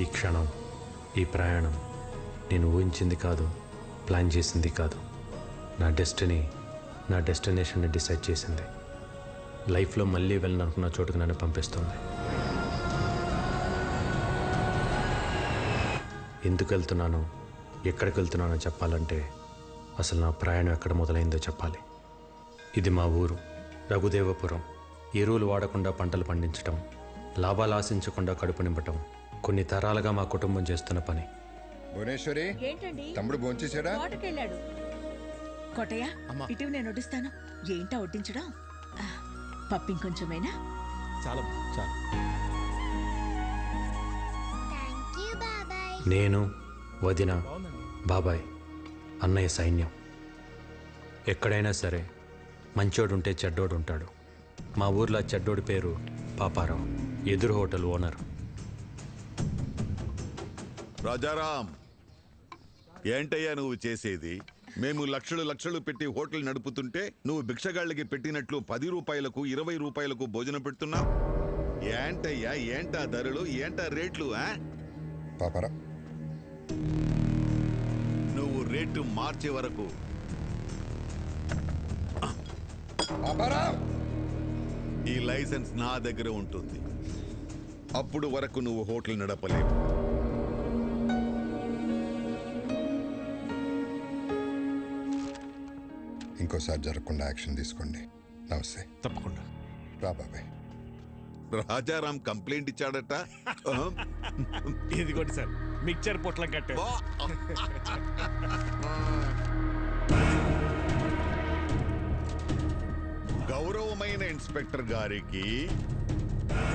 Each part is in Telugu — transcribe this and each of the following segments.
ఈ క్షణం, ఈ ప్రయాణం నేను ఊహించింది కాదు, ప్లాన్ చేసింది కాదు. నా డెస్టినీ, నా డెస్టినేషన్ని డిసైడ్ చేసింది. లైఫ్లో మళ్ళీ వెళ్ళాలనుకున్న చోటుకు నన్ను పంపిస్తుంది. ఎందుకు వెళ్తున్నానో, ఎక్కడికి వెళ్తున్నానో చెప్పాలంటే అసలు నా ప్రయాణం ఎక్కడ మొదలైందో చెప్పాలి. ఇది మా ఊరు రఘుదేవపురం. ఎరువులు వాడకుండా పంటలు పండించటం, లాభాలు ఆశించకుండా కడుపు నింపటం కొన్ని తరాలుగా మా కుటుంబం చేస్తున్న పని. భువనేశ్వరి, తమ్ముడు భోంచేశాడా? కోటయ్య, ఇటు నేను వడ్డిస్తాను. ఏంటా వడ్డించడం? పప్పింకొంచెమైనా? చాలా చాలా. నేను, వదిన, బాబాయ్, అన్నయ్య సైన్యం. ఎక్కడైనా సరే మంచోడుంటే చెడ్డోడు ఉంటాడు. మా ఊర్లో చెడ్డోడి పేరు పాపారావు, ఎదురు హోటల్ ఓనర్. రాజారాం, ఏంటయ్యా నువ్వు చేసేది? మేము లక్షలు లక్షలు పెట్టి హోటల్ నడుపుతుంటే నువ్వు భిక్షగాళ్ళకి పెట్టినట్లు 10 రూపాయలకు 20 రూపాయలకు భోజనం పెడుతున్నావు. ఏంటయ్యా, ఏంటా ధరలు, ఏంటా రేట్లు? పాపారా, నువ్వు రేటు మార్చే వరకు ఈ లైసెన్స్ నా దగ్గర ఉంటుంది. అప్పుడు వరకు నువ్వు హోటల్ నడపలేవు. ఇంకోసారి జరగకుండా యాక్షన్ తీసుకోండి. నమస్తే. తప్పకుండా రా బాబాయ్. రాజారాం కంప్లైంట్ ఇచ్చాడట. ఇదిగోండి సార్, మిక్చర్ పొట్లం కట్టే. గౌరవమైన ఇన్స్పెక్టర్ గారికి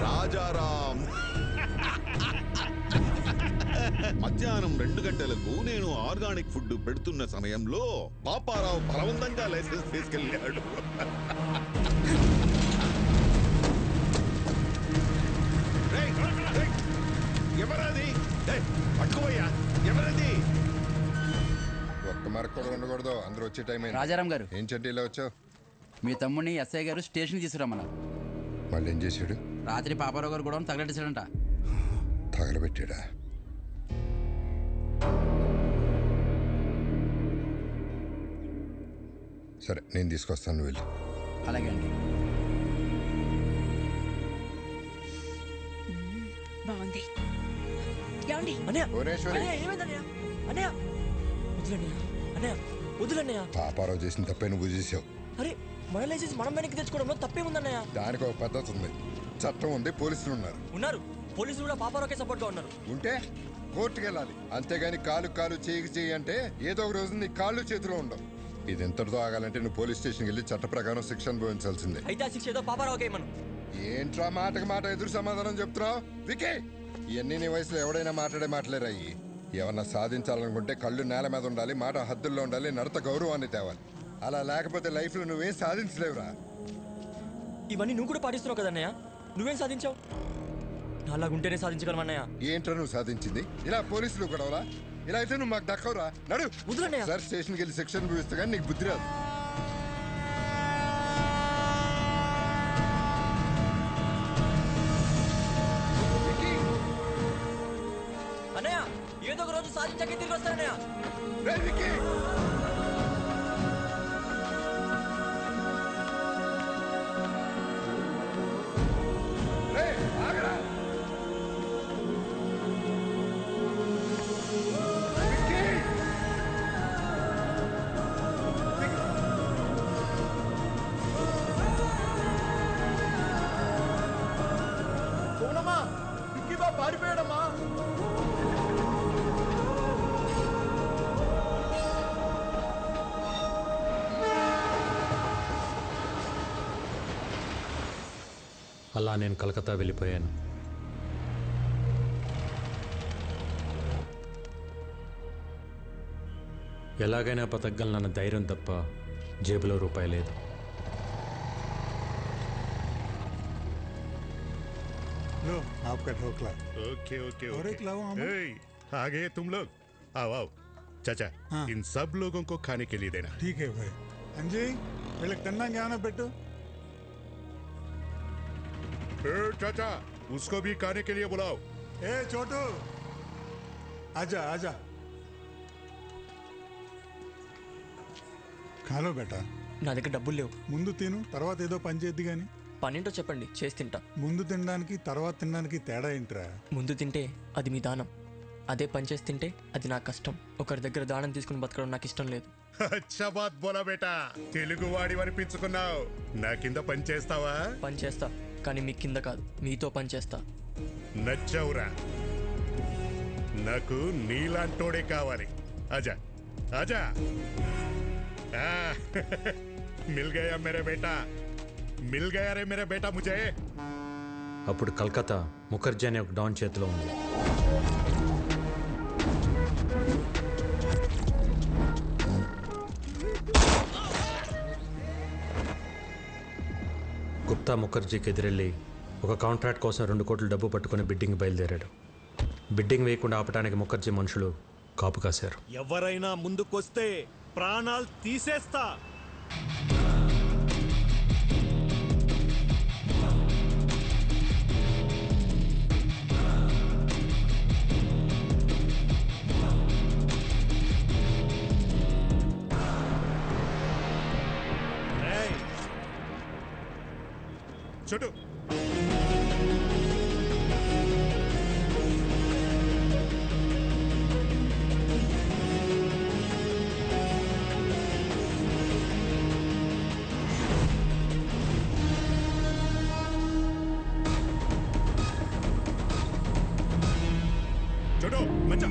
రాజారాం మధ్యాహ్నం 2 గంటలకు నేను ఆర్గానిక్ ఫుడ్ పెడుతున్న సమయంలో పాపారావు బలవంతంగా లైసెన్స్ తీసుకెళ్ళాడు. ఎవరది? పట్టుకోయ్యా, ఎవరది? ఒక్క మరక కూడా ఉండకూడదు. అందరూ వచ్చే టైం అయింది. రాజారాం గారు, ఏం చెడ్డీలో వచ్చావు? మీ తమ్ముడిని ఎస్ఐ గారు స్టేషన్ తీసుకురమ్మన్నారు. మళ్ళీ ఏం చేశాడు? రాత్రి పాపారావు గారు కూడా తగలెట్టేశాడంట. తగలబెట్టాడా? సరే, నేను తీసుకొస్తాను, నువ్వు వెళ్ళు. అలాగే అండి. బాగుంది. భువనేశ్వరి, పాపారావు చేసిన తప్పే నువ్వు చేసావు. అరే, మన లైసెన్స్ మనం వెనక్కి తెచ్చుకోవడంలో తప్పేముందన్నయ్య? దానికి ఒక పద్ధతి ఉంది, చట్టం ఉంది, పోలీసులు ఉన్నారు. పోలీసులు కూడా పాపారావుకే సపోర్ట్ గా ఉన్నారు. ఉంటే కోర్టుకు వెళ్ళాలి. అంతేగాని కాలు కాలు చేయి అంటే ఏదో ఒక రోజు నీ కాళ్ళు చేతిలో ఉండవు. ఇది ఎంతటితో ఆగాలంటే నువ్వు పోలీస్ స్టేషన్కి వెళ్ళి చట్ట ప్రకారం శిక్ష అనుభవించాల్సిందే. అయితే ఆ శిక్ష ఏదో పాపారావుకే మనం. ఏంట్రా మాటకు మాట ఎదురు సమాధానం చెప్తున్నావు? వికే, ఇవన్నీ నీ వయసులో ఎవడైనా మాట్లాడే మాటలేరాయి. ఏమన్నా సాధించాలనుకుంటే కళ్ళు నేల మీద ఉండాలి, మాట హద్దుల్లో ఉండాలి, నడత గౌరవాన్ని తేవాలి. అలా లేకపోతే లైఫ్లో నువ్వేం సాధించలేవురా. ఇవన్నీ నువ్వు కూడా పాటిస్తున్నావు కదన్నయ్య. నువ్వేం సాధించావు? అలాగుంటేనే సాధించగలమన్నయ్య. ఏంట్రా నువ్వు సాధించింది? ఇలా పోలీసులు గొడవలా? ఇలా అయితే నువ్వు మాకు దక్కవురా. నడు సార్, స్టేషన్కి వెళ్ళి శిక్షణ అనుభవిస్తే కానీ నీకు బుద్ధి రాదు. అన్నయ్య, ఏదో ఒక రోజు సాధించాక తిరిగి వస్తానన్నయ్య. పారిపోయాడమ్మా. అలా నేను కలకత్తా వెళ్ళిపోయాను. ఎలాగైనా బతకగలనన్న ధైర్యం తప్ప జేబులో రూపాయి లేదు. लो आपका ढोकला। ओके ओके और एक लाओ हम। आ गए तुम लोग, आओ आओ। चाचा, हाँ। इन सब लोगों को खाने के लिए देना। ठीक है भाई। अंजी, వీళ్ళకి తిన్నాక ఏమైనా పెట్టు. चाचा, उसको भी खाने के लिए बुलाओ। ఏ చోటు, आजा आजा ఖాలో బేటా. నా దగ్గర డబ్బులు లేవు. ముందు తిను, తర్వాత ఏదో పని చేద్ది గాని. పనేంటో చెప్పండి, చేసి తింటా. ముందు తినడానికి తర్వాత తినడానికి తేడా ఏంట్రా? ముందు తింటే అది మీ దానం, అదే పని చేసి తింటే అది నా కష్టం. ఒకరి దగ్గర దానం తీసుకుని బతకడం నాకు ఇష్టం లేదు. అచ్చా బాత్ బోలా బేటా, తెలుగు వాడి అనిపించుకున్నావు. నా కింద పని చేస్తావా? పని చేస్తా, కానీ మీ కింద కాదు, మీతో పని చేస్తా. నచ్చావురా, నాకు నీలాంటోడే కావాలి. ఆజా ఆజా. మిల్ గయా మేరే బేటా, మిల్ గయా రే మేరే బేటా ముజే. అప్పుడు కలకత్తా ముఖర్జీ అనే ఒక డాన్ చేతిలో ఉంది. గుప్తా ముఖర్జీకి ఎదురెళ్ళి ఒక కాంట్రాక్ట్ కోసం 2 కోట్ల డబ్బు పట్టుకుని బిడ్డింగ్ బయలుదేరాడు. బిడ్డింగ్ వేయకుండా ఆపడానికి ముఖర్జీ మనుషులు కాపు కాశారు. ఎవరైనా ముందుకొస్తే ప్రాణాలు తీసేస్తా. చుట్టూ చుట్టూ మంచా.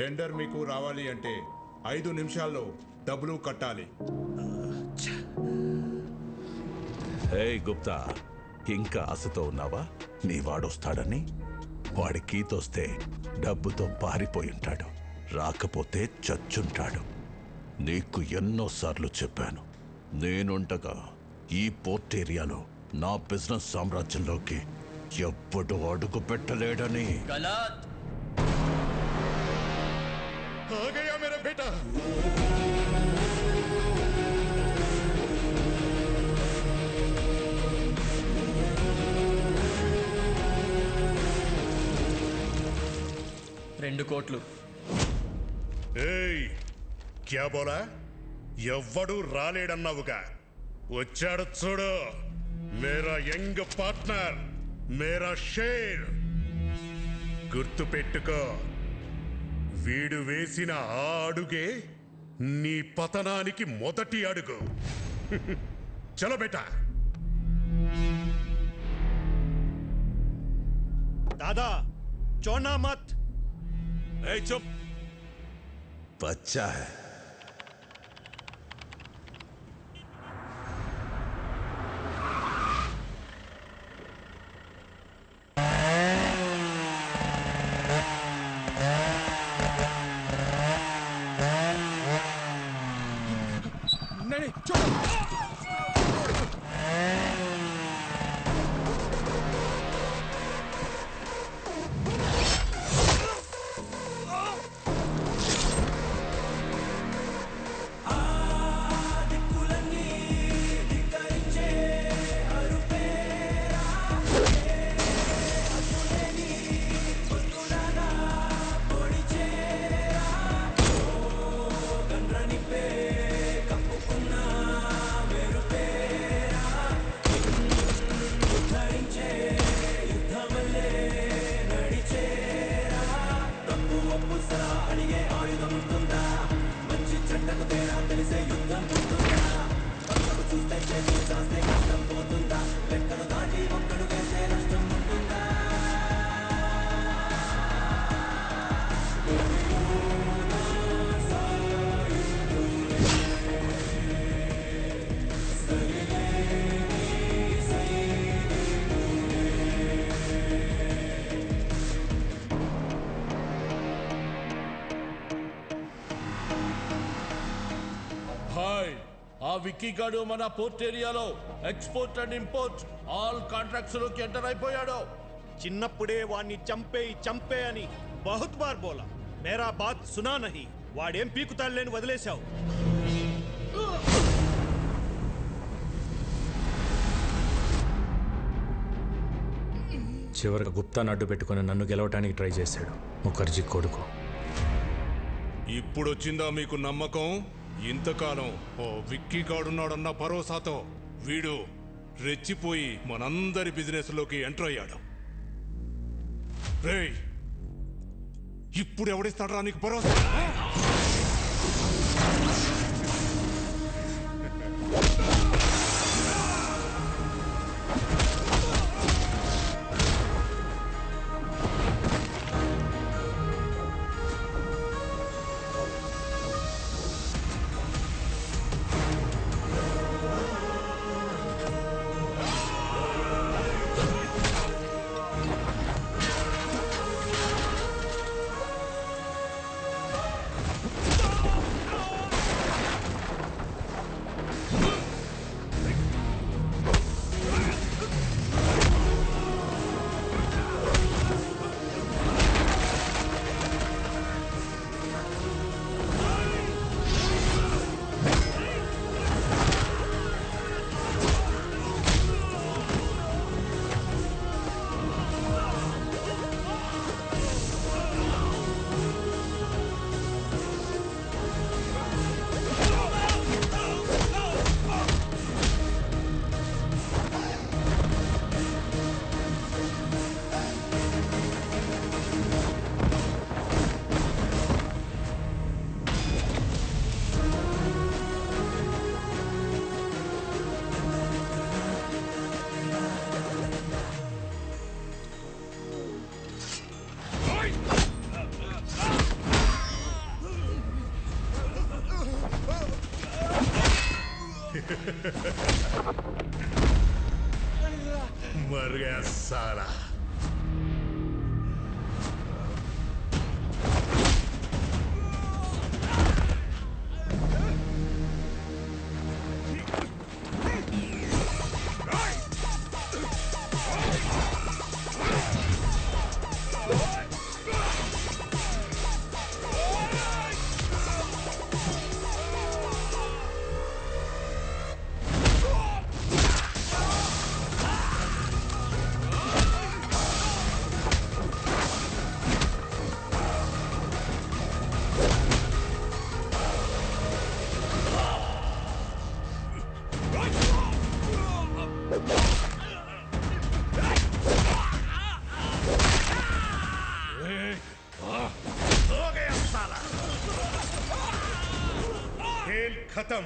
టెండర్ మీకు రావాలి అంటే 5 నిమిషాల్లో డబ్బులు కట్టాలి. హే గుప్తా, ఇంకా ఆశతో ఉన్నావా? నీ వాడొస్తాడని? వాడి కీతొస్తే డబ్బుతో పారిపోయి ఉంటాడు, రాకపోతే చచ్చుంటాడు. నీకు ఎన్నోసార్లు చెప్పాను, నేనుండగా ఈ పోర్ట్ ఏరియాలో నా బిజినెస్ సామ్రాజ్యంలోకి ఎప్పుడు అడుగు పెట్టలేడని. आ गया मेरा बेटा. రెండు కోట్లు. ఏయ్, క్యా బోలా? ఎవ్వడు రాలేడన్నావుగా, వచ్చాడు చూడు. మేరా యంగ్ పార్ట్నర్, మేరా షేర్. గుర్తు పెట్టుకో, వీడు వేసిన ఆ అడుగే నీ పతనానికి మొదటి అడుగు. చలో బేటా. దాదా చోనా మత్. ఏ చుప్, బచ్చా హై. విక్కీ గాడు మన పోర్ట్ ఏరియాలో export and import all contracts లోకి ఎంటర్ అయిపోయాడు. చిన్నప్పుడే వాణ్ణి చంపే అని బహుత్ బార్ బోలా, మేరా బాత్ సునా నహీ. వాడేం పీకుతాడులేని వదిలేశావు. చివరికి గుప్తాను అడ్డు పెట్టుకుని నన్ను గెలవటానికి ట్రై చేశాడు ముఖర్జీ కొడుకు. ఇప్పుడొచ్చిందా మీకు నమ్మకం? ఇంతకాలం ఓ విక్కీ గాడున్నాడన్న భరోసాతో వీడు రెచ్చిపోయి మనందరి బిజినెస్ లోకి ఎంటర్ అయ్యాడు. రేయ్, ఇప్పుడు ఎవడిస్తాడరా నీకు భరోసా? मर गया साला। खेल खत्म,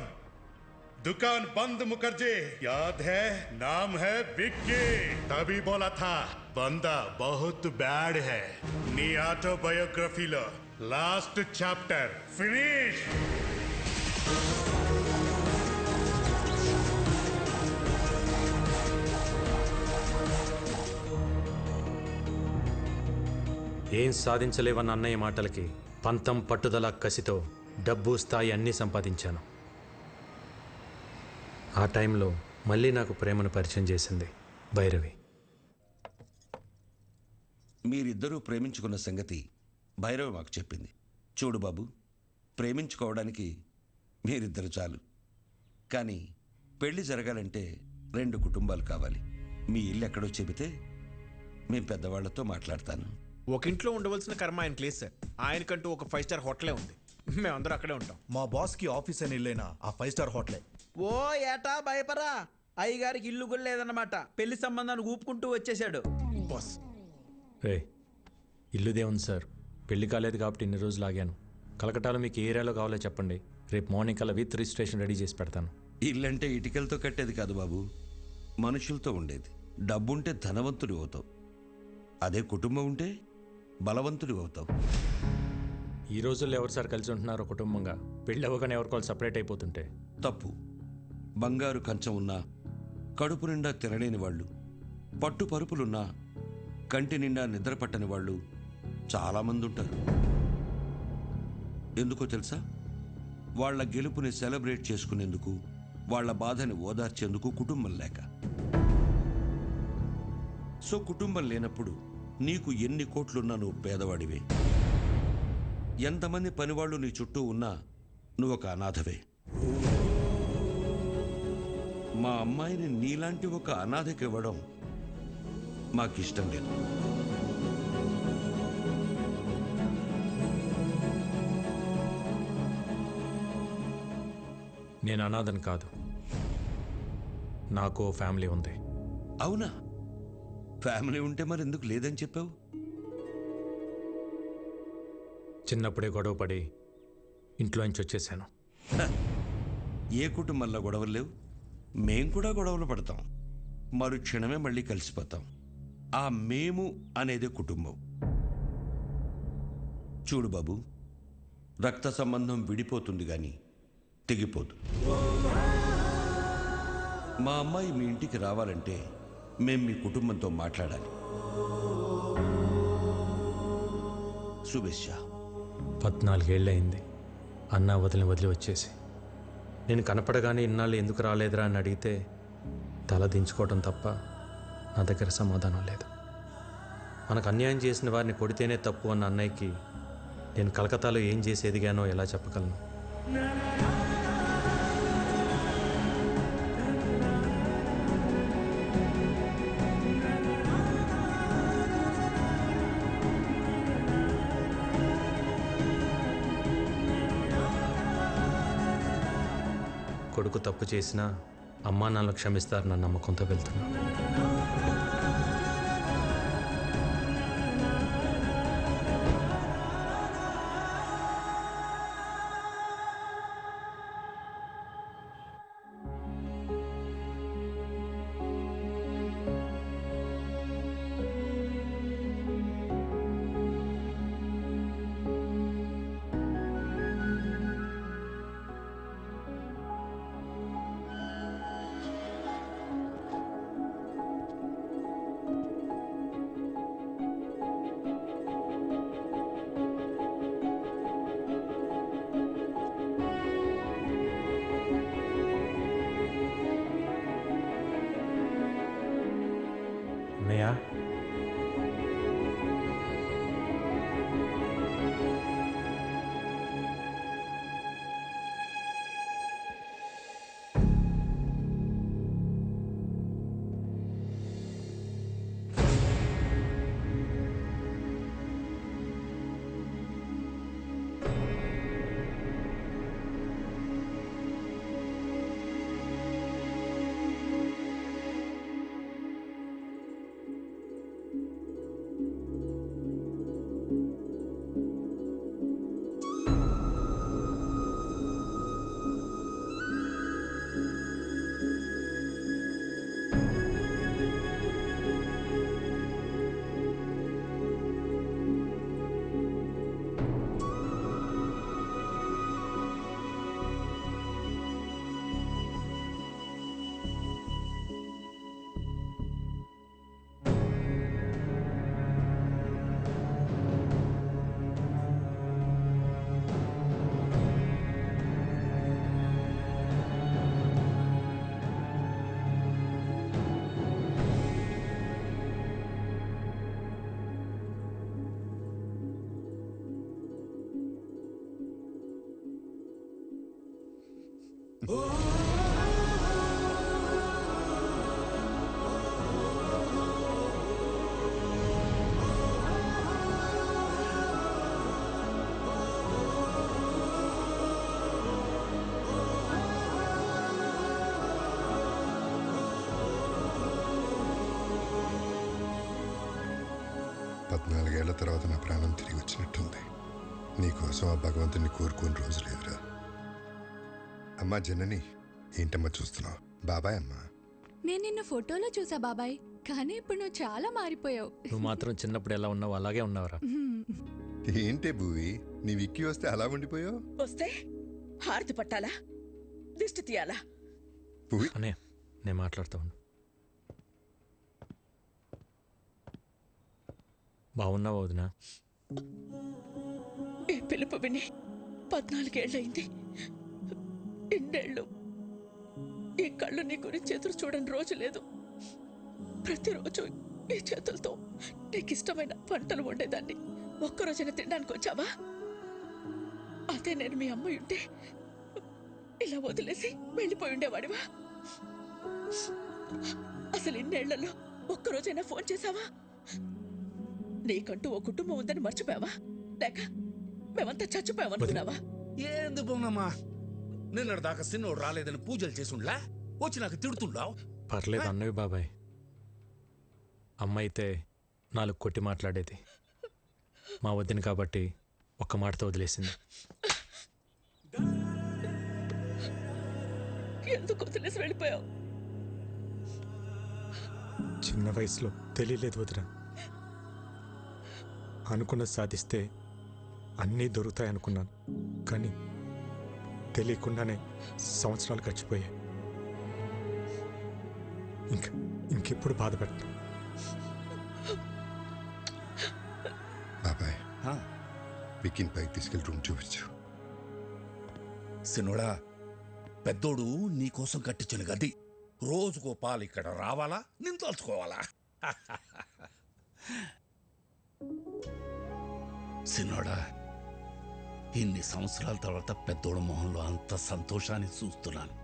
दुकान बंद। मुखर्जी याद है, नाम है विक्की। तभी बोला था बंदा बहुत बैड है। नी ऑटोबायोग्राफी लो लास्ट चैप्टर फिनिश। ఏం సాధించలేవన్న అన్నయ్య మాటలకి పంతం పట్టుదల కసితో డబ్బు స్థాయి అన్నీ సంపాదించాను. ఆ టైంలో మళ్ళీ నాకు ప్రేమను పరిచయం చేసింది భైరవి. మీరిద్దరూ ప్రేమించుకున్న సంగతి భైరవి మాకు చెప్పింది. చూడు బాబు, ప్రేమించుకోవడానికి మీరిద్దరు చాలు, కానీ పెళ్లి జరగాలంటే 2 కుటుంబాలు కావాలి. మీ ఇల్లు ఎక్కడో చెబితే మేము పెద్దవాళ్లతో మాట్లాడతాను. ఒక ఇంట్లో ఉండవలసిన కర్మ ఆయనకి లేదు సార్. ఆయనకంటూ ఒక 5 స్టార్ హోటలే ఉంది. మేమందరూ అక్కడే ఉంటాం. మా బాస్కి ఆఫీస్ అని ఇల్లైనా ఆ 5 స్టార్ హోటలే. ఓ ఏటా భయపరా, అయ్యగారికి ఇల్లు కూడా లేదన్నమాట. పెళ్లి సంబంధాన్ని ఊపుకుంటూ వచ్చేసాడు బాస్. ఇల్లుదే ఉంది సార్, పెళ్లి కాలేదు కాబట్టి ఇన్ని రోజులు ఆగాను. కలకటాలో మీకు ఏ ఏరియాలో కావాలో చెప్పండి, రేపు మార్నింగ్ కల్లా విత్ రిజిస్ట్రేషన్ రెడీ చేసి పెడతాను. ఇల్లంటే ఇటుకలతో కట్టేది కాదు బాబు, మనుషులతో ఉండేది. డబ్బుంటే ధనవంతుడి అవుతావు, అదే కుటుంబం ఉంటే బలవంతుడి అవుతావు. ఈ రోజుల్లో ఎవరు సార్ కలిసి ఉంటున్నారో కుటుంబంగా? పెళ్ళి అవ్వగానే ఎవరికోవాలి సపరేట్ అయిపోతుంటే తప్పు. బంగారు కంచం ఉన్నా కడుపు నిండా తినలేని వాళ్ళు, పట్టు పరుపులున్నా కంటి నిండా నిద్ర పట్టని వాళ్ళు చాలామంది ఉంటారు. ఎందుకో తెలుసా? వాళ్ళ గెలుపుని సెలబ్రేట్ చేసుకునేందుకు వాళ్ళ బాధని ఓదార్చేందుకు కుటుంబం లేక. సో కుటుంబం లేనప్పుడు నీకు ఎన్ని కోట్లున్నా నువ్వు పేదవాడివే. ఎంతమంది పనివాళ్ళు నీ చుట్టూ ఉన్నా నువ్వు ఒక అనాథవే. మా అమ్మాయిని నీలాంటి ఒక అనాథకి ఇవ్వడం మాకిష్టం లేదు. నేను అనాథని కాదు, నాకు ఫ్యామిలీ ఉంది. అవునా? ఫ్యామిలీ ఉంటే మరి ఎందుకు లేదని చెప్పావు? చిన్నప్పుడే గొడవ పడి ఇంట్లోంచి వచ్చేసాను. ఏ కుటుంబంలో గొడవలు లేవు? మేం కూడా గొడవలు పడతాం, మరుక్షణమే మళ్ళీ కలిసిపోతాం. ఆ మేము అనేది కుటుంబం. చూడు బాబు, రక్త సంబంధం విడిపోతుంది కానీ తెగిపోదు. మా అమ్మాయి మీ ఇంటికి రావాలంటే మేం మీ కుటుంబంతో మాట్లాడాలి. శుభేచ్ఛ. 14 ఏళ్ళయింది అన్న వదిలి వచ్చేసి. నేను కనపడగానే ఇన్నాళ్ళు ఎందుకు రాలేదురా అని అడిగితే తల దించుకోవడం తప్ప నా దగ్గర సమాధానం లేదు. మనకు అన్యాయం చేసిన వారిని కొడితేనే తప్పు అన్న అన్నయ్యకి నేను కలకత్తాలో ఏం చేసి ఎదిగానో ఎలా చెప్పగలను? కొడుకు తప్పు చేసినా అమ్మా నాన్నలు క్షమిస్తారన్న నమ్మకంతో వెళ్తున్నా. అన్నయ్య, పద్నాలుగేళ్ల తర్వాత నా ప్రాణం తిరిగి వచ్చినట్టుంది. నీకోసం ఆ భగవంతుని కోరుకోని రోజు లేదురా. అమ్మా జనని, ఏంటమ్మా చూస్తున్నావు? బాబాయ్ అమ్మా. నేను నిన్ను ఫోటోలో చూసా బాబాయ్, కానీ ఇప్పుడు నువ్వు చాలా మారిపోయావు. నువ్వు మాత్రం చిన్నప్పుడు ఎలా ఉన్నావు అలాగే ఉన్నావురా. ఏంటే భూవి, నీ విక్కీ వస్తే అలా ఉండిపోయావు? వస్తే హారతి పట్టాలా, దిష్టి తీయాలా? అనే నేను మాట్లాడుతూ ఉండు. బాగున్నావు వదినా? ఈ పిలుపు విని 14 ఏళ్ళయింది. ఇన్నేళ్ళు ఈ కళ్ళు నీ గురించి ఎదురు చూడని రోజు లేదు. ప్రతిరోజు ఈ చేతులతో నీకు ఇష్టమైన వంటలు వండేదాన్ని. ఒక్కరోజైనా తినడానికి వచ్చావా? అదే నేను మీ అమ్మాయి ఉంటే ఇలా వదిలేసి వెళ్ళిపోయి ఉండేవాడివా? అసలు ఇన్నేళ్లలో ఒక్కరోజైనా ఫోన్ చేశావా? నీకంటూ ఓ కుటుంబం ఉందని మర్చిపోయావా? లేక మేమంతా చచ్చిపోయామనుకున్నావా? ఏంది బొమ్మమ్మా, నిన్నటి దాకా సిన్నోడు రాలేదని పూజలు చేసుండ్లా వచ్చి నాకు తిడుతుండావు. పర్లేదు అన్నవి బాబాయ్. అమ్మ అయితే 4 కొట్టి మాట్లాడేది. మా వద్దని కాబట్టి ఒక్క మాటతో వదిలేసింది. ఎందుకు వదిలేసి వెళ్ళిపోయావు? చిన్న వయసులో తెలియలేదు వదిన. అనుకున్నది సాధిస్తే అన్నీ దొరుకుతాయనుకున్నాను. కానీ తెలియకుండానే సంవత్సరాలు గడిచిపోయాయి. ఇంకెప్పుడు బాధపడతాను. బాబాయ్, విక్కీని పైకి తీసుకెళ్ళి రూమ్ చూపించు. సిన్నోడా, పెద్దోడు నీకోసం కట్టించిన గది రోజుకో పాలు ఇక్కడ రావాలా, నేను తలుచుకోవాలా? సిన్నోడా, ఇన్ని సంవత్సరాల తర్వాత పెద్దోడు మొహంలో అంత సంతోషాన్ని చూస్తున్నాను.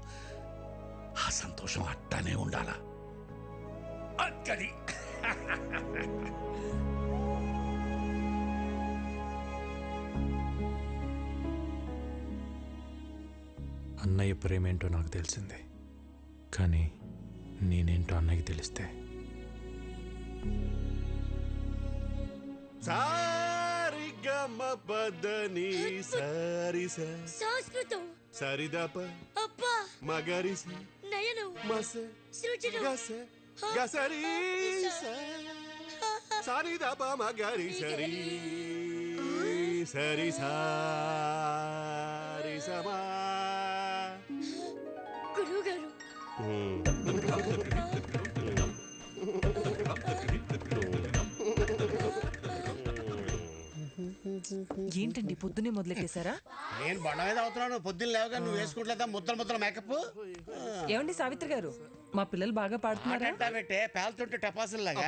ఆ సంతోషం అట్టానే ఉండాలా. అక్కడి అన్నయ్య ప్రేమేంటో నాకు తెలిసింది. కానీ నేనేంటో అన్నయ్యకి తెలిస్తే సారిగమపదని సారి సంస్కృతం సరిదప అబ్బా మగరిస నయనం మస సృజనం గస గసరి సరిదప మగరి సరి సరి సారి సమా. గురువు గారు ఏంటండి పొద్దునే మొదలెట్టేశారా? నేను బండ మీద అవుతున్నాను. పొద్దున్న లేవగా నువ్వు వేసుకుంటలేదా ముద్దల మేకప్? ఏమండి సావిత్రి గారు, మా పిల్లలు బాగా పాడుతున్నారా? పెట్టే పేలుతుంటే టపాసుల్లాగా.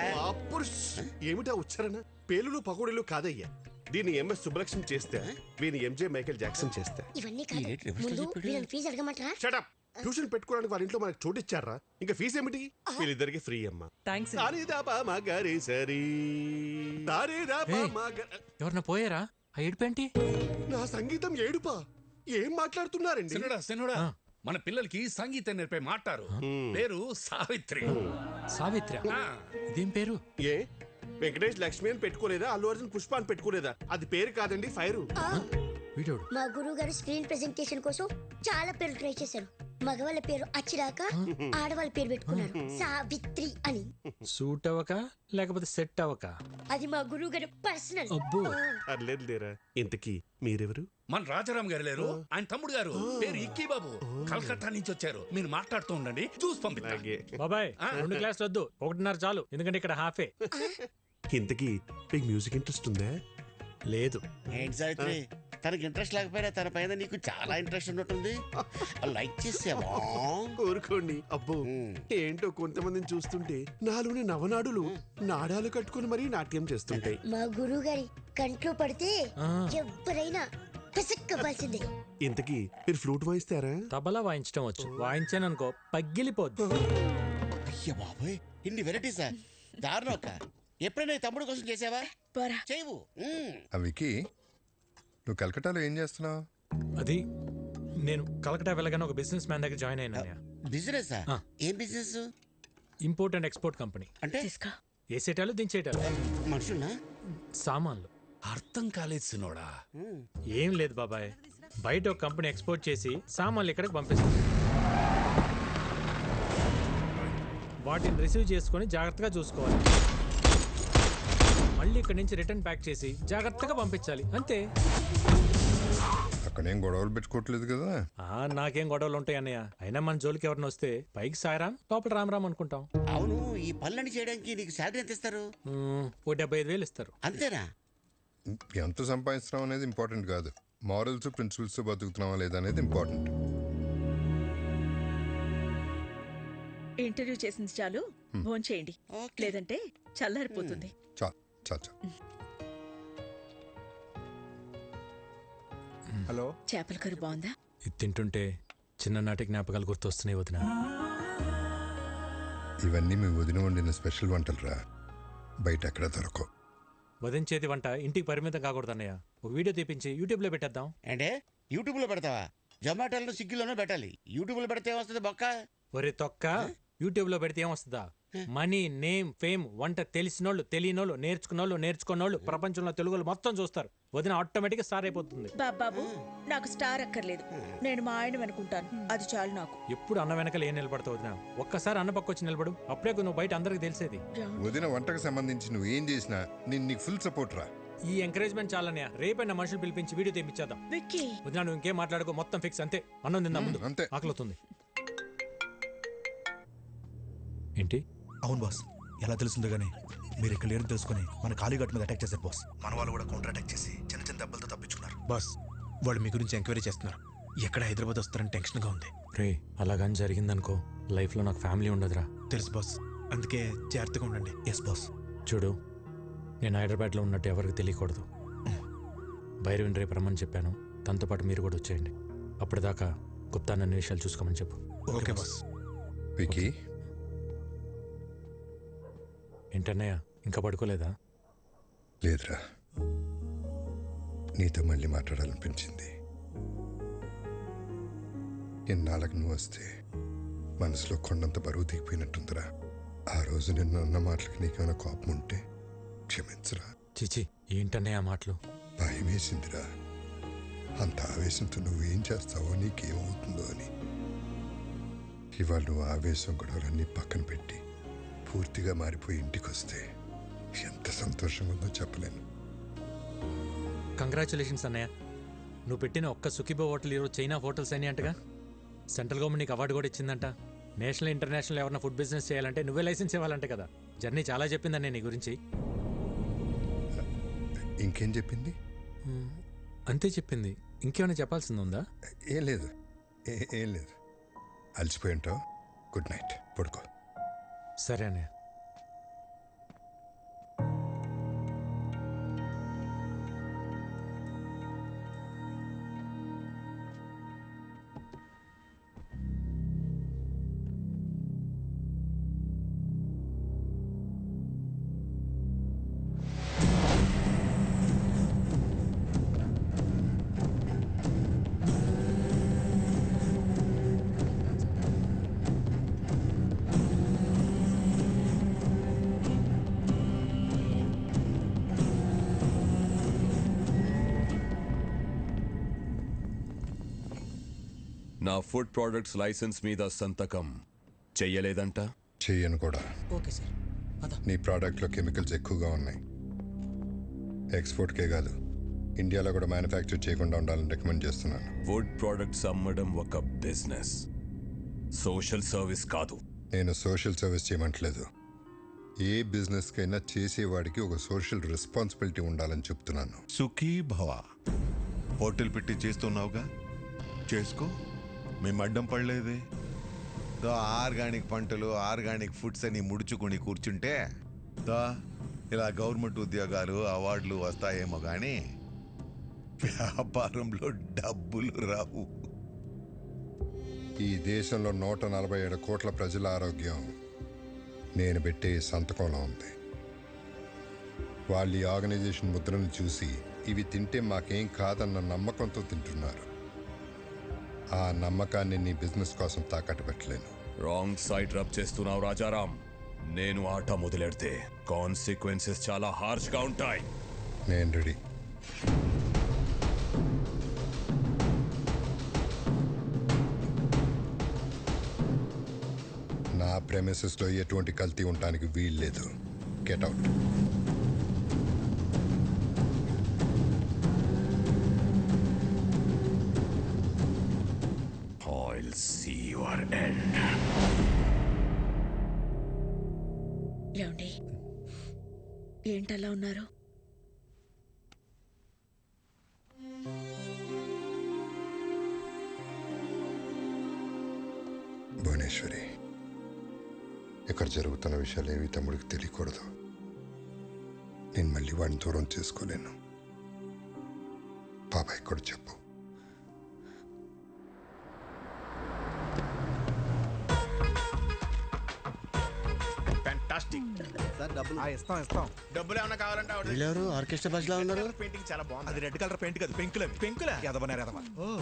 ఏమిటా ఉచ్చారణ? పేలులు పకోడీలు కాదయ్యా. దీన్ని ఎంఎస్ సుబ్బలక్ష్మి చేస్తే, వీని ఎంజే మైకేల్ జాక్సన్ చేస్తే. ఇవన్నీ కాదు, ముందు వీళ్ళని ఫీజు అడగమంటారా? షటప్. ట్యూషన్ పెట్టుకోవడానికి వాళ్ళ ఇంట్లో మనకు చోటు ఇచ్చారా? ఇంకా ఫీజు ఏమిటి? వీళ్ళిద్దరికి ఫ్రీ అమ్మా. థ్యాంక్స్. ఎవరన్నా పోయారా? ఆ ఏడుపేంటి? నా సంగీతం ఏడుపా? ఏం మాట్లాడుతున్నారండి? సిన్నోడా, మన పిల్లలకి సంగీతం నేర్పే మాటారు. పేరు సావిత్రి. సావిత్రి? ఇదేం పేరు? ఏ వెంకటేష్ లక్ష్మి అని పెట్టుకోలేదా? అల్లు అర్జున్ పుష్ప అని పెట్టుకోలేదా? అది పేరు కాదండి, ఫైరు. మా గురువు గారు స్క్రీన్ ప్రెజెంటేషన్ కోసం చాలా పేర్లు ట్రై చేశారు. మగవాళ్ళ పేరు అచ్చిరాక ఆడవాళ్ళ పేరు పెట్టుకున్నారు సావిత్రి అని. సూట్ అవ్వక లేకపోతే సెట్ అవ్వక? అది మా గురువు గారు పర్సనల్. అర్లేదు లేరా. ఇంతకీ మీరెవరు? మన రాజారాం గారు లేరు, ఆయన తమ్ముడు గారు. పేరు ఇక్కీ బాబు. కలకత్తా నుంచి వచ్చారు. మీరు మాట్లాడుతూ ఉండండి, చూసి పంపిస్తా. బాబాయ్ 2 క్లాసులు వద్దు, 1.5 చాలు. ఎందుకంటే ఇక్కడ హాఫే. ఇంతకీ మీకు మ్యూజిక్ ఇంట్రెస్ట్ ఉందా? లేదు. ఏంటి సావిత్రి, తనకి ఇంట్రెస్ట్ లేకపోయినా తన పైన నీకు చాలా ఇంట్రెస్ట్ ఉన్నట్టుంది. లైక్ చేసావా? కోరుకోండి. అబ్బో ఏంటో కొంతమందిని చూస్తుంటే నాలోని నవనాడులు నాడాలు కట్టుకుని మరీ నాట్యం చేస్తుంటాయి. మా గురువు గారి కంట్లో పడితే ఎవరైనా పిసక్కవలసిందే. ఇంతకీ మీరు ఫ్లూట్ వాయిస్తారా? తబలా వాయించడం వచ్చు. వాయించాననుకో పగిలిపోద్దు. అయ్య బాబోయ్, ఇన్ని వెరైటీసా? దారుణం. ఎప్పుడైనా తమ్ముడు కోసం చేసావా? చేయవు. వికీ, నువ్వు కలకటాలో ఏం చేస్తున్నావు? అది నేను కలకటా వెళ్ళగానే ఒక బిజినెస్ మ్యాన్ దగ్గర జాయిన్ అయినా. బిజినెస్? ఏం business? Import and export company. అంటే వేసేటాలు దించేటాలు. మనుషున్నా? సామాన్లు. అర్థం కాలేదు సినోడా. ఏం లేదు బాబాయ్, బయట ఒక కంపెనీ ఎక్స్పోర్ట్ చేసి సామాన్లు ఇక్కడికి పంపిస్తుంది. వాటిని రిసీవ్ చేసుకొని జాగ్రత్తగా చూసుకోవాలి. మళ్ళీ ఇక్కడి నుంచి రిటర్న్ ప్యాక్ చేసి జాగ్రత్తగా పంపించాలి. అంతే. అక్కడేం గొడవలు పెట్టుకోవట్లేదు కదా? నాకేం గొడవలు ఉంటాయి అన్నయ్య. అయినా మన జోలికి ఎవరిని వస్తే పైకి సాయరాం, లోపల రామరామ్ అనుకుంటాం. అవును, ఈ పనులన్నీ చేయడానికి నీకు శాలరీ ఎంత ఇస్తారు? ఓ 75,000 ఇస్తారు. అంతేనా? ఎంత సంపాదిస్తున్నాం అనేది ఇంపార్టెంట్ కాదు, మారల్స్ ప్రిన్సిపల్స్ బతుకుతున్నావా లేదా అనేది ఇంపార్టెంట్. ఇంటర్వ్యూ చేసింది చాలు, భోంచేయండి, లేదంటే చల్లారిపోతుంది. హలో, చేపల కర్రీ బాగుందా? ఇది తింటుంటే చిన్ననాటి జ్ఞాపకాలు గుర్తొస్తున్నాయి వదిన. ఇవన్నీ మీ వదిన వండిన స్పెషల్ వంటలు రా, బయట ఎక్కడ దొరకవు. వదిన చేతి వంట ఇంటికి పరిమితం కాకూడదు అన్నయ్య. ఒక వీడియో తీపించి యూట్యూబ్లో పెట్టేద్దాం. అంటే యూట్యూబ్లో పెడతావా? జొమాటోలో స్విగ్గీలోనే పెట్టాలి. యూట్యూబ్లో పెడితే ఏమొస్తుంది బొక్క? ఒరే తొక్క, యూట్యూబ్లో పెడితే ఏమొస్తుందా? మనీ, నేమ్, ఫేమ్, వంట తెలిసినోళ్ళు, తెలియనోళ్ళు, నేర్చుకున్నోళ్ళు ప్రపంచంలో తెలుగులు మొత్తం చూస్తారు. వదిన ఆటోమేటిక్గా స్టార్ అయిపోతుంది. బాబు, నాకు స్టార్ అక్కర్లేదు, నేను మా ఆయన అనుకుంటాను, అది చాలు నాకు. ఎప్పుడు అన్న వెనకాల ఏం నిలబడతావు వదిన? ఒక్కసారి అన్న పక్క వచ్చి నిలబడు, అప్పుడే నువ్వు బయట అందరికి తెలిసేది. వదిన వంటకు సంబంధించి నువ్వు ఏం చేసినా నేను నీకు ఫుల్ సపోర్ట్ రా. ఈ ఎంకరేజ్మెంట్ చాలన్నయ్య. రేపైనా మనుషులు పిలిపించి వీడియో తెప్పించేద్దాం. వదిన నువ్వు ఇంకేం మాట్లాడుకో, మొత్తం ఫిక్స్. అంతే, అన్నం తిందాం ముందు, అంతే. ఆకలితుంది. ఏంటి? అవును బాస్, ఎలా తెలుస్తుందో గానీ మీరు ఇక్కడ లేరు తెలుసుకుని మన కాళీఘాట్ మీద అటాక్ చేశారు బాస్. మన వాళ్ళు కూడా కౌంటర్ అటాక్ చేసి చిన్న చిన్న దెబ్బలతో తప్పించుకున్నారు బాస్. వాళ్ళు మీ గురించి ఎంక్వైరీ చేస్తున్నారు. ఎక్కడ హైదరాబాద్ వస్తారని టెన్షన్గా ఉంది. రే, అలాగని జరిగిందనుకో, లైఫ్లో నాకు ఫ్యామిలీ ఉండదురా. తెలుసు బాస్, అందుకే జాగ్రత్తగా ఉండండి. Yes boss. చూడు, నేను హైదరాబాద్లో ఉన్నట్టు ఎవరికి తెలియకూడదు. భైరవిని రేపు రమ్మని చెప్పాను, తనతో పాటు మీరు కూడా వచ్చేయండి. అప్పటిదాకా గుప్తా నన్ను విషయాలు చూసుకోమని చెప్పు. Okay boss. వికీ, ఏంటన్నయ్య, ఇంకా పడుకోలేదా? లేదురా, నీతో మళ్ళీ మాట్లాడాలనిపించింది. ఎన్నాళ్ళకి నువ్వు వస్తే మనసులో కొండంత బరువు దిగిపోయినట్టుందిరా. ఆ రోజు నిన్ను అన్న మాటలకి నీకేమైనా కోపం ఉంటే క్షమించరా. చిచి, ఏంటన్నయ్య ఆ మాటలు? భయం వేసిందిరా, అంత ఆవేశంతో నువ్వేం చేస్తావో, నీకేమవుతుందో అని. ఇవాళ నువ్వు ఆవేశం గొడవలన్నీ పక్కన పెట్టి పూర్తిగా మారిపోయి ఇంటికి వస్తే ఎంత సంతోషంగా ఉందో చెప్పలేను. కంగ్రాచులేషన్స్ అన్నయ్య. నువ్వు పెట్టిన ఒక్క సుఖీబో హోటల్ ఈరోజు చైనా హోటల్స్ అని అంటగా. సెంట్రల్ గవర్నమెంట్ నీకు అవార్డు కూడా ఇచ్చిందంట. నేషనల్ ఇంటర్నేషనల్ ఎవరైనా ఫుడ్ బిజినెస్ చేయాలంటే నువ్వే లైసెన్స్ ఇవ్వాలంటే కదా. జర్నీ చాలా చెప్పిందన్న నీ గురించి. ఇంకేం చెప్పింది? అంతే చెప్పింది. ఇంకేమైనా చెప్పాల్సింది ఉందా? ఏం లేదు, ఏం లేదు. అలసిపోయి ఉంటావు. గుడ్ నైట్, పడుకో. సరే అన్నయ్య. నా ఫుడ్ ప్రొడక్ట్స్ లైసెన్స్ మీద సంతకం చెయ్యలేదంట? చెయ్యను కూడా. Okay sir. నీ ప్రోడక్ట్లో కెమికల్స్ ఎక్కువగా ఉన్నాయి. ఎక్స్పోర్ట్కే కాదు, ఇండియాలో కూడా మ్యానుఫ్యాక్చర్ చేయకుండా ఉండాలని రికమెండ్ చేస్తున్నాను. ఫుడ్ ప్రొడక్ట్స్ అమ్మడం ఒక బిజినెస్, సోషల్ సర్వీస్ కాదు. నేను సోషల్ సర్వీస్ చేయమంటలేదు. ఏ బిజినెస్కైనా చేసేవాడికి ఒక సోషల్ రెస్పాన్సిబిలిటీ ఉండాలని చెప్తున్నాను. సుఖీ భవ. హోటల్ పెట్టి చేస్తున్నావుగా, చేసుకో. మేము అడ్డం పడలేదే. ఆర్గానిక్ పంటలు, ఆర్గానిక్ ఫుడ్స్ అని ముడుచుకుని కూర్చుంటే ఇలా గవర్నమెంట్ ఉద్యోగాలు, అవార్డులు వస్తాయేమో కానీ వ్యాపారంలో డబ్బులు రావు. ఈ దేశంలో 147 కోట్ల ప్రజల ఆరోగ్యం నేను పెట్టే సంతకంలో ఉంది. వాళ్ళు ఈ ఆర్గనైజేషన్ ముద్రను చూసి ఇవి తింటే మాకేం కాదన్న నమ్మకంతో తింటున్నారు. ఆ నమ్మకాన్ని నీ బిజినెస్ కోసం తాకట్టు పెట్టలేను. రాంగ్ సైడ్ రబ్ చేస్తున్నావు రాజారాం. నేను ఆట మొదలెడితే కాన్సిక్వెన్సెస్ చాలా హార్ష్గా ఉంటాయి. నేను రెడీ. నా ప్రెమిసెస్లో ఎటువంటి కల్తీ ఉండడానికి వీల్లేదు. Get out. I'll see your end. ఏమండి, ఏంటలా ఉన్నారు? భువనేశ్వరి, ఇక్కడ జరుగుతున్న విషయాలు ఏవి తమ్ముడికి తెలియకూడదు. నేను మళ్ళీ వాడిని దూరం చేసుకోలేను. బాబాయ్ కూడా చెప్పు. ఇస్తాం డబ్బులు ఏమన్నా కావాలంటే వీళ్ళెవరు ఆర్కెస్ట్రా బస్సులో ఉన్నారు? పెయింటింగ్ చాలా బాగుంది. అది రెడ్ కలర్ పెయింట్ కాదు, పెంకులే. పెంకులా?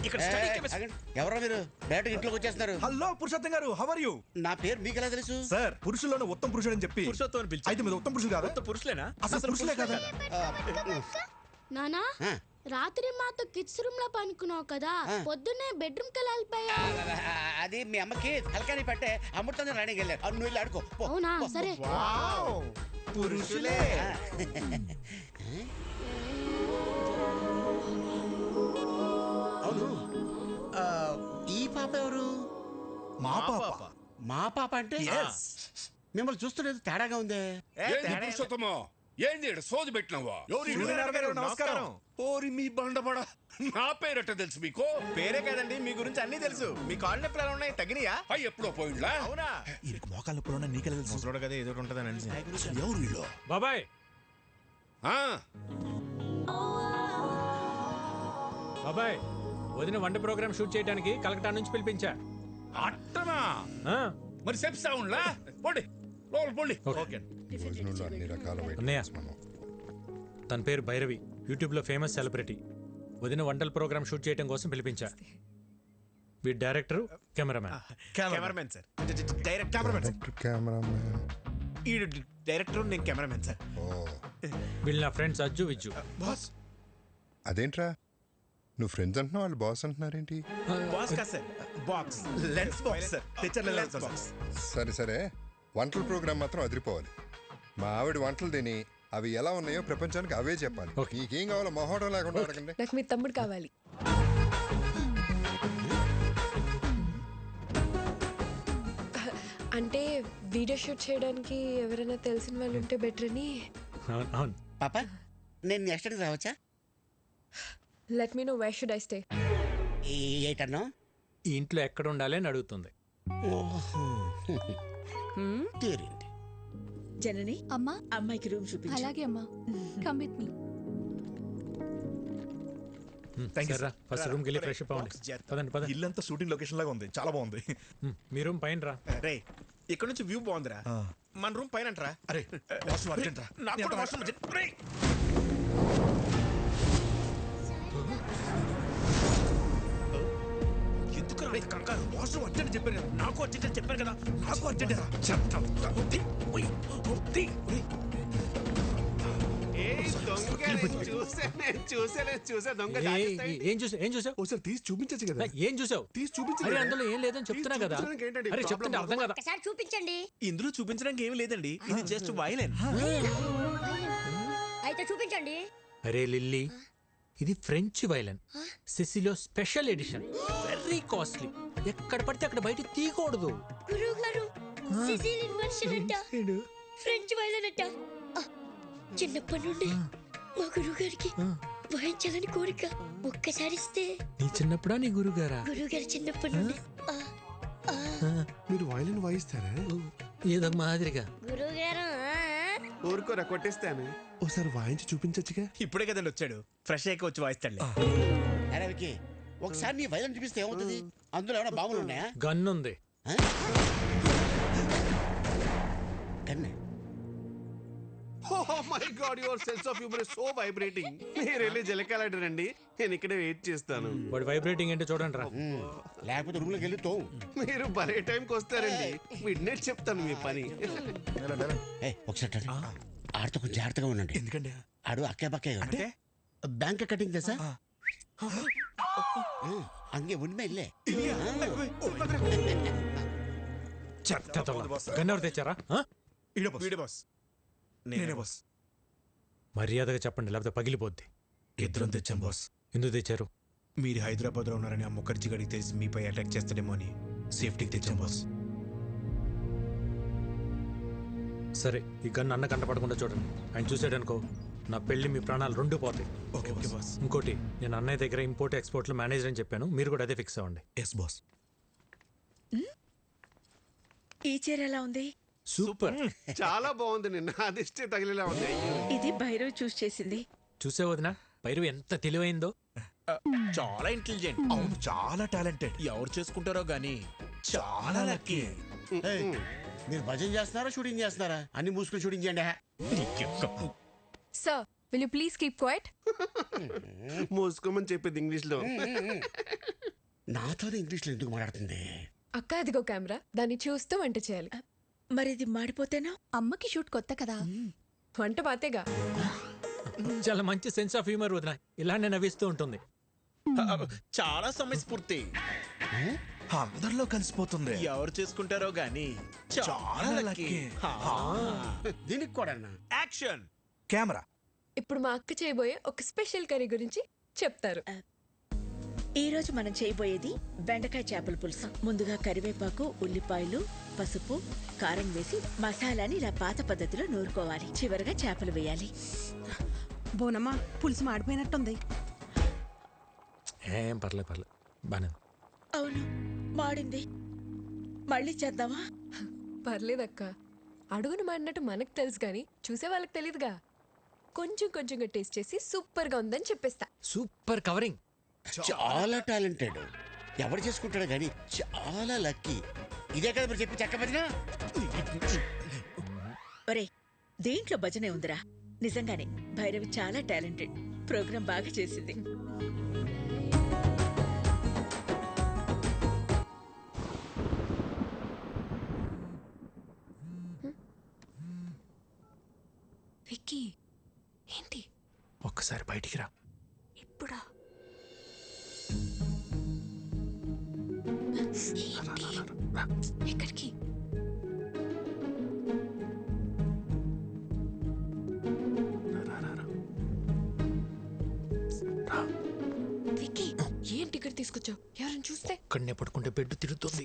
ఇక్కడ study chemistry. ఎవరో మీరు డైరెక్ట్ ఇంట్లోకి వచ్చేస్తున్నారు. హలో పురుషోత్తం గారు, హౌ ఆర్ యు? నా పేరు మీకు ఎలా తెలుసు? సార్, పురుషుల్లోనే ఉత్తమ పురుషుడు అని చెప్పి పురుషోత్తం పిలిచి అయితే మీరు ఉత్తమ పురుషులు కాదా? ఉత్తమ పురుషులేనా? అసలు పురుషులే కదా? నానా రాత్రి మాతో కిడ్స్ రూమ్ లో పనుకున్నావు కదా, పొద్దున్నే బెడ్రూమ్ కి వెళ్ళిపోయా. అది మీ అమ్మకి తలకాని పట్టే అమృతంగా రాణికి వెళ్ళారు. నువ్వు వెళ్ళి ఆడుకో. అవునా? సరే. పురుషులే. అవును, ఈ పాప ఎవరు? మా పాప. మా పాప అంటే మిమ్మల్ని చూస్తున్నది తేడాగా ఉందే. పురుషోత్తమో, ఏంది సోది పెట్టినావా? నమస్కారం. ఓరి మీ బండబడ, నా పేరట తెలుసు మీకు? పేరే కదండి, మీ గురించి అన్ని తెలుసు. మీ కాళ్ళు నొప్పులు ఎలా ఉన్నాయి? తగ్గినాయా? అయ్యి ఎప్పుడో పోయిండ్లా? అవునా? ఈయనకి మోకాళ్ళ నొప్పులు ఉన్నాయి, నీకెలా తెలుసు? ముసలోడు కదా, ఏదో ఉంటుందని అనిసి. ఎవరు వీళ్ళు? బాబాయ్ బాబాయ్, వదిన వంట ప్రోగ్రామ్ షూట్ చేయడానికి కలకటా నుంచి పిలిపించా. అట్టనా? మరి చెప్తా ఉండ్లా? పోండి లోపల పోండి. భోజనంలో అన్ని రకాల అన్నయ్య, తన పేరు భైరవి, యూట్యూబ్లో ఫేమస్ సెలబ్రిటీ. వదిన వంటల ప్రోగ్రామ్ షూట్ చేయడం కోసం పిలిపించా. వీడి డైరెక్టర్, కెమెరామ్యాన్. Cameramen sir. ఈ డైరెక్టర్, నేను కెమెరామెన్ సార్. వీళ్ళు నా ఫ్రెండ్స్ అజ్జు, విజ్జు. బాస్ అదేంట్రా, నువ్వు ఫ్రెండ్స్ అంటున్నావు, వాళ్ళు బాస్ అంటున్నారేంటి? బాస్ కా sir, box lens box sir, తెచ్చర్ లెన్స్ బాక్స్. సరే సరే, వంటల ప్రోగ్రామ్ మాత్రం అదిరిపోవాలి. మా ఆవిడ వంటలు తిని అవి ఎలా ఉన్నాయో ప్రపంచానికి అవే చెప్పాలి. నీకేం కావాలో మొహోటం లేకుండా అడగండి. నాకు మీ తమ్ముడు కావాలి. అంటే వీడియో షూట్ చేయడానికి ఎవరైనా తెలిసిన వాళ్ళు ఉంటే బెటర్ అని. పాప, నేను నెక్స్ట్ టైం రావచ్చా? Let me know where should I stay. ఏటన్నా? ఈ ఇంట్లో ఎక్కడ ఉండాలి అని అడుగుతుంది. జనని, అమ్మా అమ్మాయికి రూమ్ చూపించు. అలాగే అమ్మా, కమ్ విత్ మీ. ఫస్ట్ రూమ్కి వెళ్ళి ఫ్రెష్ అప్ అవ్వండి. పదండి పదండి. ఇల్లంతా షూటింగ్ లొకేషన్ లాగా ఉంది, చాలా బాగుంది. మీ రూమ్ పైన రా. రే, ఇక్కడ నుంచి వ్యూ బాగుందిరా. మన రూమ్ పైన అంటరా? అరే వాష్రూమ్ అర్జెంట్ రా. నాకు కూడా వాష్రూమ్ అర్జెంట్. రే, ఎందుకు రా కంగారు? వాష్రూమ్ అర్జెంట్ చెప్పాను కదా. నాకు అర్జెంట్ అని చెప్పాను కదా. నాకు అర్జెంట్ రా. ఏం చూసావు? ఒకసారి తీసి చూపించచ్చు కదా. ఏం చూసావు? తీసి చూపించు. అరే అందులో ఏం లేదని చెప్తున్నా కదా. అరే చెప్తుంటే అర్థం కదా. ఒకసారి చూపించండి. ఇందులో చూపించడానికి ఏమి లేదండి, ఇది జస్ట్ వైలెన్. అయితే చూపించండి. అరే లిల్లీ, ఇది ఫ్రెంచ్ వైలెన్, సిసిలో స్పెషల్ ఎడిషన్, వెరీ కాస్ట్లీ. ఎక్కడ పడితే అక్కడ బయట తీయకూడదు. గురువు గారు, సిసిలియన్ వర్షన్ అంట, ఫ్రెంచ్ వైలెన్ అంట. చిన్నప్పటి నుండి మా గురువు గారికి వాయించాలని కోరిక. ఒక్కసారి ఇస్తే. నీ చిన్నప్పుడా నీ గురుగారా? గురువు గారు చిన్నప్పటి నుండి. మీరు వైలిన్ వాయిస్తారా? ఏదో మాదిరిగా. గురువు గారు ఊరుకోరా, కొట్టేస్తాను. ఒకసారి వాయించి చూపించచ్చుగా. ఇప్పుడే కదండి వచ్చాడు, ఫ్రెష్ అయ్యి వచ్చి వాయిస్తాడు. అరే వికీ, ఒకసారి నీ వైలెన్ చూపిస్తే ఏమవుతుంది? అందులో ఏమైనా బాంబులు ఉన్నాయా? గన్ ఉంది. గన్నే? Oh my God, your sense of humor is so vibrating. మీరు వెళ్ళి జలకాలాడరండి, నేను ఇక్కడే వెయిట్ చేస్తాను. వాడు వైబ్రేటింగ్ ఏంటో చూడండి రా. లేకపోతే రూమ్ లోకి వెళ్ళి తో. మీరు భలే టైంకి వస్తారండి. మిడ్ నైట్ చెప్తాను మీ పని. ఒకసారి ఆడితో కొంచెం జాగ్రత్తగా ఉండండి. ఎందుకండి? ఆడు అక్కే బక్కే అంటే బ్యాంక్ కటింగ్ తెసా అంగే ఉన్మే ఇల్లే. గన్ ఎవరు తెచ్చారా? వీడే బాస్. నేనే బాస్. మర్యాదగా చెప్పండి, లేకపోతే పగిలిపోద్ది. ఇద్దరం తెచ్చాం బాస్. ఎందుకు తెచ్చారు? మీరు హైదరాబాద్ లో ఉన్నారని ఆ ముఖర్జీ గడికి తెలిసి మీపై అటాక్ చేస్తాడేమో అని సేఫ్టీకి తెచ్చాం బాస్. సరే, ఈ గన్ అన్న కంటపడకుండా చూడండి. ఆయన చూసాడనుకో, నా పెళ్లి మీ ప్రాణాలు రెండు పోతాయి. Okay boss. ఇంకోటి, నేను అన్నయ్య దగ్గర ఇంపోర్ట్ ఎక్స్పోర్ట్లో మేనేజర్ అని చెప్పాను, మీరు కూడా అదే ఫిక్స్ అవ్వండి. Yes boss. ఈ చీర ఎలా ఉంది? సూపర్. చాలా బాగుంది. నిన్న అదిష్టే తగిలేలా ఉంది. ఇది భైరవ్ చూస్ చేసింది. చూసే వదినా భైరవ్ ఎంత తెలివైందో. చాలా ఇంటెలిజెంట్. అవును, చాలా టాలెంటెడ్. ఎవరు చేసుకుంటారో గానీ చాలా లక్కీ. మీరు భజన చేస్తున్నారా షూటింగ్ చేస్తున్నారా? అన్ని మూసుకుని షూటింగ్ చేయండి. Sir will you please keep quiet? మూసుకోమని చెప్పేది ఇంగ్లీష్ లో. నాతోనే ఇంగ్లీష్ లో ఎందుకు మాట్లాడుతుంది? అక్క అదిగో కెమెరా, దాన్ని చూస్తూ వంట చేయాలి. మరి ఇది మాడిపోతేనా? అమ్మకి షూట్ కొత్త కదా. వంట బాతేగా. చాలా మంచి సెన్స్ ఆఫ్ హ్యూమర్ వదినా. ఇలానే నవ్విస్తూ ఉంటుంది. చాలా సమయస్ఫూర్తి. అందరిలో కలిసిపోతుంది. ఎవరు చేసుకుంటారో గానీ చాలా లక్కీ. దీనికి కూడా యాక్షన్ కెమెరా. ఇప్పుడు మా అక్క చేయబోయే ఒక స్పెషల్ కర్రీ గురించి చెప్తారు. ఈ రోజు మనం చేయబోయేది బెండకాయ చేపల పులుసు. ముందుగా కరివేపాకు, ఉల్లిపాయలు, పసుపు, కారం వేసి మసాలాని ఇలా పాత పద్ధతిలో నూరుకోవాలి. చివరగా చేపలు వేయాలి. బోనమ్మా, పులుసు మాడిపోయినట్టుంది. ఏం పర్లేదు బానే. అవును, మాడింది. మళ్ళీ చేద్దామా? పర్లేదక్క, అడుగును మాడినట్టు మనకు తెలుసు కానీ చూసే వాళ్ళకి తెలియదుగా. కొంచెం కొంచెంగా టేస్ట్ చేసి సూపర్ గా ఉందని చెప్పేస్తా. Super covering. చాలా టాలెంటెడ్. ఎవరు చేసుకుంటాడు కానీ చాలా లక్కీ. ఇదే కదా మీరు చెప్పి చెక్క భజన. ఒరే, దేంట్లో భజనే ఉందిరా. నిజంగానే భైరవి చాలా టాలెంటెడ్. ప్రోగ్రాం బాగా చేసింది. విక్కీ, ఏంటి? ఒక్కసారి బయటికి రా. ఇప్పుడా? ఎక్కడికి? విక్కీ, ఏంటి ఇక్కడ తీసుకొచ్చావు? ఎవరైనా చూస్తే? ఇక్కడనే పడుకుంటే బెడ్ తిరుగుతుంది.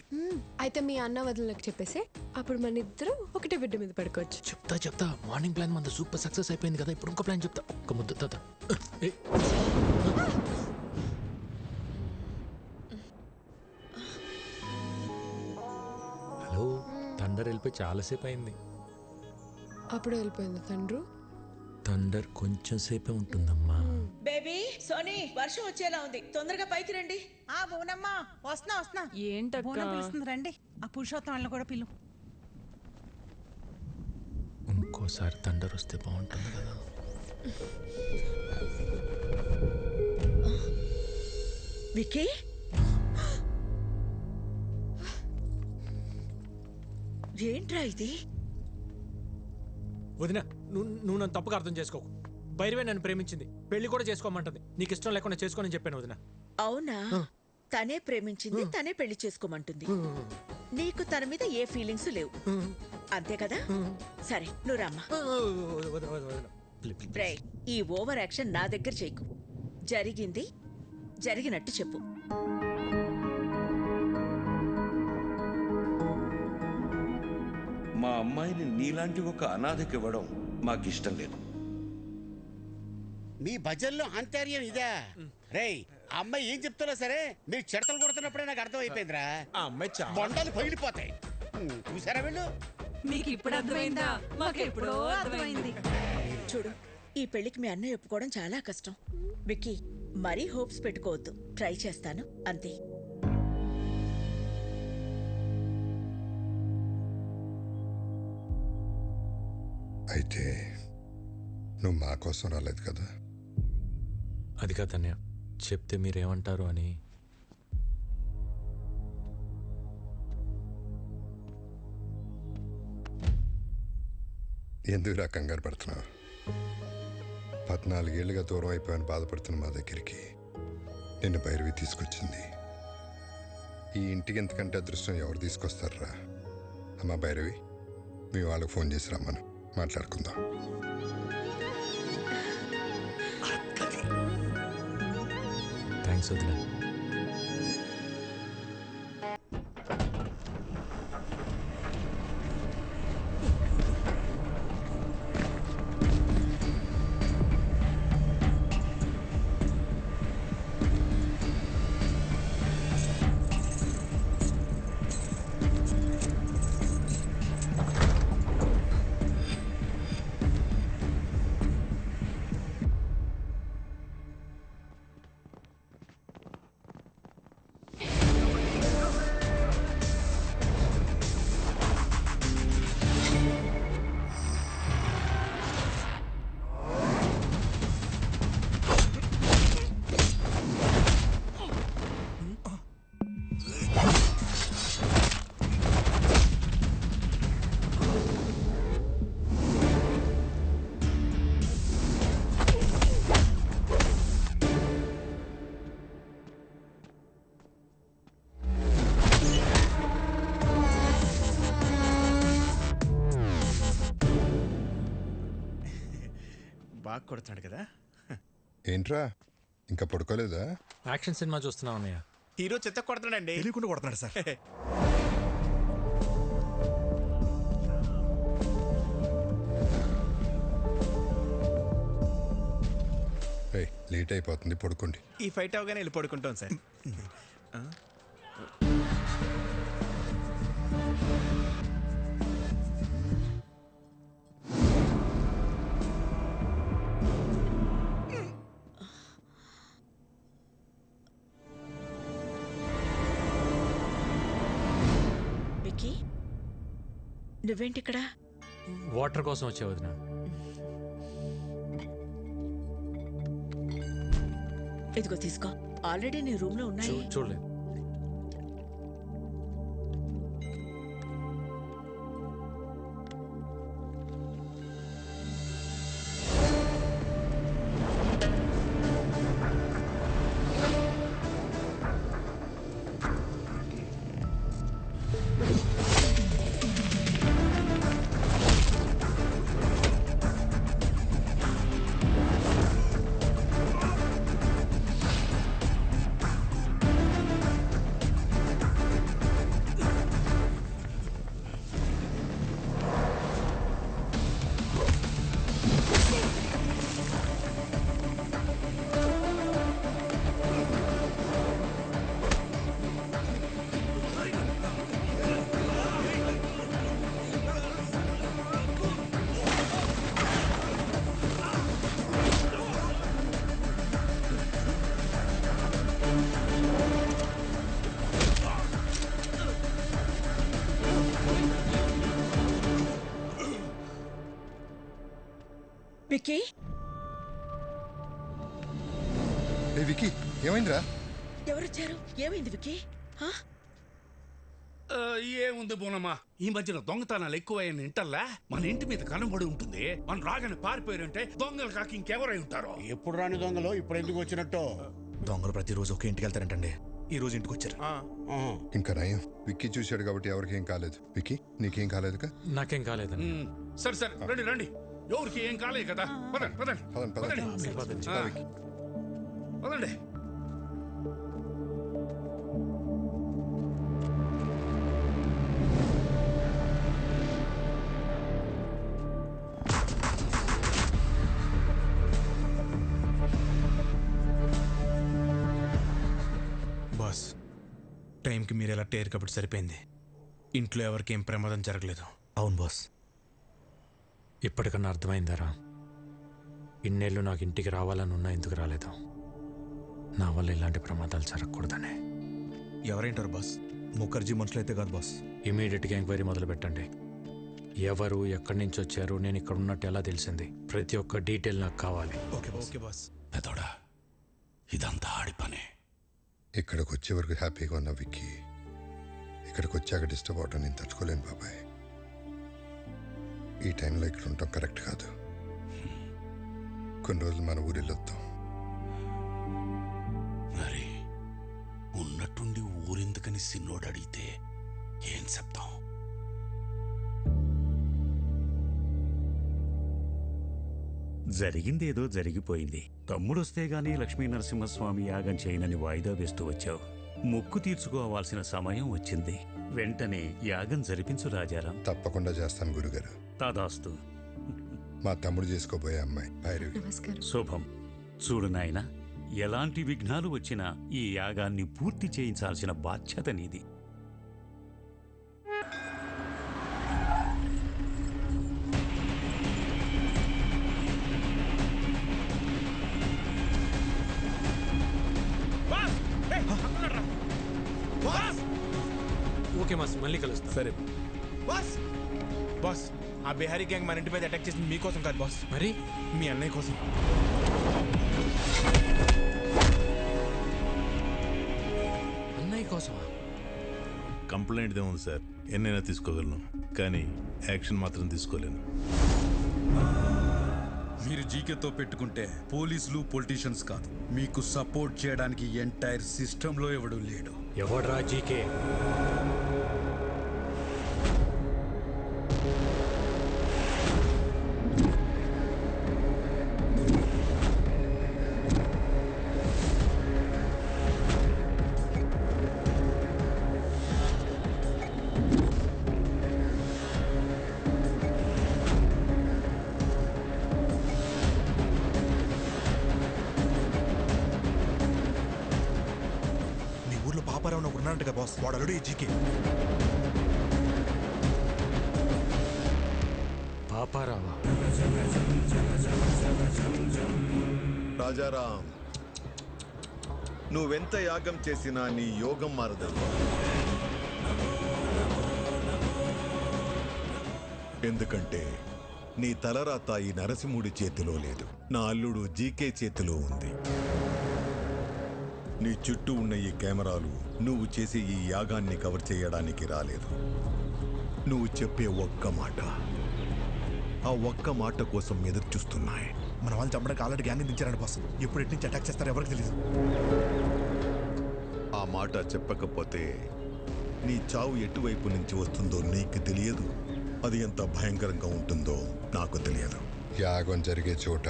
అయితే మీ అన్న వదినలకు చెప్పేసి అప్పుడు మన ఇద్దరు ఒకటే బిడ్డ మీద పడుకోవచ్చు. చెప్తా. మార్నింగ్ ప్లాన్ మన సూపర్ సక్సెస్ అయిపోయింది కదా. ఇప్పుడు ఇంకో ప్లాన్ చెప్తా. ఒక ముద్ద తాత. హలో, థండర్ వెళ్ళిపోయి చాలాసేపు అయింది. అప్పుడు వెళ్ళిపోయింది తండ్రు. థండర్ కొంచెం సేపే ఉంటుందమ్మా. బేబీ, సోనీ, వర్షం వచ్చేలా ఉంది. తొందరగా పైకి రండి. ఆ బోనమ్మా, వస్తున్నా. ఏంటక్క? బోనం పిలుస్తుంది, రండి. ఆ పురుషోత్తం వాళ్ళని కూడా పిలు. ఇంకోసారి థండర్ వస్తే బాగుంటుంది కదా. విక్కీ, ఏంట్రా ఇది? వదినా, నువ్వు నన్ను తప్పుగా అర్థం చేసుకోకు. భైరవే నన్ను ప్రేమించింది. పెళ్లి కూడా చేసుకోమంటుంది. నీకు ఇష్టం లేకుండా చేసుకోని చెప్పాను వదినా. అవునా? తనే ప్రేమించింది, తనే పెళ్లి చేసుకోమంటుంది. నీకు తన మీద ఏ ఫీలింగ్స్ లేవు, అంతే కదా? సరే, నువ్వు రమ్మా. ఈ ఓవర్ యాక్షన్ నా దగ్గర చేయకు. జరిగింది జరిగినట్టు చెప్పు. మా అమ్మాయిని నీలాంటి ఒక అనాథకి ఇవ్వడం మాకిష్టం లేదు. మీ భజనలో అంతర్యం ఇదా? రేయ్, అమ్మాయి ఏం చెప్తున్నా సరే మీరు చెడతలు కొడుతున్నప్పుడే నాకు అర్థం అయిపోయిందిరా. బొండాలు పగిలిపోతాయి. చూసారా వీళ్ళు? మీకు ఇప్పుడు అర్థమైందా? మాకు ఎప్పుడో అర్థమైంది. చూడు, ఈ పెళ్లికి మీ అన్నయ్య ఒప్పుకోవడం చాలా కష్టం. విక్కీ, మరీ హోప్స్ పెట్టుకోవద్దు. ట్రై చేస్తాను, అంతే. అయితే నువ్వు మా కోసం రాలేదు కదా? అది కాదన్నయ్య, చెప్తే మీరేమంటారు అని. ఎందుకు కంగారు పడుతున్నావు? 14 ఏళ్ళుగా దూరం అయిపోయాను బాధపడుతున్న మా దగ్గరికి నిన్ను భైరవి తీసుకొచ్చింది. ఈ ఇంటికి ఎంతకంటే అదృష్టం ఎవరు తీసుకొస్తారా? అమ్మా భైరవి, మీ వాళ్ళకి ఫోన్ చేసి రమ్మను, మాట్లాడుకుందాం. థ్యాంక్స్ వదినా. బాగా కొడుతున్నాడు కదా. ఏంట్రా ఇంకా పడుకోలేదా? యాక్షన్ సినిమా చూస్తున్నావు అన్నయ్య. హీరో చెత్త కొడుతున్నాడండి. తెలియకుండా కొడుతున్నాడు సార్. లేట్ అయిపోతుంది, పడుకోండి. ఈ ఫైట్ అవగానే వెళ్ళి పడుకుంటాం సార్. విక్కీ, నువ్వేంటి ఇక్కడ? వాటర్ కోసం వచ్చే వదిన. ఇదిగో తీసుకో, ఆల్రెడీ నీ రూమ్ లో ఉన్నాయి. చూడలేదు. విక్కీ, విక్కీ ఏమైందిరా? ఎవరొచ్చారు? ఏమైంది విక్కీ? ఏముంది బోనమ్మా, ఈ మధ్యన దొంగతనాలు ఎక్కువైన ఇంటల్లా మన ఇంటి మీద కనబడి ఉంటుంది. మనం రాగానే పారిపోయారంటే దొంగలు కాక ఇంకెవరై ఉంటారో. ఎప్పుడు రాని దొంగలు ఇప్పుడు ఎందుకు వచ్చినట్టు? దొంగలు ప్రతిరోజు ఒక ఇంటికి వెళ్తారంటండి. ఈ రోజు ఇంటికి వచ్చారు. ఇంకా నయం, విక్కీ చూశాడు కాబట్టి ఎవరికేం కాలేదు. విక్కీ నీకేం కాలేదుగా? నాకేం కాలేదు. సరే సరే, రండి రండి. ఎవరికి ఏం కాలేదు కదా. పదండి పదండి పదండి పదండి. బాస్, టైంకి మీరు ఎలా టేర్ కాబట్టి సరిపోయింది. ఇంట్లో ఎవరికి ఏం ప్రమాదం జరగలేదు. అవును బాస్. ఇప్పటికన్నా అర్థమైందారా? ఇన్నేళ్ళు నాకు ఇంటికి రావాలని ఉన్నా ఎందుకు రాలేదు? నా వల్ల ఇలాంటి ప్రమాదాలు జరగకూడదనే. ఎవరేంటారు బాస్? ముఖర్జీ మనుషులు అయితే కాదు బాస్. ఇమీడియట్గా ఎంక్వైరీ మొదలు పెట్టండి. ఎవరు, ఎక్కడి నుంచి వచ్చారు, నేను ఇక్కడ ఉన్నట్టు ఎలా తెలిసింది, ప్రతి ఒక్క డీటెయిల్ నాకు కావాలి. Okay boss. Okay boss. పెదోడా, ఇదంతా ఆడి పనే. ఇక్కడికి వచ్చే వరకు హ్యాపీగా ఉన్న విక్కీ ఇక్కడికి వచ్చాక డిస్టర్బ్ అవటం నేను తట్టుకోలేను బాబాయ్. ఈ టైంలో ఇక్కడ ఉండటం కరెక్ట్ కాదు. కొన్ని రోజులు మన ఊరు వెళ్ళొద్దాం. మరి ఉన్నట్టుండి ఊరెందుకని సిన్నోడు అడిగితే ఏం చెప్తాం? జరిగిందేదో జరిగిపోయింది. తమ్ముడొస్తే గానీ లక్ష్మీ నరసింహస్వామి యాగం చేయనని వాయిదా వేస్తూ వచ్చావు. మొక్కు తీర్చుకోవాల్సిన సమయం వచ్చింది. వెంటనే యాగం జరిపించు రాజారాం. తప్పకుండా చేస్తాను గురుగారు. తదాస్తు. మా తమ్ముడు చేసుకోబోయే అమ్మాయి భైరవి. శుభం. చూడు నాయనా, ఎలాంటి విఘ్నాలు వచ్చినా ఈ యాగాన్ని పూర్తి చేయించాల్సిన బాధ్యత నీది. ఓకే మాస్, మళ్ళీ కలుస్తా. సరే బాస్. బాస్, ఆ బిహారీ గ్యాంగ్ మన ఇంటి మీద అటాక్ చేసింది మీకోసం కాదు బాస్, మరి మీ అన్నయ్య కోసం. అన్నయ్య కోసమా? కంప్లైంట్ ఏముంది సార్, ఎన్నైనా తీసుకోగలను, కానీ యాక్షన్ మాత్రం తీసుకోలేను. మీరు జీకేతో పెట్టుకుంటే పోలీసులు పొలిటీషియన్స్ కాదు, మీకు సపోర్ట్ చేయడానికి ఎంటైర్ సిస్టంలో ఎవడూ లేడు. ఎవడ్రా జీకే? పాపారంట కదా బాస్, వాడు ఆల్రెడీ జీకే. పాపారావా? రాజారాం, నువ్వెంత యాగం చేసినా నీ యోగం మారదు. ఎందుకంటే నీ తలరాత ఈ నరసింహుడి చేతిలో లేదు, నా అల్లుడు జీకే చేతిలో ఉంది. నీ చుట్టూ ఉన్న ఈ కెమెరాలు నువ్వు చేసే ఈ యాగాన్ని కవర్ చేయడానికి రాలేదు. నువ్వు చెప్పే ఒక్క మాట, ఆ ఒక్క మాట కోసం ఎదురు చూస్తున్నాయి. మన వాళ్ళు చంపడానికి ఆల్రెడీ గ్యాంగ్ దించారండి బాస్. ఎప్పుడు ఎటు నుంచి అటాక్ చేస్తారో ఎవరికి తెలియదు. ఆ మాట చెప్పకపోతే నీ చావు ఎటువైపు నుంచి వస్తుందో నీకు తెలియదు, అది ఎంత భయంకరంగా ఉంటుందో నాకు తెలియదు. యాగం జరిగే చోట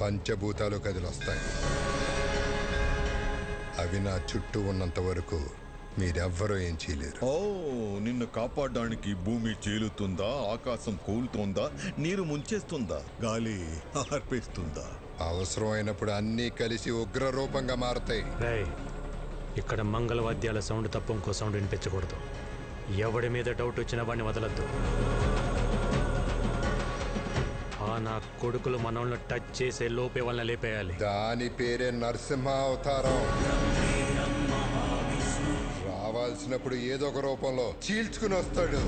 పంచభూతాలు కదిలొస్తాయి. అవి నా చుట్టూ ఉన్నంత వరకు మీరెవ్వరూ ఏం చేయలేరు. ఓ, నిన్ను కాపాడడానికి భూమి చీలుతుందా, ఆకాశం కూలుతోందా, నీరు ముంచేస్తుందా, గాలి ఆర్పేస్తుందా? అవసరమైనప్పుడు అన్నీ కలిసి ఉగ్ర రూపంగా మారతాయి. ఇక్కడ మంగళవాద్యాల సౌండ్ తప్ప ఇంకో సౌండ్ వినిపించకూడదు. ఎవడి మీద డౌట్ వచ్చినా వాడిని వదలద్దు. నా కొడుకులు మనల్ని టచ్ చేసే లోపే వాళ్ళని లేపేయాలి. దాని పేరే నరసింహ అవతారం. రావాల్సినప్పుడు ఏదో ఒక రూపంలో చీల్చుకుని వస్తాడు.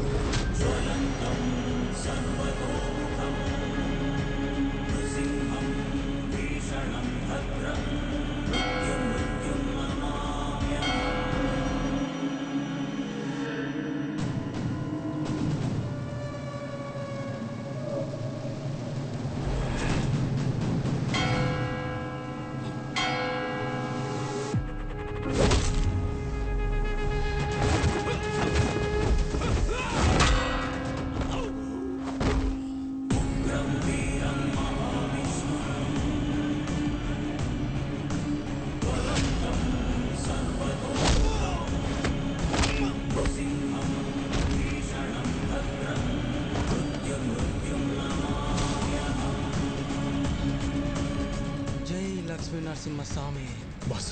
నరసింహస్వామి. బాస్,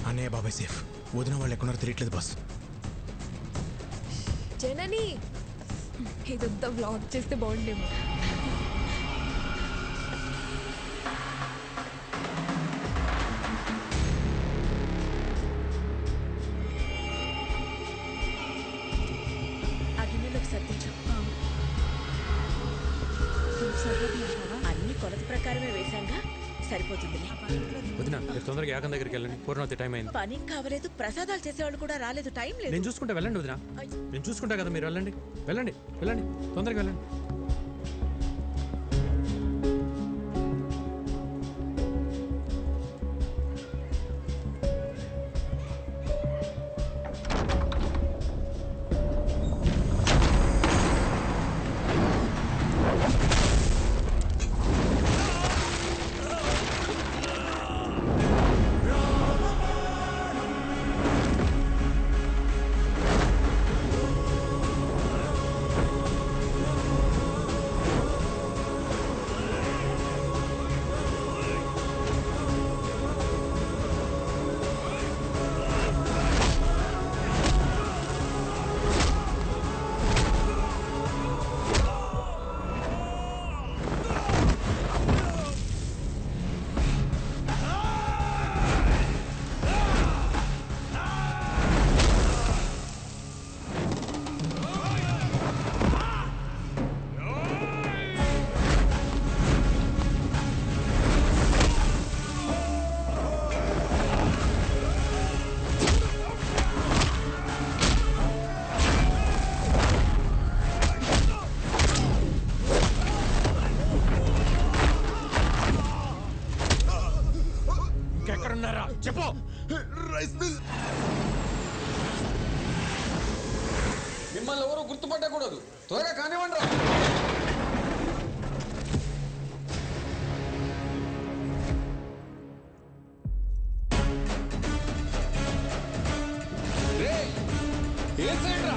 అన్నయ్య బాబాయ్ సేఫ్. వదిన వాళ్ళు ఎక్కడున్నారో తెలియట్లేదు బాస్. జనని, ఇదంతా వ్లాగ్ చేస్తే బాగుండేమో. అన్ని కొలత ప్రకారమే వేశాంగా, సరిపోతుంది. వదినా, మీరు తొందరగా యాగం దగ్గరికి వెళ్ళండి. పూర్ణవతి టైం అయింది. పని కావలేదు, ప్రసాదాలు చేసేవాళ్ళు కూడా రాలేదు, టైం లేదు. నేను చూసుకుంటా, వెళ్ళండి వదినా. నేను చూసుకుంటా కదా, మీరు వెళ్ళండి వెళ్ళండి వెళ్ళండి, తొందరగా వెళ్ళండి. చెప్పు. మిమ్మల్ని ఎవరు గుర్తుపట్టకూడదు, త్వరగా కానివ్వండి రా. ఏ సైడ్ రా?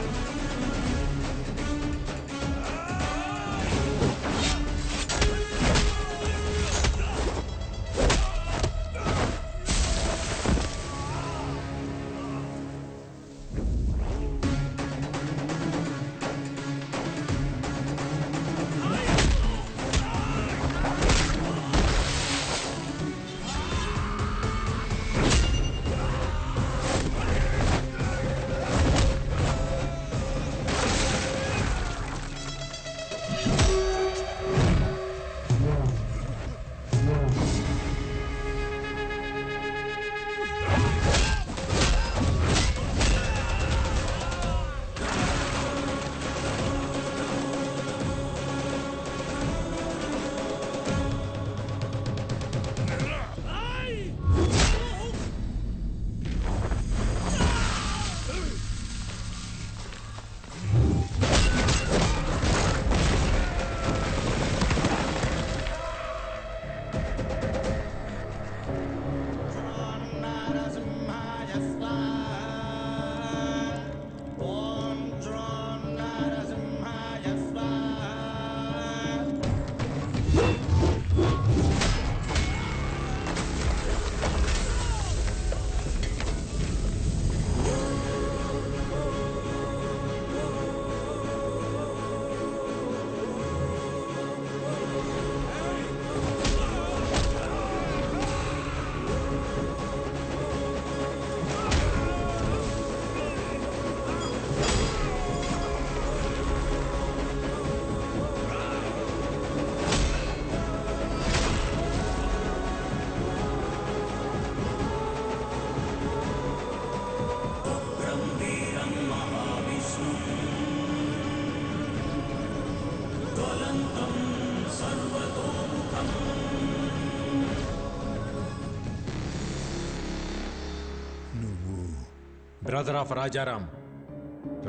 Brother of Rajaram.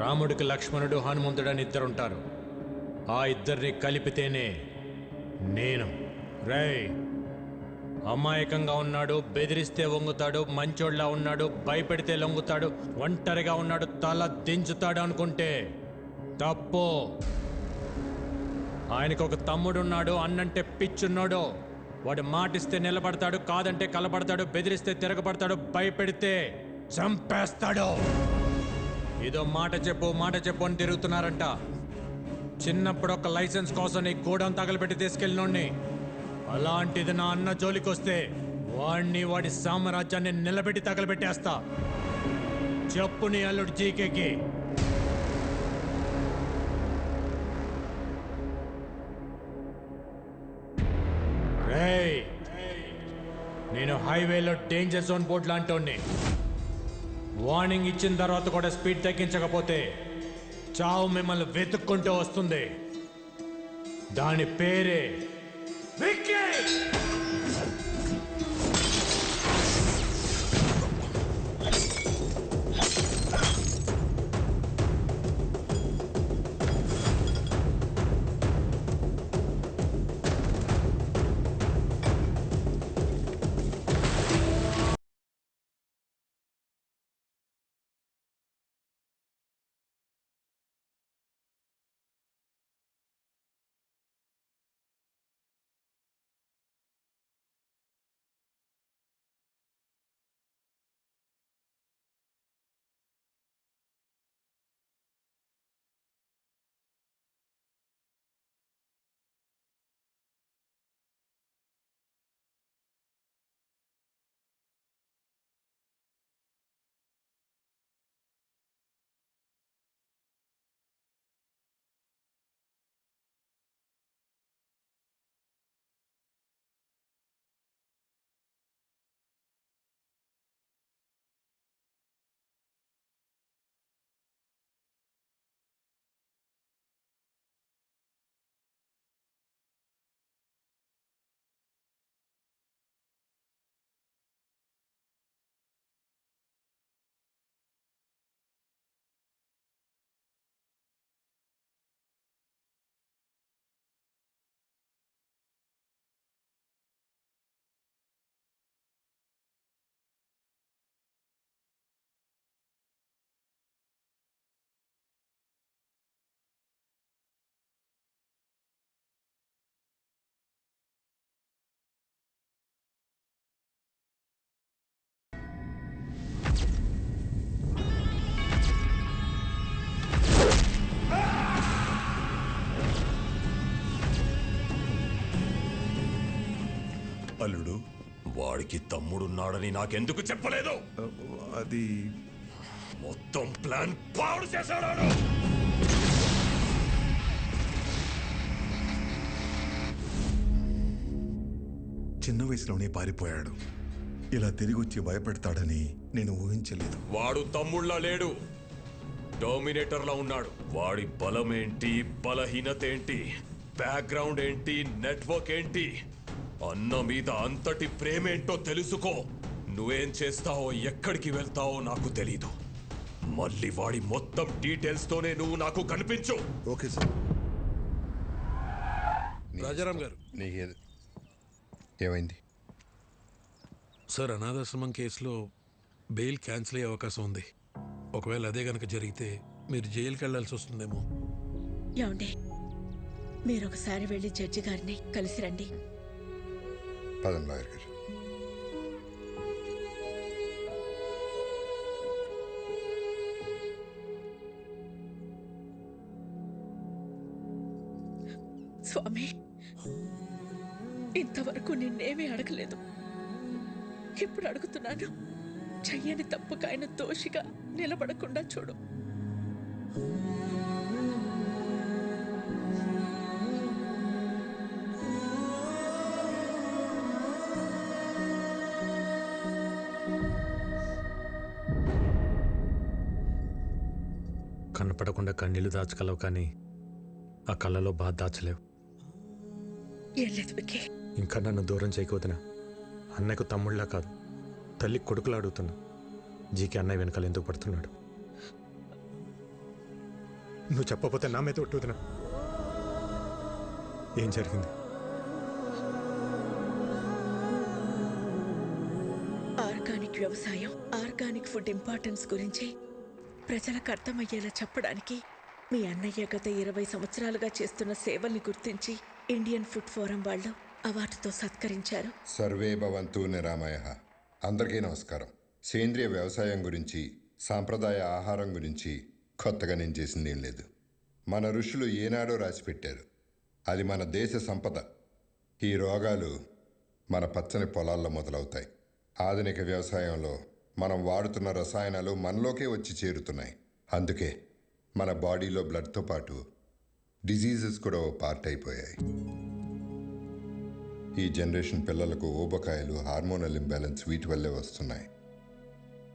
రాముడికి లక్ష్మణుడు హనుమంతుడని ఇద్దరుంటారు. ఆ ఇద్దరిని కలిపితేనే నేను. రేయ్, అమాయకంగా ఉన్నాడు, బెదిరిస్తే వంగుతాడు, మంచోళ్ళ ఉన్నాడు, భయపెడితే లొంగుతాడు, ఒంటరిగా ఉన్నాడు, తల దించుతాడు అనుకుంటే తప్పు. ఆయనకు ఒక తమ్ముడున్నాడు, అన్నంటే పిచ్చున్నాడు. వాడు మాటిస్తే నిలబడతాడు, కాదంటే కలబడతాడు, బెదిరిస్తే తిరగబడతాడు, భయపెడితే చంపేస్తాడు. ఏదో మాట చెప్పు అని తిరుగుతున్నారంట. చిన్నప్పుడు ఒక లైసెన్స్ కోసం నీ గూడెం తగలబెట్టి తీసుకెళ్ళినోడిని. అలాంటిది నా అన్న జోలికొస్తే వాడిని, వాడి సామ్రాజ్యాన్ని నిలబెట్టి తగలబెట్టేస్తా. చెప్పు నీ అల్లుడు జీకేకి. రేయ్, నేను హైవేలో డేంజర్ జోన్ బోర్డు లాంటి వార్నింగ్ ఇచ్చిన తర్వాత కూడా స్పీడ్ తగ్గించకపోతే చావు మిమ్మల్ని వెతుక్కుంటూ వస్తుంది. దాని పేరే విక్కీ. అల్లుడు, వాడికి తమ్ముడున్నాడని నాకెందుకు చెప్పలేదు? అది మొత్తం ప్లాన్ పాడు చేశాడు. చిన్న వయసులోనే పారిపోయాడు. ఇలా తిరిగి వచ్చి భయపెడతాడని నేను ఊహించలేదు. వాడు తమ్ముళ్ళ లేడు, డామినేటర్లా ఉన్నాడు. వాడి బలమేంటి, బలహీనత ఏంటి, బ్యాక్గ్రౌండ్ ఏంటి, నెట్వర్క్ ఏంటి, అన్న మీద అంతటి ప్రేమేంటో తెలుసుకో. నువ్వేం చేస్తావో, ఎక్కడికి వెళ్తావో నాకు తెలీదు. మళ్ళీ వాడి మొత్తం డీటెయిల్స్ తోనే నువ్వు నాకు కనిపించు. Okay sir. రాజారాం గారు, ఏమైంది సార్? అనాథాశ్రమం కేసులో బెయిల్ క్యాన్సిల్ అయ్యే అవకాశం ఉంది. ఒకవేళ అదే గనక జరిగితే మీరు జైలుకి వెళ్లాల్సి వస్తుందేమో. ఏమండి, మీరు ఒకసారి వెళ్ళి జడ్జి గారిని కలిసి రండి. పదం లాయర్ గారు. స్వామి, ఇంతవరకు నిన్నేమీ అడగలేదు. ఇప్పుడు అడుగుతున్నాను. చెయ్యని తప్పుకు ఆయన దోషిగా నిలబడకుండా చూడు. కనపడకుండా కన్నీళ్లు దాచగలవు, కానీ ఆ కళ్ళలో బాధ దాచలేవు. ఏం లేదు విక్కీ. ఇంకా నన్ను దూరం చేయకపోతున్నా. అన్నయ్యకు తమ్ముళ్ళ కాదు, తల్లి కొడుకులా అడుగుతున్నా. జీకే అన్నయ్య వెనకాల ఎందుకు పడుతున్నాడు? నువ్వు చెప్పకపోతే నా మీద ఒట్టుతున్నా. ఏం జరిగింది? ఆర్గానిక్ వ్యవసాయం, ఆర్గానిక్ ఫుడ్ ఇంపార్టెన్స్ గురించి ప్రజలకు అర్థమయ్యేలా చెప్పడానికి మీ అన్నయ్య గత 20 సంవత్సరాలుగా చేస్తున్న సేవల్ని గుర్తించి ఇండియన్ ఫుడ్ ఫోరం వాళ్ళు అవార్డుతో సత్కరించారు. సర్వే భవంతు నిరామయ. అందరికీ నమస్కారం. సేంద్రియ వ్యవసాయం గురించి, సాంప్రదాయ ఆహారం గురించి కొత్తగా నేను చేసింది ఏం లేదు. మన ఋషులు ఏనాడో రాసిపెట్టారు. అది మన దేశ సంపద. ఈ రోగాలు మన పచ్చని పొలాల్లో మొదలవుతాయి. ఆధునిక వ్యవసాయంలో మనం వాడుతున్న రసాయనాలు మనలోకే వచ్చి చేరుతున్నాయి. అందుకే మన బాడీలో బ్లడ్తో పాటు డిజీజెస్ కూడా ఓ పార్ట్ అయిపోయాయి. ఈ జనరేషన్ పిల్లలకు ఊబకాయలు, హార్మోనల్ ఇంబ్యాలెన్స్ వీటి వల్లే వస్తున్నాయి.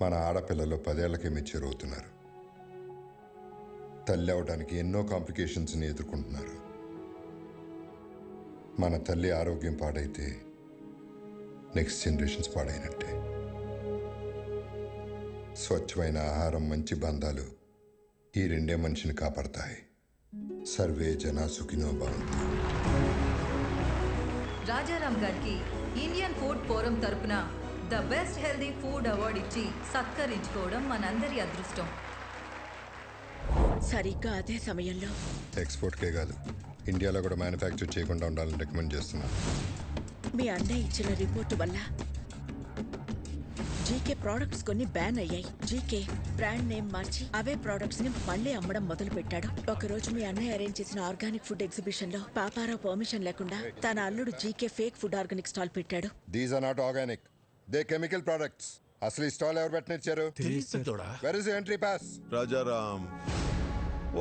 మన ఆడపిల్లలు 10 ఏళ్లకే మెచ్యూర్ అవుతున్నారు. తల్లి అవడానికి ఎన్నో కాంప్లికేషన్స్ని ఎదుర్కొంటున్నారు. మన తల్లి ఆరోగ్యం పాడైతే నెక్స్ట్ జనరేషన్స్ పాడైనట్టే. స్వచ్ఛమైన ఆహారం, మంచి బంధాలు ఈ రెండే మనిషిని కాపాడతాయి. సర్వే జనా సుఖినో భవంతు. రాజారాం గారికి ఇండియన్ ఫుడ్ ఫోరం తరపున the best healthy food award ఇచ్చి సత్కరించుకోవడం మనందరి అదృష్టం. సరిగ్గా అదే సమయంలో ఎక్స్పోర్ట్కే కాదు, ఇండియాలో కూడా మ్యానుఫ్యాక్చర్ చేయకుండా ఉండాలని రికమెండ్ చేస్తున్నాను. మీ అన్నయ్య ఇచ్చిన రిపోర్టు వల్ల జీకే ప్రోడక్ట్స్ కొన్ని బ్యాన్ అయ్యాయి. జీకే బ్రాండ్ నేమ్ మార్చి అవే ప్రోడక్ట్స్ ని మళ్ళీ అమ్మడం మొదలు పెట్టాడు. ఒకరోజు మీ అన్నయ్య అరేంజ్ చేసిన ఆర్గానిక్ ఫుడ్ ఎగ్జిబిషన్ లో పాపారావు పర్మిషన్ లేకుండా తన అల్లుడు GK fake food organic stall పెట్టాడు. These are not organic, they chemical products. అసలు ఈ స్టాల్ ఎవరు పెట్టనిచ్చారు? Where is entry pass? Rajaram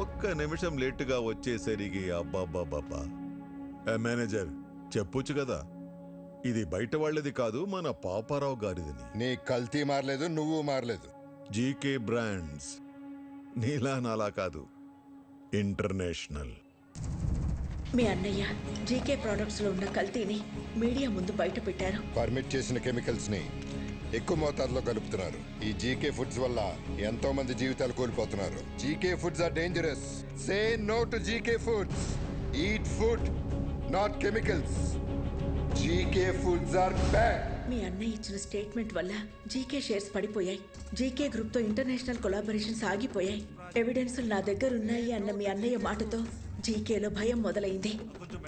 ఒక్క నిమిషం లేటుగా వచ్చేసరికి అబ్బాబ్బాబ్బా. మేనేజర్ చెప్పొచ్చు కదా, ఇది బయట వాళ్ళది కాదు, మన పాపారావు గారిదని. నీ కల్తీ మారలేదు, నువ్వు మారలేదు. జీకే బ్రాండ్స్ నీలా నాలా కాదు, ఇంటర్నేషనల్. మీ అన్నయ్య జీకే ప్రోడక్ట్స్ లో ఉన్న కల్తీని మీడియా ముందు బయట పెట్టారు. పర్మిట్ చేసిన కెమికల్స్ ని ఎక్కువ మోతాదులో కలుపుతున్నారు. ఈ జీకే ఫుడ్స్ వల్ల ఎంతో మంది జీవితాలు కోల్పోతున్నారు. GK foods are dangerous. Say no to GK foods. Eat food, not chemicals. GK foods are bad. మీ అన్నయ్య ఇచ్చిన స్టేట్మెంట్ వల్ల జీకే షేర్స్ పడిపోయాయి. జీకే గ్రూప్ తో ఇంటర్నేషనల్ కొలాబరేషన్స్ ఆగిపోయాయి. ఎవిడెన్సులు నా దగ్గర ఉన్నాయి అన్న మీ అన్నయ్య మాటతో జీకేలో భయం మొదలైంది.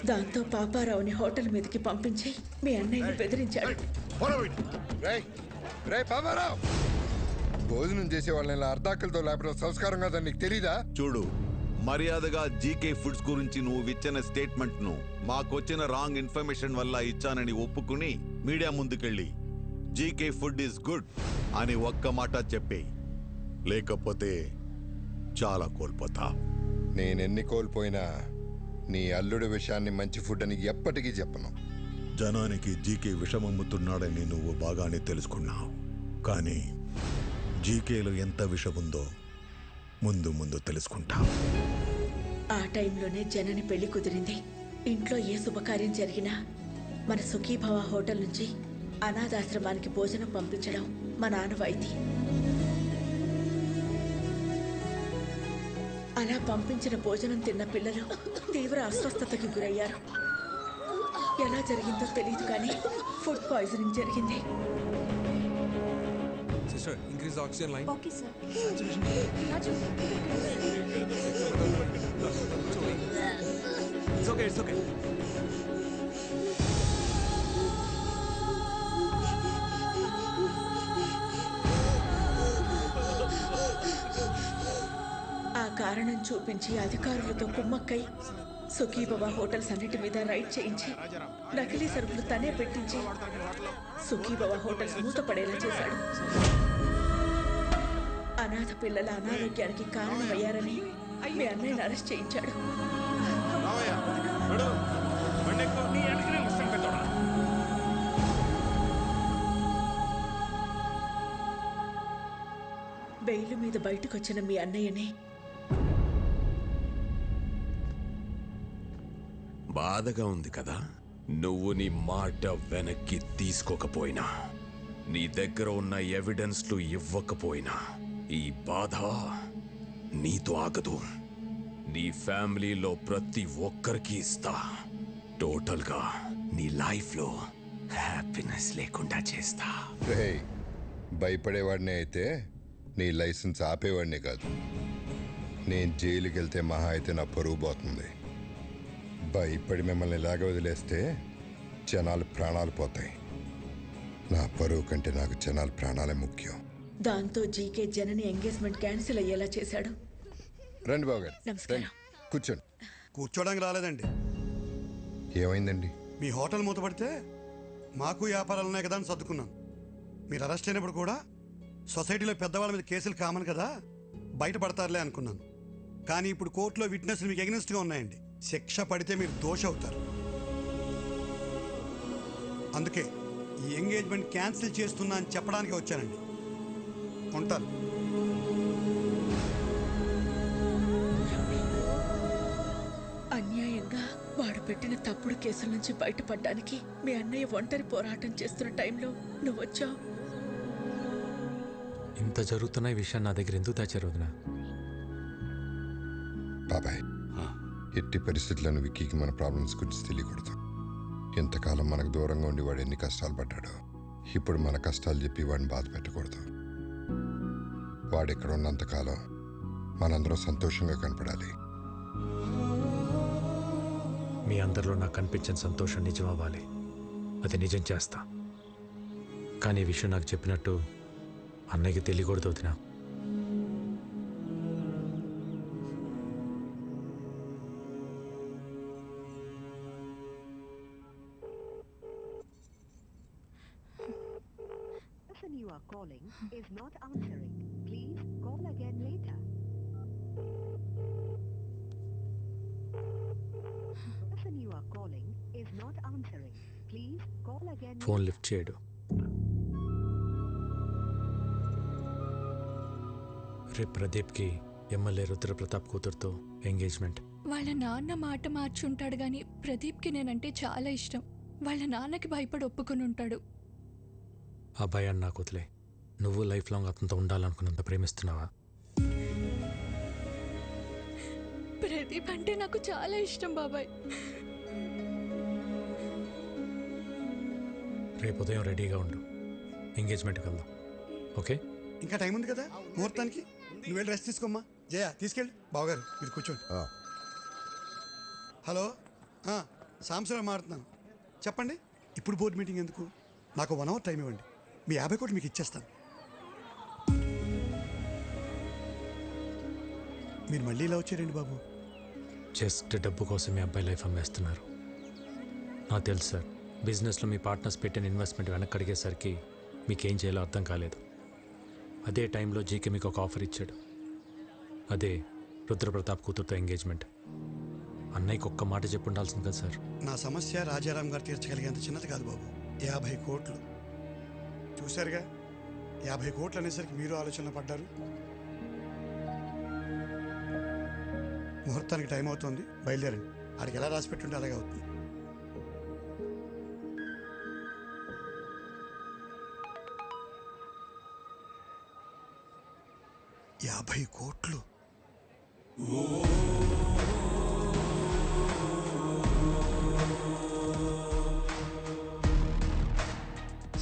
దాంతో పాపారావుని హోటల్ మీదకి పంపించి మీ అన్నయ్యని బెదిరించాడు. భోజనం చేసే వాళ్ళని అర్ధాకలతో లేపడం సంస్కారం కాదని నీకు తెలీదా? చూడు, మర్యాదగా జీకే ఫుడ్స్ గురించి నువ్వు ఇచ్చిన స్టేట్మెంట్ ను మాకొచ్చిన రాంగ్ ఇన్ఫర్మేషన్ వల్ల ఇచ్చానని ఒప్పుకుని మీడియా ముందుకెళ్ళి జీకే ఫుడ్ ఈస్ గుడ్ అని ఒక్క మాట చెప్పే, లేకపోతే చాలా కోల్పోతా. నేనెన్ని కోల్పోయినా నీ అల్లుడి విషయాన్ని మంచి ఫుడ్ అని ఎప్పటికీ చెప్పను. జనానికి జీకే విషమమ్ముతున్నాడని నువ్వు బాగానే తెలుసుకున్నావు, కానీ జీకేలో ఎంత విషముందో ముందు ముందు తెలుసుకుంటా. ఆ టైంలోనే జనని పెళ్లి కుదిరింది. ఇంట్లో ఏ శుభకార్యం జరిగినా మన సుఖీభవ హోటల్ నుంచి అనాథాశ్రమానికి భోజనం పంపించడం మా ఆనవాయితీ. అలా పంపించిన భోజనం తిన్న పిల్లలు తీవ్ర అస్వస్థతకి గురయ్యారు. ఎలా జరిగిందో తెలియదు కానీ ఫుడ్ పాయిజనింగ్ జరిగింది. Sister, increase the oxygen line. Okay, sir. It's okay, it's okay. ఆ కారణం చూపించి అధికారులతో కుమ్మక్కై సుఖీభవ హోటల్స్ అన్నిటి మీద రైడ్ చేయించి నకిలీ సరుకులు తనే పెట్టించి సుఖీభవ హోటల్స్ మూతపడేలా చేశాడు. అనాథ పిల్లల అనారోగ్యానికి కారణమయ్యారని మీ అన్నయ్యని అరెస్ట్ చేయించాడు. బెయిల్ మీద బయటకు వచ్చిన మీ అన్నయ్యని బాధగా ఉంది కదా? నువ్వు నీ మాట వెనక్కి తీసుకోకపోయినా, నీ దగ్గర ఉన్న ఎవిడెన్స్లు ఇవ్వకపోయినా, ఈ బాధ నీతో ఆగదు. నీ ఫ్యామిలీలో ప్రతి ఒక్కరికి ఇస్తా. టోటల్గా నీ లైఫ్లో హ్యాపీనెస్ లేకుండా చేస్తా. రేయ్, భయపడేవాడినే అయితే నీ లైసెన్స్ ఆపేవాడిని కాదు. నేను జైలుకి వెళ్తే మహా అయితే నా పరువు పోతుంది. భయపడి మిమ్మల్ని ఇలాగ వదిలేస్తే జనాలు ప్రాణాలు పోతాయి. నా పరువు కంటే నాకు జనాల ప్రాణాలే ముఖ్యం. దాంతో జీకే జనని ఎంగేజ్మెంట్ క్యాన్సిల్ అయ్యేలా చేశాడు. రండి బాబు గారు, నమస్కారం. రండి, కూర్చోండి. కూర్చోడానికి రాలేదండి. ఏమైందండి? మీ హోటల్ మూతపడితే మాకు వ్యాపారాలు ఉన్నాయి కదా అని సర్దుకున్నాను. మీరు అరెస్ట్ అయినప్పుడు కూడా సొసైటీలో పెద్దవాళ్ళ మీద కేసులు కామన్ కదా, బయటపడతారులే అనుకున్నాను. కానీ ఇప్పుడు కోర్టులో విట్నెస్లు మీకు ఎగ్నెస్ట్గా ఉన్నాయండి. శిక్ష పడితే మీరు దోష అవుతారు. అందుకే ఈ ఎంగేజ్మెంట్ క్యాన్సిల్ చేస్తున్నా అని చెప్పడానికి వచ్చానండి. ఉంటాను. అన్యాయంగా వాడు పెట్టిన తప్పుడు కేసుల నుంచి బయటపడడానికి మీ అన్నయ్య ఒంటరి పోరాటం చేస్తున్న టైంలో నువ్వు వచ్చావు. ఇంత జరుగుతున్న ఈ విషయం నా దగ్గర ఎందుకు దాచారు వదినా? బాబాయ్, ఎట్టి పరిస్థితులను విక్కీకి మన ప్రాబ్లమ్స్ గురించి తెలియకూడదు. ఎంతకాలం మనకు దూరంగా ఉండి వాడు ఎన్ని కష్టాలు పడ్డాడో, ఇప్పుడు మన కష్టాలు చెప్పి వాడిని బాధ పెట్టకూడదు. వాడు ఇక్కడ ఉన్నంతకాలం మనందరం సంతోషంగా కనపడాలి. మీ అందరిలో నాకు కనిపించిన సంతోషం నిజం అవ్వాలి. అది నిజం చేస్తా. కానీ ఈ విషయం నాకు చెప్పినట్టు అన్నయ్యకి తెలియకూడదు వదినా. You are calling is not answering. Please call again later. The person you are calling is not answering. Please call again. Phone lift చేయడు. రేపు ప్రదీప్కి ఎమ్మెల్యే రుద్రప్రతాప్ కూతురుతో ఎంగేజ్మెంట్. వాళ్ళ నాన్న మాట మార్చుంటాడు గాని ప్రదీప్కి నేనంటే చాలా ఇష్టం. వాళ్ళ నాన్నకి భయపడి ఒప్పుకొని ఉంటాడు. ఆ భయాన్ని నాకు వదిలే. నువ్వు లైఫ్ లాంగ్ అతనితో ఉండాలనుకున్నంత ప్రేమిస్తున్నావా? ప్రదీప్ అంటే నాకు చాలా ఇష్టం బాబాయ్. రేపు ఉదయం రెడీగా ఉండు, ఎంగేజ్మెంట్కి వెళ్దాం. ఓకే? ఇంకా టైం ఉంది కదా ముహూర్తానికి. నువ్వు వెళ్ళి రెస్ట్ తీసుకోమ్మా. జయ తీసుకెళ్ళి. బావగారు మీరు కూర్చోండి. హలో, సాంబశివరావు మాట్లాడుతున్నాను. చెప్పండి. ఇప్పుడు బోర్డు మీటింగ్ ఎందుకు? నాకు 1 hour టైం ఇవ్వండి. మీ 50 కోట్లు మీకు ఇచ్చేస్తాను. మీరు మళ్ళీ ఇలా వచ్చారండి బాబు? జస్ట్ డబ్బు కోసం మీ అబ్బాయి లైఫ్ అమ్మేస్తున్నారు. నాకు తెలుసు సార్, బిజినెస్లో మీ పార్ట్నర్స్ పెట్టిన ఇన్వెస్ట్మెంట్ వెనక్కి అడిగేసరికి మీకేం చేయాలో అర్థం కాలేదు. అదే టైంలో జీకే మీకు ఒక ఆఫర్ ఇచ్చాడు. అదే రుద్రప్రతాప్ కూతురుతో ఎంగేజ్మెంట్. అన్నయ్యకి ఒక్క మాట చెప్పి ఉండాల్సింది కదా సార్. నా సమస్య రాజారాం గారు తీర్చగలిగేంత చిన్నది కాదు బాబు. 50 కోట్లు చూశారుగా. 50 కోట్లు అనేసరికి మీరు ఆలోచనలో పడ్డారు. ముహూర్తానికి టైం అవుతుంది, బయలుదేరండి. ఆడికి ఎలా రాసి పెట్టుంటే అలాగే అవుతుంది. యాభై కోట్లు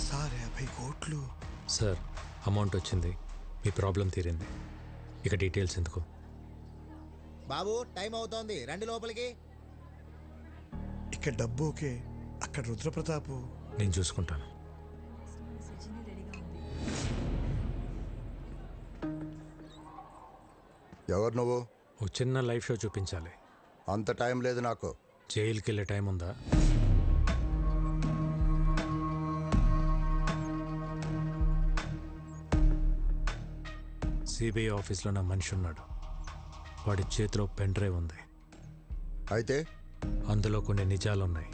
సార్. 50 కోట్లు సార్, అమౌంట్ వచ్చింది, మీ ప్రాబ్లం తీరింది. ఇక డీటెయిల్స్ ఎందుకు? బాబు టైం అవుతోంది, రండి లోపలికి. ఇక్కడ డబ్బు ఓకే, అక్కడ రుద్రప్రతాపు. నేను చూసుకుంటాను. ఎవరు నువ్వు? ఒక చిన్న లైవ్ షో చూపించాలి. అంత టైం లేదు నాకు. జైలుకి వెళ్ళే టైం ఉందా? సిబిఐ ఆఫీస్లో నా మనిషి ఉన్నాడు. వాడి చేతిలో పెన్ డ్రైవ్ ఉంది. అయితే అందులో కొన్ని నిజాలున్నాయి.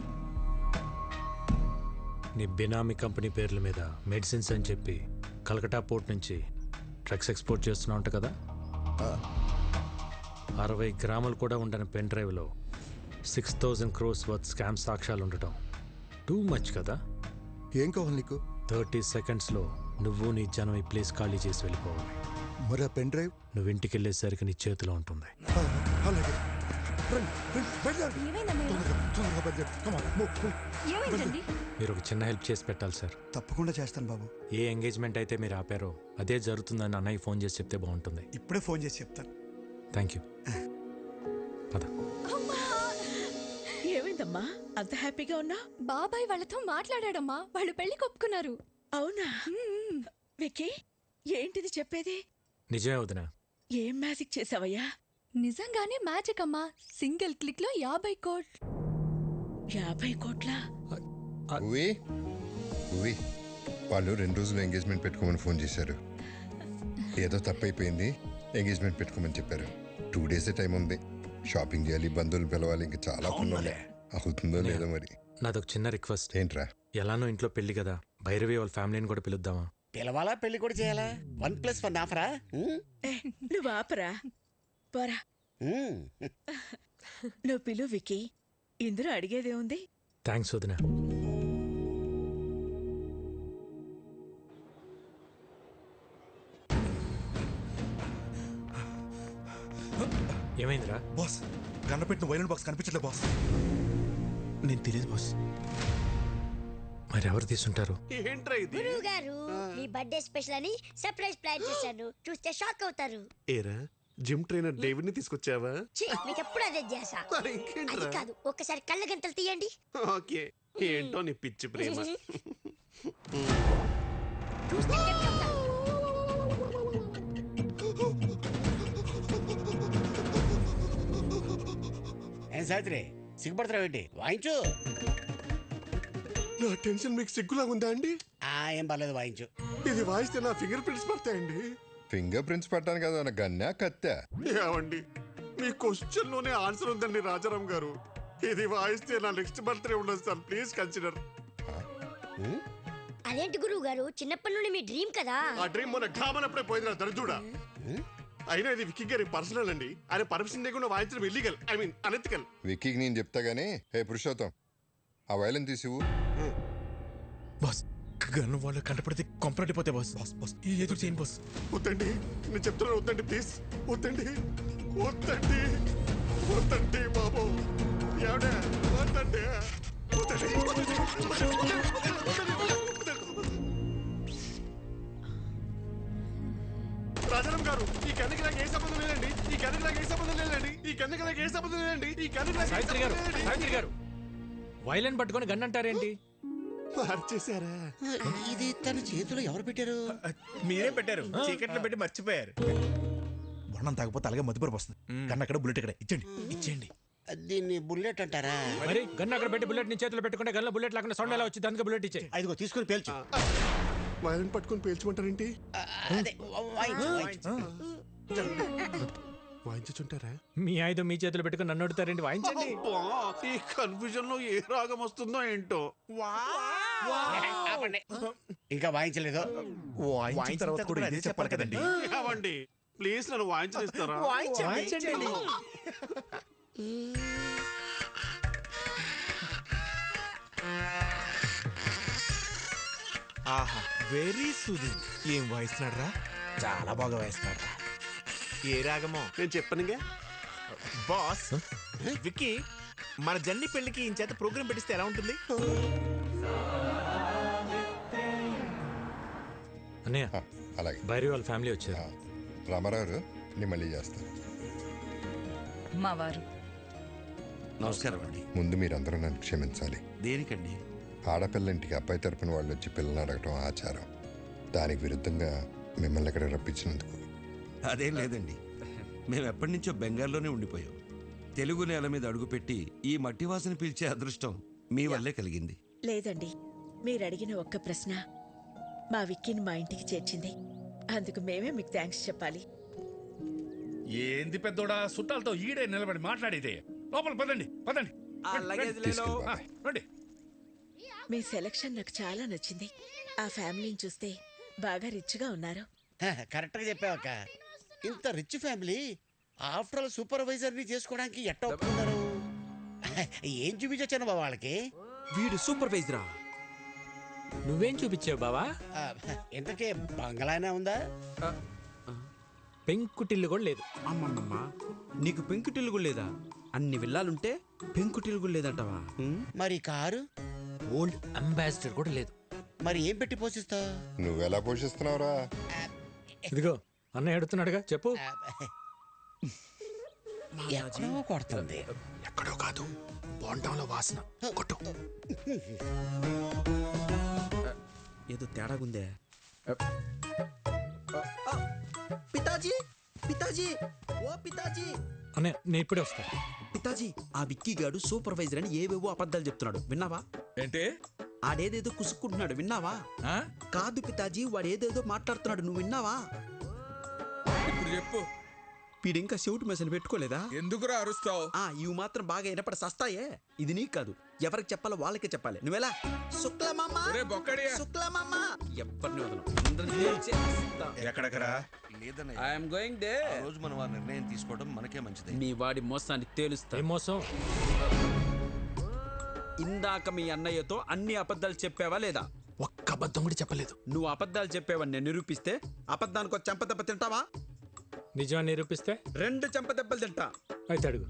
నీ బినామీ కంపెనీ పేర్ల మీద మెడిసిన్స్ అని చెప్పి కలకటా పోర్ట్ నుంచి డ్రగ్స్ ఎక్స్పోర్ట్ చేస్తున్నా ఉంటా కదా. 60 గ్రాములు కూడా ఉండని పెన్ డ్రైవ్లో 6,000 crores వర్త్ స్కామ్ సాక్ష్యాలు ఉండటం టూ మచ్ కదా? ఏం కావాలి నీకు? 30 సెకండ్స్లో నువ్వు నీ జనం ఈ ప్లేస్ ఖాళీ చేసి వెళ్ళిపోవాలి. మరి ఆ పెన్ డ్రైవ్? నువ్వు ఇంటికి వెళ్ళేసరికి నీ చేతిలో ఉంటుంది. అలాగే. మీరు ఒక చిన్న హెల్ప్ చేసి పెట్టాలి సార్. తప్పకుండా చేస్తాను బాబు. ఏ ఎంగేజ్మెంట్ అయితే మీరు ఆపారో అదే జరుగుతుందని అన్నయ్య ఫోన్ చేసి చెప్తే బాగుంటుంది. ఇప్పుడే ఫోన్ చేసి చెప్తాను. Thank you. పద. ఏమైందమ్మా అంత హ్యాపీగా ఉన్నా? బాబాయ్ వాళ్ళతో మాట్లాడాడమ్మా, వాళ్ళు పెళ్లి ఒప్పుకున్నారు. అవునా? విక్కీ ఏంటిది చెప్పేది? నిజమే వదినా. ఏం మ్యాజిక్ చేసావయ్యా? నిజంగానే మ్యాజిక్ అమ్మా. సింగిల్ క్లిక్ లో 50 కోట్లు. 50 కోట్ల? వాళ్ళు 2 రోజులు ఎంగేజ్మెంట్ పెట్టుకోమని ఫోన్ చేశారు. ఏదో తప్పైపోయింది, ఎంగేజ్మెంట్ పెట్టుకోమని చెప్పారు. 2 డేసే టైం ఉంది. షాపింగ్ చేయాలి, బంధువులు పిలవాలి, ఇంకా చాలా పనులు. అవుతుందో లేదో మరి. నాదొక చిన్న రిక్వెస్ట్. ఏంట్రా? ఎలానో ఇంట్లో పెళ్లి కదా, భైరవి వాళ్ళ ఫ్యామిలీని కూడా పిలుద్దామా? పిలవాలా, పెళ్లి కూడా చేయాలా? 1+1 ఆఫరా? నువ్వు ఆపరా, పోరా. నువ్వు పిలు విక్కీ, ఇందులో అడిగేదే ఉంది. థ్యాంక్స్ వదినా. ఏమైందిరా? బాస్, గన్న పెట్టిన వైలెంట్ బాక్స్ కనిపించట్లేదు బాస్. నేను తెలియదు బాస్. మరి ఎవరు తీసుంటారు? గురువు గారు, మీ బర్త్డే స్పెషల్ అని సర్ప్రైజ్ ప్లాన్ చేశాను. చూస్తే షాక్ అవుతారు. ఏరా జిమ్ ట్రైనర్ డేవిడ్ ని తీసుకొచ్చావా? మీకు ఎప్పుడు అదే చేసా. అది కాదు, ఒక్కసారి కళ్ళ గంటలు తీయండి. ఓకే, ఏంటో నీ పిచ్చి ప్రేమ. చూస్తే చెప్తా. ఏం సావిత్రి, సిగ్గుపడతావు ఏంటి? వాయించు. నా టెన్షన్ మీకు సిగ్గులా ఉందా అండి? ఏం పర్లేదు, వాయించు. ఇది వాయిస్తే నా ఫింగర్ ప్రింట్స్ పడతాయండి. ఫింగర్ ప్రింట్స్ పట్టాను కదా, నా గన్నా కత్తా? ఏమండి, మీ క్వశ్చన్ లోనే ఆన్సర్ ఉందండి రాజారాం గారు. ఇది వాయిస్తే నా నెక్స్ట్ బర్త్డే ఉండదు సార్, ప్లీజ్ కన్సిడర్. అదేంటి గురువు గారు, చిన్నప్పటి నుండి మీ డ్రీమ్ కదా. ఆ డ్రీమ్ మొన్న ఘామనప్పుడే పోయింది నా దరిద్రుడా. అయినా ఇది విక్కీ గారి పర్సనల్ అండి. ఆయన పర్మిషన్ లేకుండా వాయించడం ఇల్లీగల్, ఐ మీన్ అనెథికల్. విక్కీకి నేను చెప్తా గానీ, హే పురుషోత్తం, ఆ వైలెన్ తీసివు. బాస్, గన్ను వాళ్ళు కంటపడితే కంపరటిపోతే బాస్. బాస్ బాస్ ఎదురు చేయండి బాస్. వద్దండి, నేను చెప్తున్నాను, వద్దండి ప్లీజ్. వద్దండి, వద్దండి, వద్దండి బాబు. ఎవడే వద్దండి, రాజారాం గారు, ఈ కన్నుకి నాకు ఏ సంబంధం లేదండి. ఈ కన్నుకి నాకు ఏ సంబంధం లేదండి. ఈ కన్నుకి నాకు ఏ సంబంధం లేదండి. ఈ కన్నుకి నాకు సావిత్రి గారు, సావిత్రి గారు, వైలెన్ పట్టుకొని గన్ అంటారేంటి? మార్చేశారా? ఇది తన చేతిలో ఎవరు పెట్టారు? మీరే పెట్టారు, చీకట్లో పెట్టి మర్చిపోయారు. వర్ణం తాగపోతే అలాగే మధుపరపు వస్తుంది. కన్నా అక్కడ బుల్లెట్ ఇక్కడ ఇచ్చండి, ఇచ్చేయండి. దీన్ని బుల్లెట్ అంటారా? మరి గన్ అక్కడ పెట్టి బుల్లెట్ ని చేతిలో పెట్టుకుంటే గన్లో బుల్లెట్ లేకుండా సౌండ్ ఎలా వచ్చింది? అందుకే బుల్లెట్ ఇచ్చే. ఇదిగో తీసుకుని పేల్చు. వైలెన్ పట్టుకొని పేల్చమంటారేంటి? వాయించుంటారా? మీ ఆయుధం మీ చేతిలో పెట్టుకుని నన్ను అడుగుతారేంటి? వాయించండి. ఈ కన్ఫ్యూజన్ లో ఏ రాగం వస్తుందో ఏంటో. ఇంకా వాయించలేదు. వాయించిన తర్వాత కూడా ఇదే చెప్పాలి కదండి. అవండి, ప్లీజ్ నన్ను వాయించనిస్తారా? వాయించండి. ఆహా, వెరీ సూదింగ్. ఏం వాయిస్తున్నాడు రా? చాలా బాగా వాయిస్తాడు. ఏ రాగమో నేను చెప్పనుగా. బాస్, విక్కీ మన జన్ని పెళ్లికి ఈ చేత ప్రోగ్రామ్ పెట్టిస్తే ఎలా ఉంటుంది? అన్నయ్య, అలాగే. భైరవి వాళ్ళ ఫ్యామిలీ వచ్చారు. రామారావు, నేను మళ్ళీ చేస్తాను. మా వారు నమస్కారం అండి. ముందు మీరందరూ నన్ను క్షమించాలి. దేనికండి? ఆడపిల్లంటికి అబ్బాయి తరపున వాళ్ళు వచ్చి పిల్లల్ని అడగటం ఆచారం. దానికి విరుద్ధంగా మిమ్మల్ని ఇక్కడ రప్పించినందుకు. అదేం లేదండి, మేము ఎప్పటి నుంచో బెంగాల్లోనే ఉండిపోయాం. తెలుగు నేల మీద అడుగుపెట్టి ఈ మట్టి వాసన పీల్చే అదృష్టం మీ వల్లే కలిగింది. లేదండి, మీరు అడిగిన ఒక్క ప్రశ్న మా విక్కీని మా ఇంటికి చేర్చింది. అందుకు మేమే మీకు థ్యాంక్స్ చెప్పాలి. ఏంది పెద్దోడా, చుట్టాలతో ఈడే నిలబడి మాట్లాడేదే. లోపల పదండి, పదండి. రండి. మీ సెలక్షన్ నాకు చాలా నచ్చింది. ఆ ఫ్యామిలీని చూస్తే బాగా రిచ్గా ఉన్నారు. కరెక్ట్గా చెప్పావక్క. ఇంత రిచ్ ఫ్యామిలీ ఆఫ్టర్ ఆల్ సూపర్వైజర్ని చేసుకోవడానికి ఎట్ట ఒప్పుకున్నారు? ఏం చూపించొచ్చాను బాబా వాళ్ళకి? వీడు సూపర్వైజర్ రా. నువ్వేం చూపించావు బావా? ఇంతకే బంగ్లానే ఉందా? పెంకుటిల్లు కూడా లేదు. అమ్మమ్మమ్మ, నీకు పెంకుటిల్లు కూడా లేదా? అన్ని విల్లాలుంటే పెంకుటిల్లు కూడా లేదంటావా? మరి కారు? ఓల్డ్ అంబాసిడర్ కూడా లేదు. మరి ఏం పెట్టి పోషిస్తావు? నువ్వెలా పోషిస్తున్నావురా? ఇదిగో అన్నయ్య అడుగుతున్నాడుగా, చెప్పు. ఎక్కడో కొడుతుంది. ఎక్కడో కాదు, బోండంలో వాసన. కొట్టు. ఏదో తేడాగుందే. పితాజీ, పితాజీ, ఓ పితాజీ. అన్నయ్య నేను ఇప్పుడే వస్తా. పితాజీ, ఆ విక్కీ గాడు సూపర్వైజర్ అని ఏవేవో అబద్ధాలు చెప్తున్నాడు, విన్నావా? ఏంటి? ఆడేదేదో కుసుక్కుంటున్నాడు, విన్నావా? కాదు పితాజీ, వాడు ఏదేదో మాట్లాడుతున్నాడు, నువ్వు విన్నావా? ఇప్పుడు చెప్పు. వీడింకా చెవుటు మెసలు పెట్టుకోలేదా? ఎందుకురా అరుస్తావు? ఇవి మాత్రం బాగా వినపడ సస్తాయే. ఇది నీకు కాదు, ఎవరికి చెప్పాలో వాళ్ళకే చెప్పాలి. నువ్వెలా? శుక్లమామ, శుక్లమామ, ఎవరిని వదలం. ఎక్కడెక్కరా? I'm going there. రోజు మనం ఆ నిర్ణయం తీసుకోవడం మనకే మంచిది. మీ వాడి మోసాన్ని తేలుస్తా. ఏం మోసం? ఇందాక మీ అన్నయ్యతో అన్ని అబద్ధాలు చెప్పావా లేదా? ఒక్క అబద్ధం కూడా చెప్పలేదు. నువ్వు అబద్ధాలు చెప్పావని నేను నిరూపిస్తే అబద్ధానికి ఒక చెంపదెబ్బ తింటావా? నిజాన్ని నిరూపిస్తే 2 చెంపదెబ్బలు తింటా. అయితే అడుగు.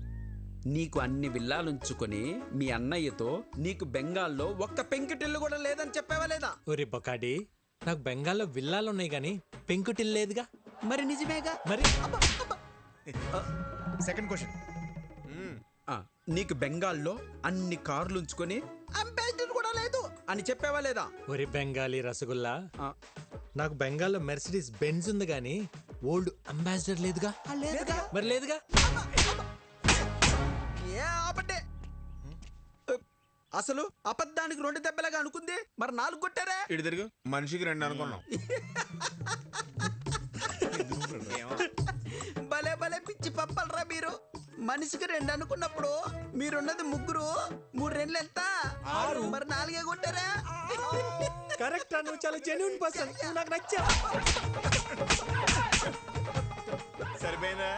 నీకు అన్ని విల్లాలుంచుకొని మీ అన్నయ్యతో నీకు బెంగాల్లో ఒక్క పెంకుటిల్లు కూడా లేదని చెప్పావా లేదా? ఒరే బొకాడి, నాకు బెంగాల్లో విల్లాలు ఉన్నాయి కానీ పెంకుటిల్లు లేదుగా. మరి నిజమేగా. మరి సెకండ్ క్వశ్చన్, నీకు బెంగాల్లో అన్ని కార్లు ఉంచుకొని అంబాసిడర్ కూడా లేదు అని చెప్పావా లేదా? ఒరే బెంగాలీ రసగుల్లా, నాకు బెంగాల్లో మెర్సిడీస్ బెంజ్ ఉంది కానీ ఓల్డ్ అంబాసిడర్ లేదుగా. మరి లేదుగా. అసలు అబద్ధానికి 2 దెబ్బలుగా అనుకుంది, మరి 4 కొట్టారా? ఇటు తిరుగు. మనిషికి 2 అనుకున్నాం. భలే భలే పిచ్చి పప్పలరా మీరు. మనిషికి 2 అనుకున్నప్పుడు మీరున్నది 3, 3 2 ఎంత? 6. మరి 4 కొట్టారా? కరెక్ట్. నువ్వు చాలా జెన్యూన్ పర్సన్, నాకు నచ్చావు. సరిపోయిందా?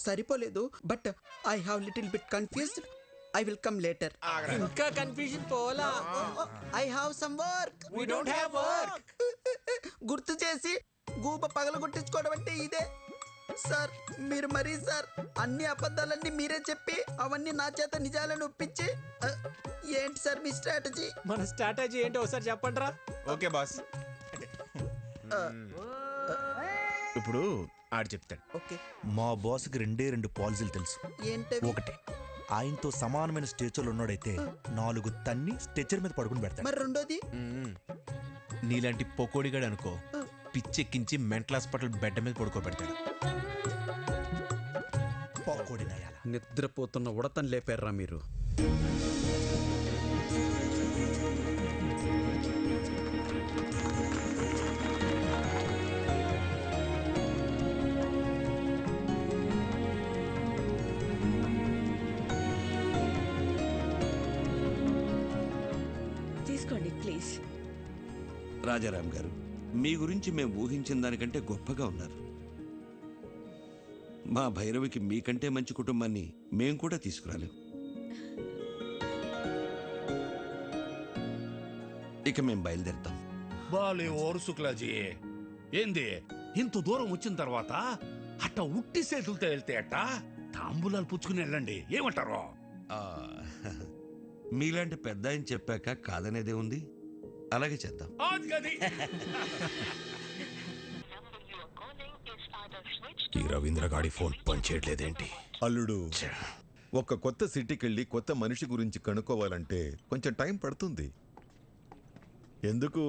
సరిపోలేదు, but I have little bit confused. I will come later. ఇంకా కన్ఫ్యూజన్ పోలా. I have some work. We don't have work. గుర్తు చేసి గూబ పగలగొట్టించుకోవడం అంటే ఇదే సార్. మీరు మరీ సార్ అన్ని అబద్ధాలన్నీ మీరే చెప్పి అవన్నీ నా చేత నిజాలను ఒప్పించి ఏంటి సార్ మీ స్ట్రాటజీ? మన స్ట్రాటజీ ఏంటో ఒకసారి చెప్పండి రా. Okay boss. ఇప్పుడు ఆడు చెప్తాడు. ఓకే. మా బాస్కి 2 పాలసీలు తెలుసు. ఏంటవి? ఒకటి, ఆయనతో సమానమైన స్టేచర్లు ఉన్నాడైతే 4 తన్ని స్టేచర్ మీద పడుకుని పెడతాడు. మరి రెండోది? నీలాంటి పొకోడిగాడు అనుకో, పిచ్చెక్కించి మెంటల్ హాస్పిటల్ బెడ్ మీద పడుకోబెడతాడు. నిద్రపోతున్న ఉడతను లేపారా మీరు? తీసుకోండి ప్లీజ్. రాజారాం గారు, మీ గురించి మేము ఊహించిన దానికంటే గొప్పగా ఉన్నారు. మా భైరవికి మీకంటే మంచి కుటుంబాన్ని మేం కూడా తీసుకురాలేం. ఇక మేం బయలుదేరుతాం. బాలే ఓరు శుక్లాజీ, ఏంది ఇంత దూరం వచ్చిన తర్వాత అట్ట ఉట్టి చేతులతో వెళ్తే అట్ట తాంబూలాలు పుచ్చుకుని వెళ్ళండి, ఏమంటారు? మీలాంటి పెద్ద ఆయన చెప్పాక కాదనేదే ఉంది. అలాగే చేద్దాం. ఈ రవీంద్ర గాడి ఫోన్ పనిచేయట్లేదేంటి? అల్లుడు, ఒక కొత్త సిటీకి వెళ్ళి కొత్త మనిషి గురించి కనుక్కోవాలంటే కొంచెం టైం పడుతుంది. ఎందుకు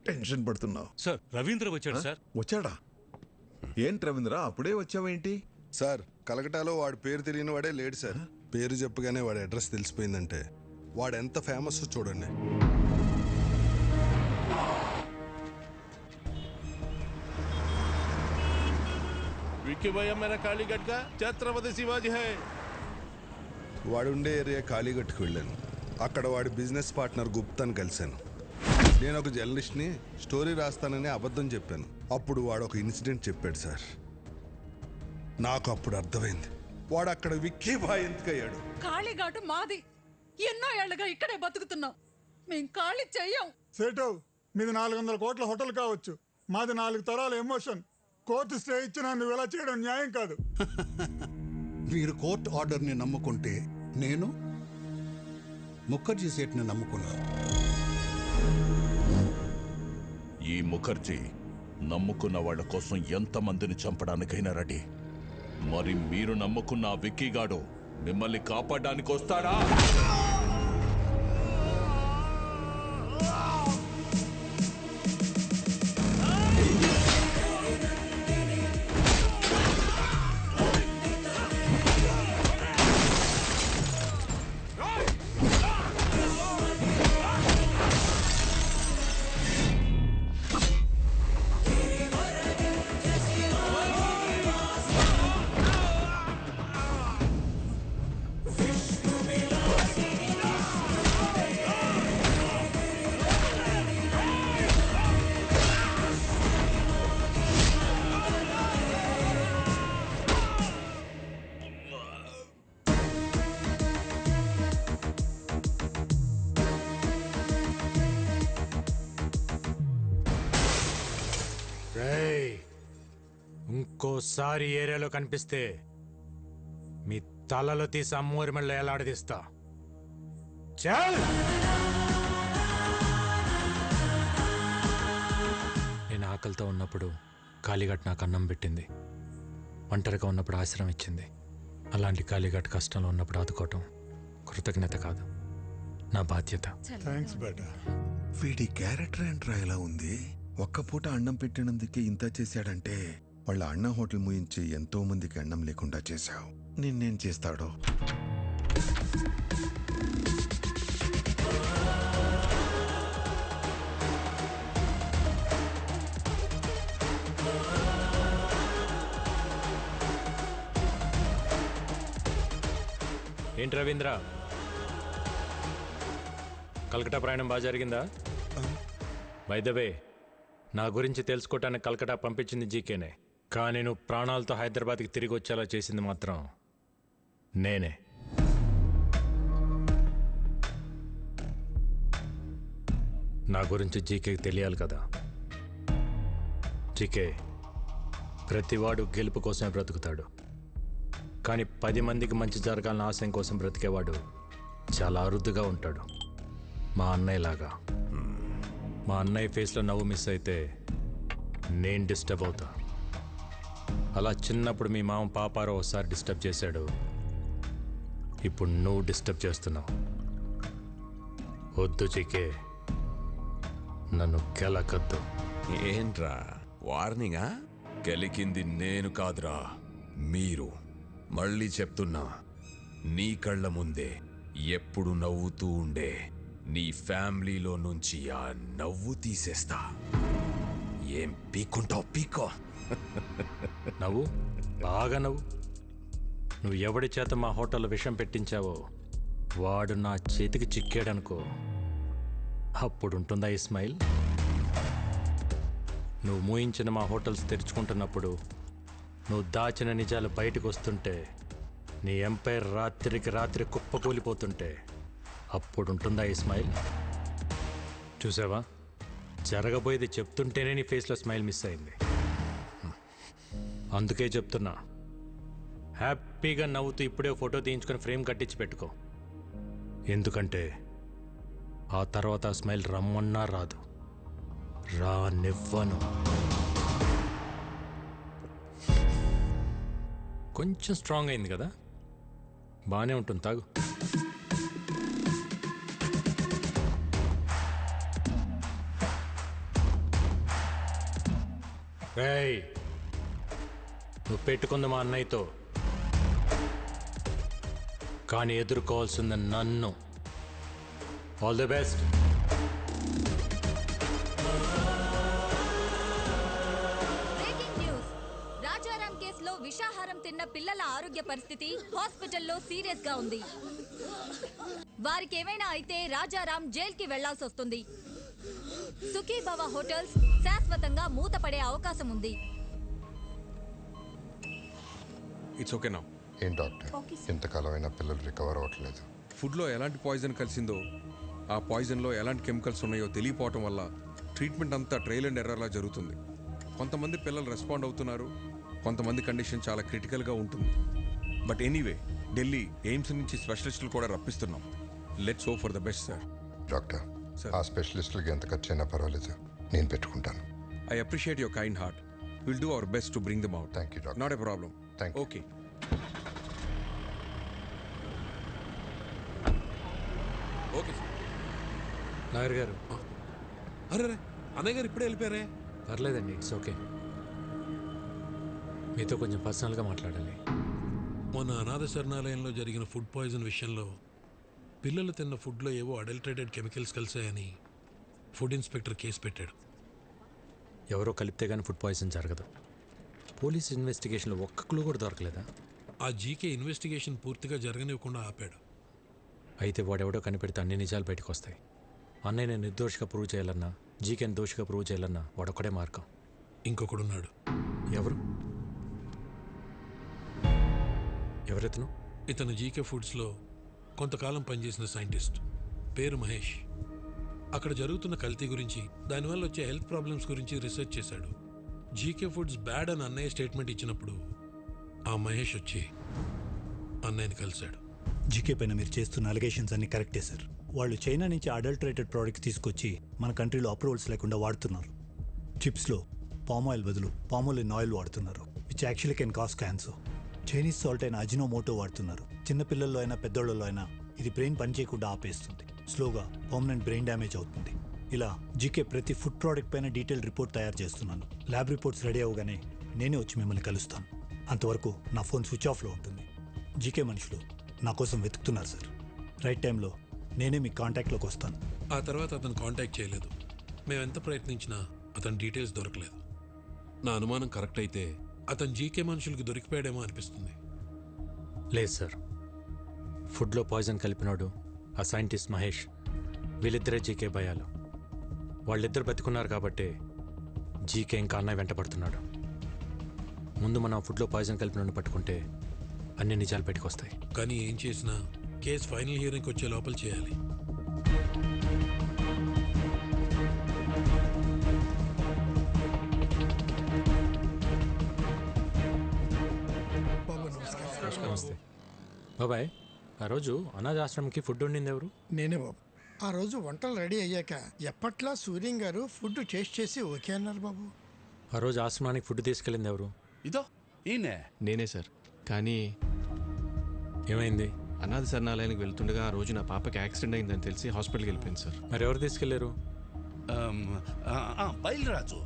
టెన్షన్ పడుతున్నావు? సార్, రవీంద్ర వచ్చాడు సార్. వచ్చాడా? ఏంటి రవీంద్ర, అప్పుడే వచ్చావేంటి? సార్, కలకటాలో వాడి పేరు తెలియని వాడే లేడు సార్. పేరు చెప్పగానే వాడి అడ్రస్ తెలిసిపోయిందంటే వాడు ఎంత ఫేమస్ చూడండి. विक्की भैया मेरा कालीगढ़ का छत्रपति शिवाजी है. వాడుండే ఏరియా కాళీగట్టుకు వెళ్ళాను. అక్కడ వాడి బిజినెస్ పార్ట్నర్ గుప్తాను కలిశాను. నేను ఒక జర్నలిస్ట్ని, స్టోరీ రాస్తానని అబద్ధం చెప్పాను. అప్పుడు వాడు ఒక ఇన్సిడెంట్ చెప్పాడు సార్. నాకు అప్పుడు అర్థమైంది వాడు అక్కడ విక్కీ బాయ్ ఎందుకయ్యాడు? కాళీఘాటు మాది. ఎన్నో ఏళ్లుగా ఇక్కడే బతుకుతున్నాం. మేం ఖాళీ చెయ్యం. సేటు మీది 400 కోట్ల హోటల్ కావచ్చు, మాది 4 తరాల ఎమోషన్. కోర్టు స్టే ఇచ్చినా నువ్వు ఇలా చేయడం న్యాయం కాదు. మీరు కోర్టు ఆర్డర్ని నమ్ముకుంటే నేను ముఖర్జీ సేట్ని నమ్ముకున్నాను. ఈ ముఖర్జీ నమ్ముకున్న వాళ్ళ కోసం ఎంతమందిని చంపడానికైనా రెడీ. మరి మీరు నమ్ముకున్న ఆ విక్కీగాడు మిమ్మల్ని కాపాడడానికి వస్తాడా? ఇంకోసారి ఏరియాలో కనిపిస్తే మీ తలలో తీసి అమ్మూరి మెళ్ళ ఎలాడదీస్తా. చల్! నేను ఆకలితో ఉన్నప్పుడు కాళీఘాట్ నాకు అన్నం పెట్టింది. ఒంటరిగా ఉన్నప్పుడు ఆశ్రయం ఇచ్చింది. అలాంటి కాళీఘాట్ కష్టంలో ఉన్నప్పుడు ఆదుకోవటం కృతజ్ఞత కాదు, నా బాధ్యత. థ్యాంక్స్ బేటా. వీడి క్యారెక్టర్ ఏంట్రా ఇలా ఉంది? ఒక్క పూట అన్నం పెట్టినందుకే ఇంత చేశాడంటే వాళ్ళ అన్న హోటల్ ముయించి ఎంతో మందికి అన్నం లేకుండా చేశావు. నిన్నేం చేస్తాడో? ఏంటి రవీంద్ర, కలకటా ప్రయాణం బాగా జరిగిందా? బై ద వే, నా గురించి తెలుసుకోవటానికి కలకటా పంపించింది జీకేనే, కానీ నువ్వు ప్రాణాలతో హైదరాబాద్కి తిరిగి వచ్చేలా చేసింది మాత్రం నేనే. నా గురించి జీకేకి తెలియాలి కదా. జీకే, ప్రతివాడు గెలుపు కోసమే బ్రతుకుతాడు, కానీ 10 మందికి మంచి జరగాలని ఆశయం కోసం బ్రతికేవాడు చాలా అరుదుగా ఉంటాడు. మా అన్నయ్యలాగా. మా అన్నయ్య ఫేస్లో నవ్వు మిస్ అయితే నేను డిస్టర్బ్ అవుతా. అలా చిన్నప్పుడు మీ మామ పాపారో ఒకసారి డిస్టర్బ్ చేశాడు, ఇప్పుడు నువ్వు డిస్టర్బ్ చేస్తున్నావు. వద్దు చికే, నన్ను కెలకద్దు. ఏంట్రా వార్నింగా? గెలికింది నేను కాదురా, మీరు. మళ్ళీ చెప్తున్నా, నీ కళ్ళ ముందే ఎప్పుడు నవ్వుతూ ఉండే నీ ఫ్యామిలీలో నుంచి ఆ నవ్వు తీసేస్తా. ఏం పీక్కుంటావు పీకో. నవ్వు, బాగా నవ్వు. నువ్వు ఎవడి చేత మా హోటల్లో విషం పెట్టించావో వాడు నా చేతికి చిక్కాడనుకో, అప్పుడుంటుందా ఈ స్మైల్? నువ్వు మూయించిన మా హోటల్స్ తెరుచుకుంటున్నప్పుడు, నువ్వు దాచిన నిజాలు బయటకు వస్తుంటే, నీ ఎంపైర్ రాత్రికి రాత్రి కుప్పకూలిపోతుంటే, అప్పుడుంటుందా ఈ స్మైల్? చూసావా, జరగబోయేది చెప్తుంటేనే నీ ఫేస్లో స్మైల్ మిస్ అయింది. అందుకే చెప్తున్నా, హ్యాపీగా నవ్వుతూ ఇప్పుడే ఫోటో తీయించుకొని ఫ్రేమ్ కట్టించి పెట్టుకో. ఎందుకంటే ఆ తర్వాత ఆ స్మైల్ రమ్మన్నా రాదు, రానివ్వను. కొంచెం స్ట్రాంగ్ అయింది కదా, బాగానే ఉంటుంది, తాగు. రేయ్, నువ్వు పెట్టుకుంది మా అన్నయ్యతో, కానీ ఎదుర్కోవాల్సింది నన్ను. All the best. Breaking news. Rajaram కేసులో విషాహారం తిన్న పిల్లల ఆరోగ్య పరిస్థితి హాస్పిటల్లో సీరియస్ గా ఉంది. వారికి ఏమైనా అయితే రాజారాం జైలుకి వెళ్లాల్సి వస్తుంది. సుఖీభవ హోటల్స్ శాశ్వతంగా మూతపడే అవకాశం ఉంది. It's okay now. ఏం డాక్టర్ ఇంతకాలం అయినా పిల్లలు రికవర్ అవ్వట్లేదు. ఫుడ్లో ఎలాంటి పాయిజన్ కలిసిందో, ఆ పాయిజన్లో ఎలాంటి కెమికల్స్ ఉన్నాయో తెలియపోవటం వల్ల ట్రీట్మెంట్ అంతా ట్రయల్ అండ్ ఎర్రర్లా జరుగుతుంది. కొంతమంది పిల్లలు రెస్పాండ్ అవుతున్నారు, కొంతమంది కండిషన్ చాలా క్రిటికల్గా ఉంటుంది. బట్ ఎనీవే, ఢిల్లీ ఎయిమ్స్ నుంచి స్పెషలిస్టులు కూడా రప్పిస్తున్నాం. Let's hope for the best sir. Doctor ఆ స్పెషలిస్టులకి ఎంత ఖర్చు అయినా పర్వాలేదు, నేను పెట్టుకుంటాను. I appreciate your kind heart. We'll do our best to bring them out. Thank you, doctor. Not a problem. Thank you. Okay. Okay Nagar గారు. అరే అన్నయ్య గారు ఇప్పుడే వెళ్ళిపోయారే. పర్లేదండి, ఇట్స్ ఓకే. మీతో కొంచెం పర్సనల్గా మాట్లాడాలి. మొన్న అనాథ శరణాలయంలో జరిగిన ఫుడ్ పాయిజన్ విషయంలో పిల్లలు తిన్న ఫుడ్లో ఏవో అడల్టరేటెడ్ కెమికల్స్ కలిసాయని ఫుడ్ ఇన్స్పెక్టర్ కేసు పెట్టాడు. ఎవరో కలిపితే కానీ ఫుడ్ పాయిజన్ జరగదు. పోలీస్ ఇన్వెస్టిగేషన్లో ఒక్క క్లూ కూడా దొరకలేదా? ఆ జీకే ఇన్వెస్టిగేషన్ పూర్తిగా జరగనివ్వకుండా ఆపాడు. అయితే వాడెవడో కనిపెడితే అన్ని నిజాలు బయటకు వస్తాయి. అన్నయ్యని నిర్దోషిగా ప్రూవ్ చేయాలన్నా, జీకేని దోషిగా ప్రూవ్ చేయాలన్నా వాడొక్కడే మార్గం. ఇంకొకడున్నాడు. ఎవరు? ఎవరెతను? ఇతను జీకే ఫుడ్స్లో కొంతకాలం పనిచేసిన సైంటిస్ట్. పేరు మహేష్. అక్కడ జరుగుతున్న కల్తీ గురించి, దానివల్ల వచ్చే హెల్త్ ప్రాబ్లమ్స్ గురించి రీసెర్చ్ చేశాడు. జీకే ఫుడ్స్ బ్యాడ్ అని అన్నయ్య స్టేట్మెంట్ ఇచ్చినప్పుడు ఆ మహేష్ వచ్చి అన్నయ్యని కలిశాడు. జీకే పైన మీరు చేస్తున్న అలిగేషన్స్ అన్ని కరెక్టే సార్. వాళ్ళు చైనా నుంచి అడల్టరేటెడ్ ప్రోడక్ట్స్ తీసుకొచ్చి మన కంట్రీలో అప్రూవల్స్ లేకుండా వాడుతున్నారు. చిప్స్లో పామ్ ఆయిల్ బదులు పామోలిన్ ఆయిల్ వాడుతున్నారు, which actually can cause cancer. Chinese salt అయిన అజినోమోటో వాడుతున్నారు. చిన్నపిల్లల్లో అయినా పెద్దోళ్ళలో అయినా ఇది బ్రెయిన్ పనిచేయకుండా ఆపేస్తుంది. స్లోగా పర్మనెంట్ బ్రెయిన్ డ్యామేజ్ అవుతుంది. ఇలా జీకే ప్రతి ఫుడ్ ప్రోడక్ట్ పైన డీటెయిల్ రిపోర్ట్ తయారు చేస్తున్నాను. ల్యాబ్ రిపోర్ట్స్ రెడీ అవగానే నేనే వచ్చి మిమ్మల్ని కలుస్తాను. అంతవరకు నా ఫోన్ స్విచ్ ఆఫ్లో ఉంటుంది. జీకే మనుషులు నా కోసం వెతుకుతున్నారు సార్. రైట్ టైంలో నేనే మీ కాంటాక్ట్లోకి వస్తాను. ఆ తర్వాత అతను కాంటాక్ట్ చేయలేదు. మేము ఎంత ప్రయత్నించినా అతని డీటెయిల్స్ దొరకలేదు. నా అనుమానం కరెక్ట్ అయితే అతను జీకే మనుషులకు దొరికిపోయాడేమో అనిపిస్తుంది. లేదు సార్, ఫుడ్లో పాయిజన్ కలిపినాడు ఆ సైంటిస్ట్ మహేష్. వీళ్ళిద్దరే జీకే భయాలు. వాళ్ళిద్దరు బతికున్నారు కాబట్టి జీకే ఇంకా అన్నయ్య వెంట పడుతున్నాడు. ముందు మనం ఫుడ్లో పాయిజన్ కలిపినోడిని పట్టుకుంటే అన్ని నిజాలు బయటకు వస్తాయి. కానీ ఏం చేసినా కేసు ఫైనల్ హియరింగ్కి వచ్చే లోపల చేయాలి. నమస్తే బాబాయ్. ఆ రోజు అనాథాశ్రమంకి ఫుడ్ వండింది ఎవరు? నేనే బాబు. ఆ రోజు వంటలు రెడీ అయ్యాక ఎప్పట్లా సూర్యం గారు ఫుడ్ టేస్ట్ చేసి ఓకే అన్నారు బాబు. ఆ రోజు ఆశ్రమానికి ఫుడ్ తీసుకెళ్ళింది ఎవరు? ఇదో ఈయనే. నేనే సార్. కానీ ఏమైంది? అనాథ శరణాలయానికి వెళ్తుండగా ఆ రోజు నా పాపకి యాక్సిడెంట్ అయిందని తెలిసి హాస్పిటల్కి వెళ్ళిపోయింది సార్. మరి ఎవరు తీసుకెళ్లారు? బయలురాజు.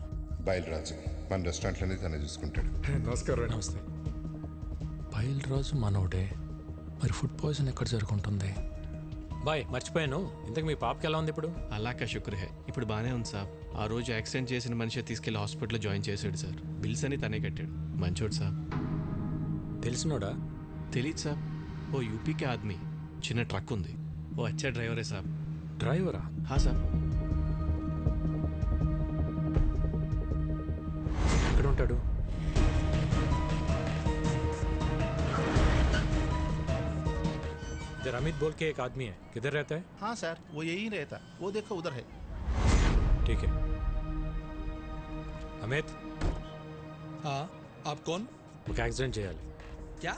బయలురాజు మన రెస్టారెంట్లోనే తనే చూసుకుంటాడు. నమస్కారం. నమస్తే. బయలురాజు మనోడే. మరి ఫుడ్ పాయిజన్ ఎక్కడ జరుగుంటుంది? బాయ్ మర్చిపోయాను, ఇంతకు మీ పాపకి ఎలా ఉంది ఇప్పుడు? అలాకా శుక్ర్ హే, ఇప్పుడు బాగానే ఉంది సార్. ఆ రోజు యాక్సిడెంట్ చేసిన మనిషి తీసుకెళ్లి హాస్పిటల్లో జాయిన్ చేశాడు సార్. బిల్స్ అని తనే కట్టాడు. మంచోడు సార్. తెలిసినోడా? తెలీదు సార్. ఓ యూపీకే ఆద్మీ, చిన్న ట్రక్ ఉంది. ఓ అచ్చా డ్రైవరే సార్. డ్రైవరా? హా సార్. ఎక్కడ ఉంటాడు? इधर अमित बोल के एक आदमी है, किधर रहता है? हाँ सर, वो यही रहता, वो देखो उधर है. ठीक है. अमित. हाँ, आप कौन? ఒక యాక్సిడెంట్ చేయాలి. क्या?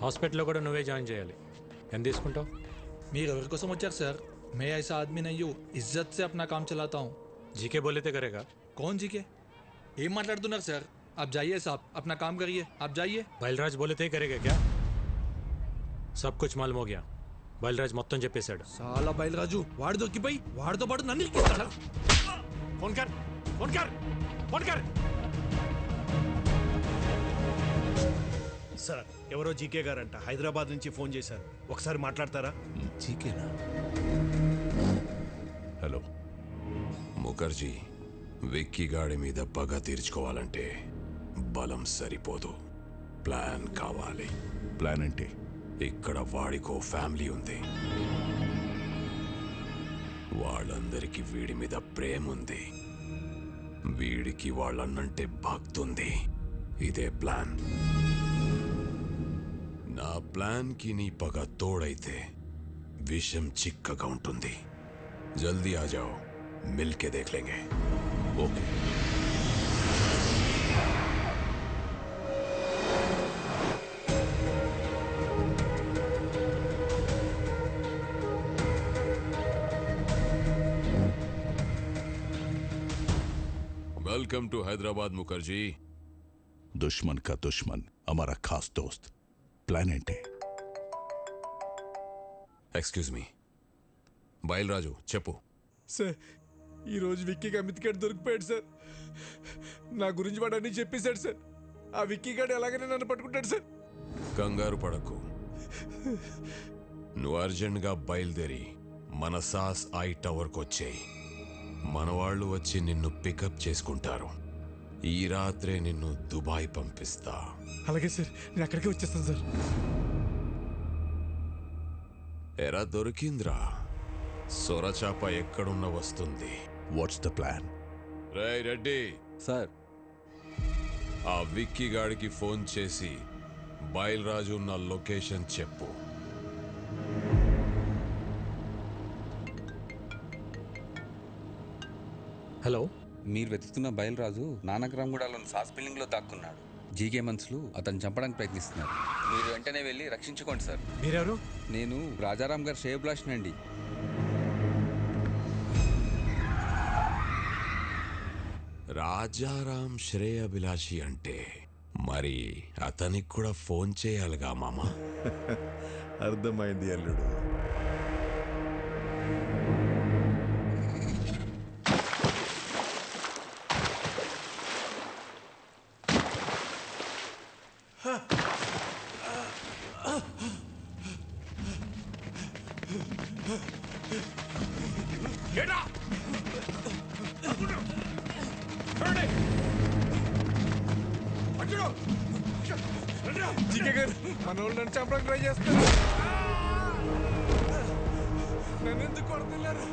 హాస్పిటల్లో కూడా నువ్వే జాయిన్ చేయాలి. ఎంత తీసుకుంటావు? మీరు ఎవరి కోసం వచ్చారు సార్? मैं ऐसा आदमी नहीं हूँ, इज्जत से अपना काम चलाता हूँ. जीके बोले थे करेगा. कौन जीके? ఏం మాట్లాడుతున్నారు సార్? आप जाइए साहब, अपना काम करिए, आप जाइए. బయల్రాజ్ बोले थे करेगा क्या? सब कुछ मालूम हो गया. బయల్రాజ్ మొత్తం చెప్పేశాడు. సాలా బయల్రాజు వాడు దొరికిపోయి వాడితో పాటు నన్ను ఇరికిస్తాడా? ఫోన్ కర్, ఫోన్ కర్, ఫోన్ కర్. సార్ ఎవరో జీకే గారంట హైదరాబాద్ నుంచి ఫోన్ చేశారు, ఒకసారి మాట్లాడతారా? జీకేనా? హలో ముఖర్జీ, విక్కీ గాడి మీద పగ తీర్చుకోవాలంటే బలం సరిపోదు, ప్లాన్ కావాలి. ప్లాన్ ఏంటి? ఇక్కడ వాడికో ఫ్యామిలీ ఉంది. వాళ్ళందరికీ వీడి మీద ప్రేమ ఉంది. వీడికి వాళ్ళన్నంటే భక్తుంది. ఇదే ప్లాన్. నా ప్లాన్కి నీ పగ తోడైతే విషం చిక్కగా ఉంటుంది. జల్దీ ఆ జాओ, మిల్కే దేఖ్ లేంగే. Okay. Welcome to Hyderabad Mukherjee. दुश्मन का दुश्मन हमारा खास दोस्त. प्लान ఏంటి? Excuse me. బయలురాజు చెప్పు. సార్ ఈరోజు విక్కీకి అమిత్ గడ్ దొరికిపోయాడు సార్. నా గురించి వాడు అన్నీ చెప్పేశాడు సార్. ఆ విక్కీ గడ్ ఎలాగైనా నన్ను పట్టుకుంటాడు సార్. కంగారు పడకు. నువ్వు అర్జెంట్గా బయలుదేరి మన సాస్ ఐ టవర్కి వచ్చేయి. మన వాళ్ళు వచ్చి నిన్ను పికప్ చేసుకుంటారు. ఈ రాత్రే నిన్ను దుబాయ్ పంపిస్తా. అలాగే సార్, నేను అక్కడికే వచ్చేస్తాను సార్. ఎరా దొరికింద్రా, సొరచాప ఎక్కడున్న వస్తుంది. What's the plan? Ray Reddy sir, ఆ విక్కీ గాడికి ఫోన్ చేసి బయలురాజు ఉన్న లొకేషన్ చెప్పు. హలో, మీరు వెతుకుతున్న బయలురాజు నానక్రామ్గూడలోని సాస్ బిల్డింగ్లో దాక్కున్నాడు. జీకే మనుషులు అతను చంపడానికి ప్రయత్నిస్తున్నారు. మీరు వెంటనే వెళ్ళి రక్షించుకోండి సార్. మీరెవరు? నేను రాజారాం గారు శ్రేయభిలాష్ అండి. రాజారాం శ్రేయభిలాషి అంటే మరి అతనికి కూడా ఫోన్ చేయాలిగా మామ. అర్థమైంది అల్లుడు. జీకే గారు మన వాళ్ళు నన్ను చంపడానికి ట్రై చేస్తారు. నన్ను ఎందుకు కొడుతున్నారు?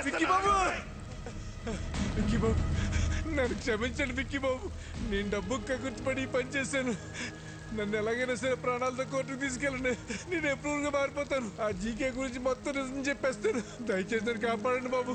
విక్కీ బాబు, విక్కీ బాబు, నన్ను క్షమించండి విక్కీ బాబు. నేను డబ్బు కగుర్తుపడి పని చేశాను. నన్ను ఎలాగైనా సరే ప్రాణాలతో కోర్టుకు తీసుకెళ్ళండి. నేను ఎప్రూవ్గా మారిపోతాను. ఆ జీకే గురించి మొత్తం నిజం చెప్పేస్తాను. దయచేసి నన్ను కాపాడండి బాబు.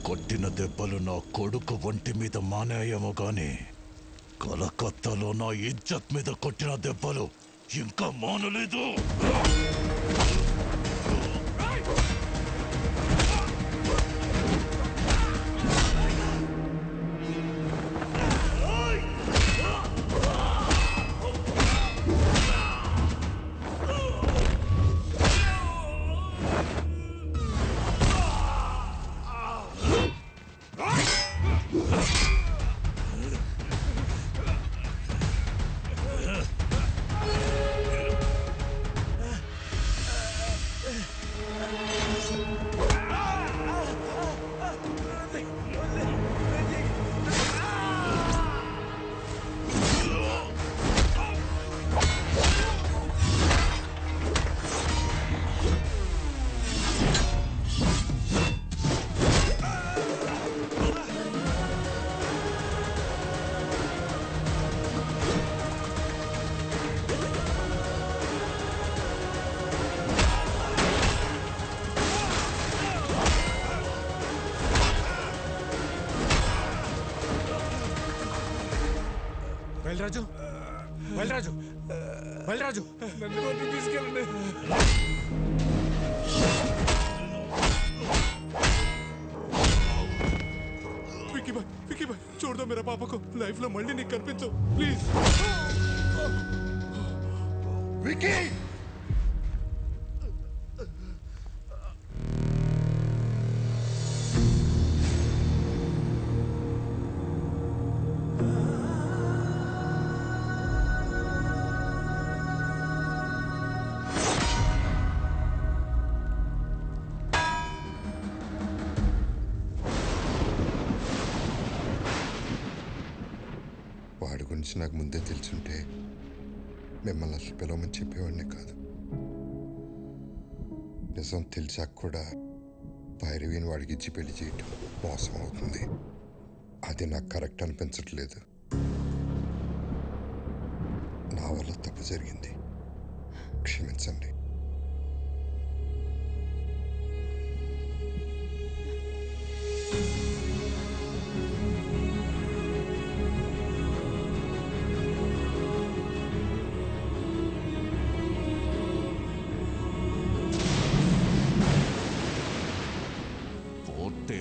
కొట్టిన దెబ్బలు నా కొడుకు ఒంటి మీద మానేయేమో గాని కలకత్తాలో నా ఇజ్జత్ మీద కొట్టిన దెబ్బలు ఇంకా మానలేదు. బయలురాజు బయలురాజు బయలురాజు నన్ను తీసుకెళ్ళండి. విక్కీ బాయ్ చూడదా मेरा पापा को लाइफ లో మళ్ళీ నీకు కనిపించు ప్లీజ్. విక్కీ వాడి గురించి నాకు ముందే తెలుసుంటే మిమ్మల్ని అసలు పిలవమని చెప్పేవాడిని కాదు. నిజం తెలిసాక కూడా భైరవిని వాడికి ఇచ్చి పెళ్లి చేయటం మోసం అవుతుంది. అది నాకు కరెక్ట్ అనిపించట్లేదు. నా వల్ల తప్పు జరిగింది, క్షమించండి.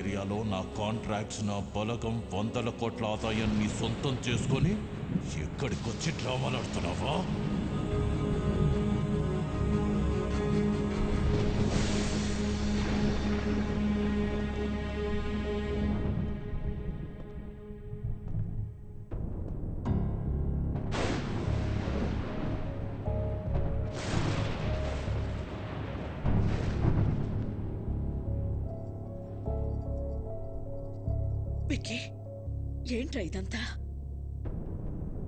ఏరియాలో నా కాంట్రాక్ట్స్, నా బలగం, 100 కోట్ల ఆదాయాన్ని సొంతం చేసుకొని ఎక్కడికొచ్చి డ్రామాలాడుతున్నావా? విక్కీ, ఏంట్రా ఇదంతా?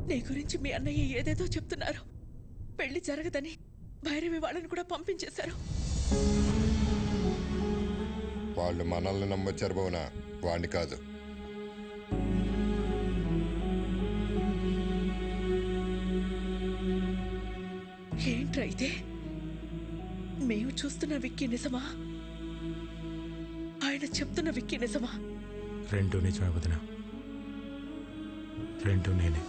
నీ గురించి మీ అన్నయ్య ఏదేదో చెప్తున్నారు. పెళ్లి జరగదని భైరవి వాళ్ళని కూడా పంపించేశారు. వాళ్ళు మనల్ని నమ్మొచ్చారు బోనా, వాణ్ణి కాదు. ఏంట్రా ఇదే? మేము చూస్తున్న విక్కీ నిజమా? ఆయన చెప్తున్న విక్కీ నిజమా? రెండు నిజమే వదిన, రెండు నేనే.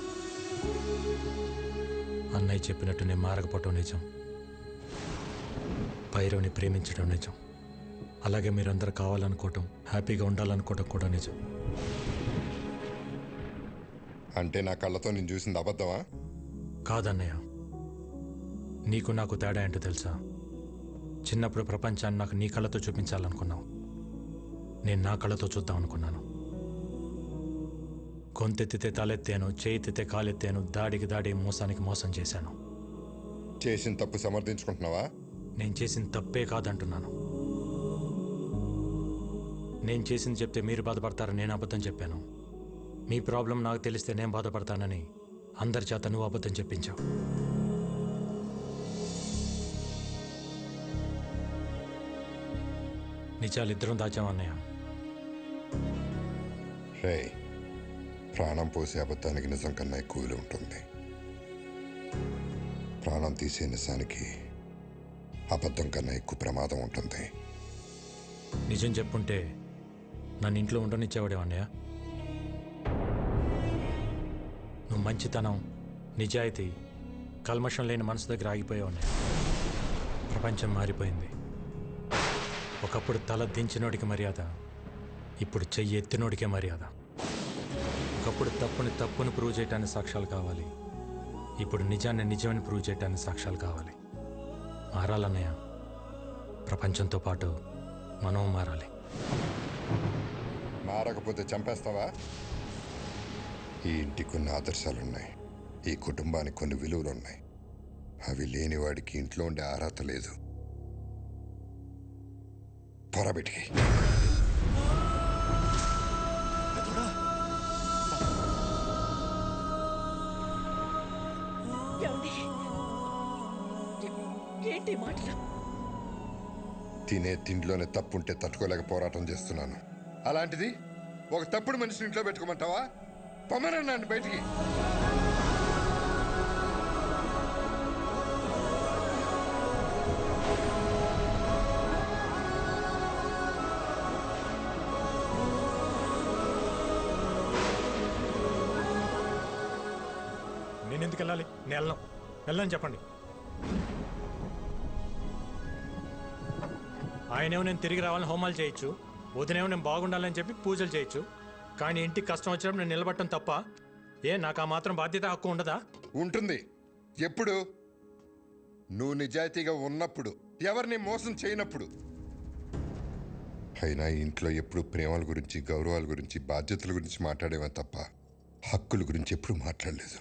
అన్నయ్య చెప్పినట్టు నేను మారకపోవటం నిజం, భైరవ్ని ప్రేమించడం నిజం, అలాగే మీరందరూ కావాలనుకోవటం, హ్యాపీగా ఉండాలనుకోవటం కూడా నిజం. అంటే నా కళ్ళతో నేను చూసింది అబద్ధమా? కాదన్నయ్య, నీకు నాకు తేడా ఏంటో తెలుసా? చిన్నప్పుడు ప్రపంచాన్ని నాకు నీ కళ్ళతో చూపించాలనుకున్నావు, నేను నా కళ్ళతో చూద్దాం అనుకున్నాను. గొంతెత్తితే తలెత్తాను, చేయితే కాలెత్తాను, దాడికి దాడి, మోసానికి మోసం చేశాను. చేసిన తప్పు సమర్థించుకుంటున్నావా? నేను చేసిన తప్పే కాదంటున్నాను. నేను చేసింది చెప్తే మీరు బాధపడతారని నేను అబద్ధం చెప్పాను. మీ ప్రాబ్లం నాకు తెలిస్తే నేను బాధపడతానని అందరి చేత నువ్వు అబద్ధం చెప్పించావు. నిజాలిద్దరం దాచామన్నయ్య. రే, ప్రాణం పోసే అబద్ధానికి నిజం కన్నా ఎక్కువ విలువ ఉంటుంది. ప్రాణం తీసే నిజానికి అబద్ధం కన్నా ఎక్కువ ప్రమాదం ఉంటుంది. నిజం చెప్పుంటే నన్ను ఇంట్లో ఉండనిచ్చేవాడే అన్నయ్య. నువ్వు మంచితనం, నిజాయితీ, కల్మషం లేని మనసు దగ్గర ఆగిపోయావు అన్నయ్య. ప్రపంచం మారిపోయింది. ఒకప్పుడు తల దించినోడికి మర్యాద, ఇప్పుడు చెయ్యి ఎత్తినోడికే మర్యాద. ఒకప్పుడు తప్పుని ప్రూవ్ చేయటానికి సాక్ష్యాలు కావాలి, ఇప్పుడు నిజాన్ని నిజమని ప్రూవ్ చేయటానికి సాక్ష్యాలు కావాలి. మారాలన్నయ్య, ప్రపంచంతో పాటు మనం మారాలి. మారకపోతే చంపేస్తావా? ఈ ఇంటికి కొన్ని ఆదర్శాలున్నాయి, ఈ కుటుంబానికి కొన్ని విలువలున్నాయి. అవి లేని వాడికి ఇంట్లో ఉండే అర్హత లేదు. పొరబెట్టి ఏంటి మాటలు? తినే తిండిలోనే తప్పుంటే తట్టుకోలేక పోరాటం చేస్తున్నాను. అలాంటిది ఒక తప్పుడు మనిషిని ఇంట్లో పెట్టుకోమంటావా? పొమ్మనన్నాను బయటికి. నేను ఎందుకు వెళ్ళాలి? నేను వెళ్ళని చెప్పండి. ఆయనేమో నేను తిరిగి రావాలని హోమాలు చేయొచ్చు, వదినేమో నేను బాగుండాలని చెప్పి పూజలు చేయొచ్చు, కానీ ఇంటికి కష్టం వచ్చినప్పుడు నేను నిలబడటం తప్ప నాకు ఆ మాత్రం బాధ్యత హక్కు ఉండదా? ఉంటుంది. ఎప్పుడు? నువ్వు నిజాయితీగా ఉన్నప్పుడు, ఎవరిని మోసం చేయనప్పుడు. అయినా ఇంట్లో ఎప్పుడు ప్రేమల గురించి, గౌరవాల గురించి, బాధ్యతల గురించి మాట్లాడేవా తప్ప హక్కుల గురించి ఎప్పుడు మాట్లాడలేదు.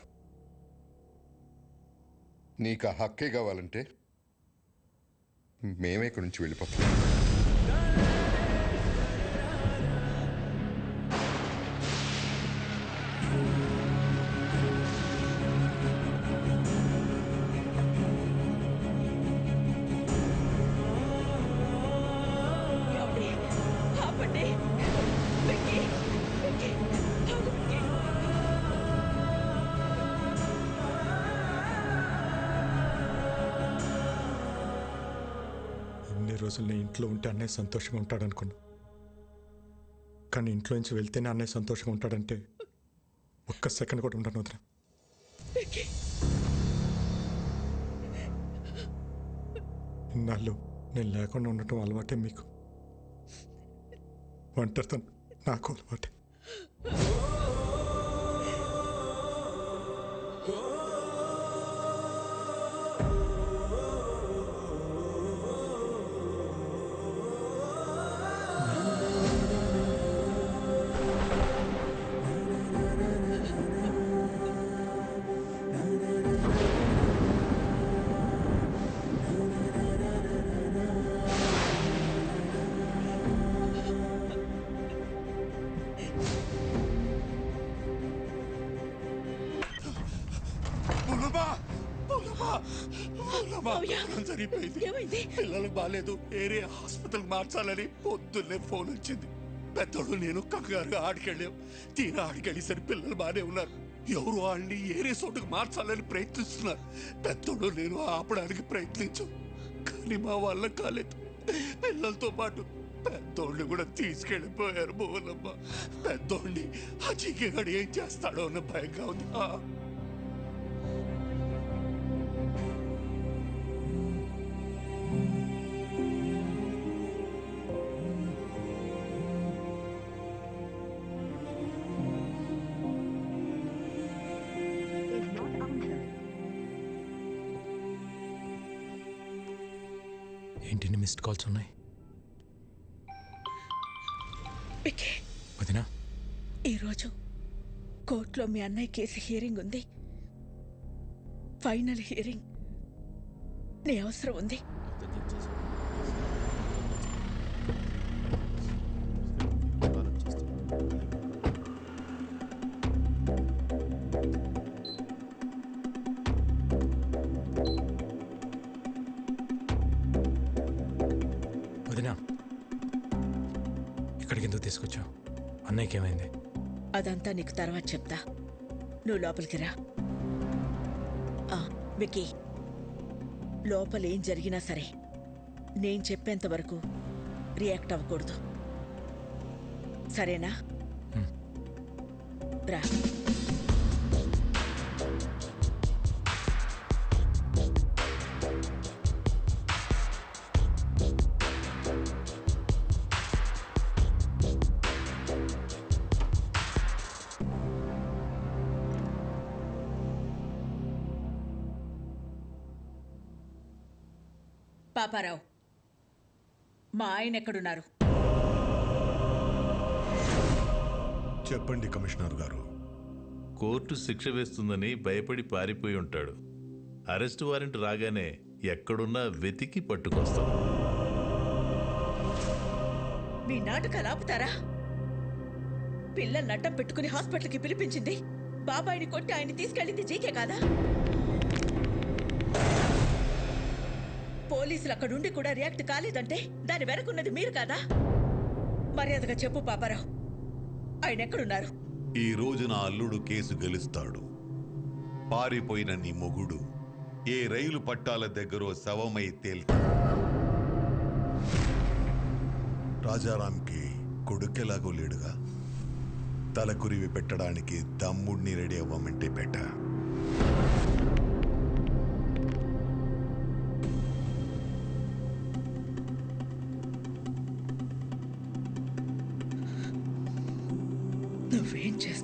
నీకు ఆ హక్కే కావాలంటే మేమే ఇక్కడి నుంచి వెళ్ళిపోతాం. ఇన్ని రోజులు నేను ఇంట్లో ఉంటే అన్నయ్య సంతోషంగా ఉంటాడనుకున్నా, కానీ ఇంట్లో నుంచి వెళ్తేనే అన్నయ్య సంతోషంగా ఉంటాడంటే ఒక్క సెకండ్ కూడా ఉండను వదిన. ఇన్నాళ్ళు నేను లేకుండా ఉండటం అలవాటే మీకు, ఒంటరితనం నాకు అలవాటే. జరిగిపోయింది. పిల్లలకు బాగాలేదు, ఏరియా హాస్పిటల్ మార్చాలని పొద్దున్నే ఫోన్ వచ్చింది. పెద్దోడు నేను కంగారుగా ఆడికెళ్ళాం. తీరా ఆడికెళ్ళేసరి పిల్లలు బాగానే ఉన్నారు. ఎవరు వాళ్ళని ఏరియా చోటుకు మార్చాలని ప్రయత్నిస్తున్నారు. పెద్దోడు నేను ఆపడానికి ప్రయత్నించాం, కానీ మా వల్ల కాలేదు. పిల్లలతో పాటు పెద్దోడిని కూడా తీసుకెళ్ళిపోయారు. భువనమ్మ, పెద్దోడిని ఆ చీకగాడు ఏం చేస్తాడో అన్న భయంగా ఉంది. ఏంటి మిస్డ్ కాల్స్ ఉన్నాయి? వదినా, ఈరోజు కోర్టులో మీ అన్నయ్య కేసు హియరింగ్ ఉంది. Final hearing. నీ అవసరం ఉంది. వదినా, ఇక్కడికి ఎందుకు తీసుకొచ్చావు? అన్నయ్యకి ఏమైంది? అదంతా నీకు తర్వాత చెప్తా. నువ్వు లోపలికి రా. విక్కీ, లోపల ఏం జరిగినా సరే నేను చెప్పేంత వరకు రియాక్ట్ అవ్వకూడదు, సరేనా? రా. పాపారావు, మా ఆయన ఎక్కడున్నారు? చెప్పండి కమిషనర్ గారు. కోర్టు శిక్ష వేస్తుందని భయపడి పారిపోయి ఉంటాడు. అరెస్ట్ వారెంట్ రాగానే ఎక్కడున్నా వెతికి పట్టుకొస్తాం. మీ నాటకాలు ఆపుతారా? పిల్లల్ని అడ్డం పెట్టుకుని హాస్పిటల్కి పిలిపించింది, బాబాయిని కొట్టి ఆయన్ని తీసుకెళ్ళింది జీకే కాదా? పోలీసులు అక్కడుండి కూడా రియాక్ట్ కాలేదంటే దాని వెనకున్నది మీరు కాదా? మర్యాదగా చెప్పు పాపారావు, ఆయన ఎక్కడున్నారు? ఈ రోజు నా అల్లుడు కేసు గెలుస్తాడు. పారిపోయిన నీ మొగుడు ఏ రైలు పట్టాల దగ్గర శవమై తేల్తాడు. రాజారాంకి కొడుకెలాగో లేడుగా, తలకురివి పెట్టడానికి తమ్ముడిని రెడీ అవ్వమంటే పెట్ట.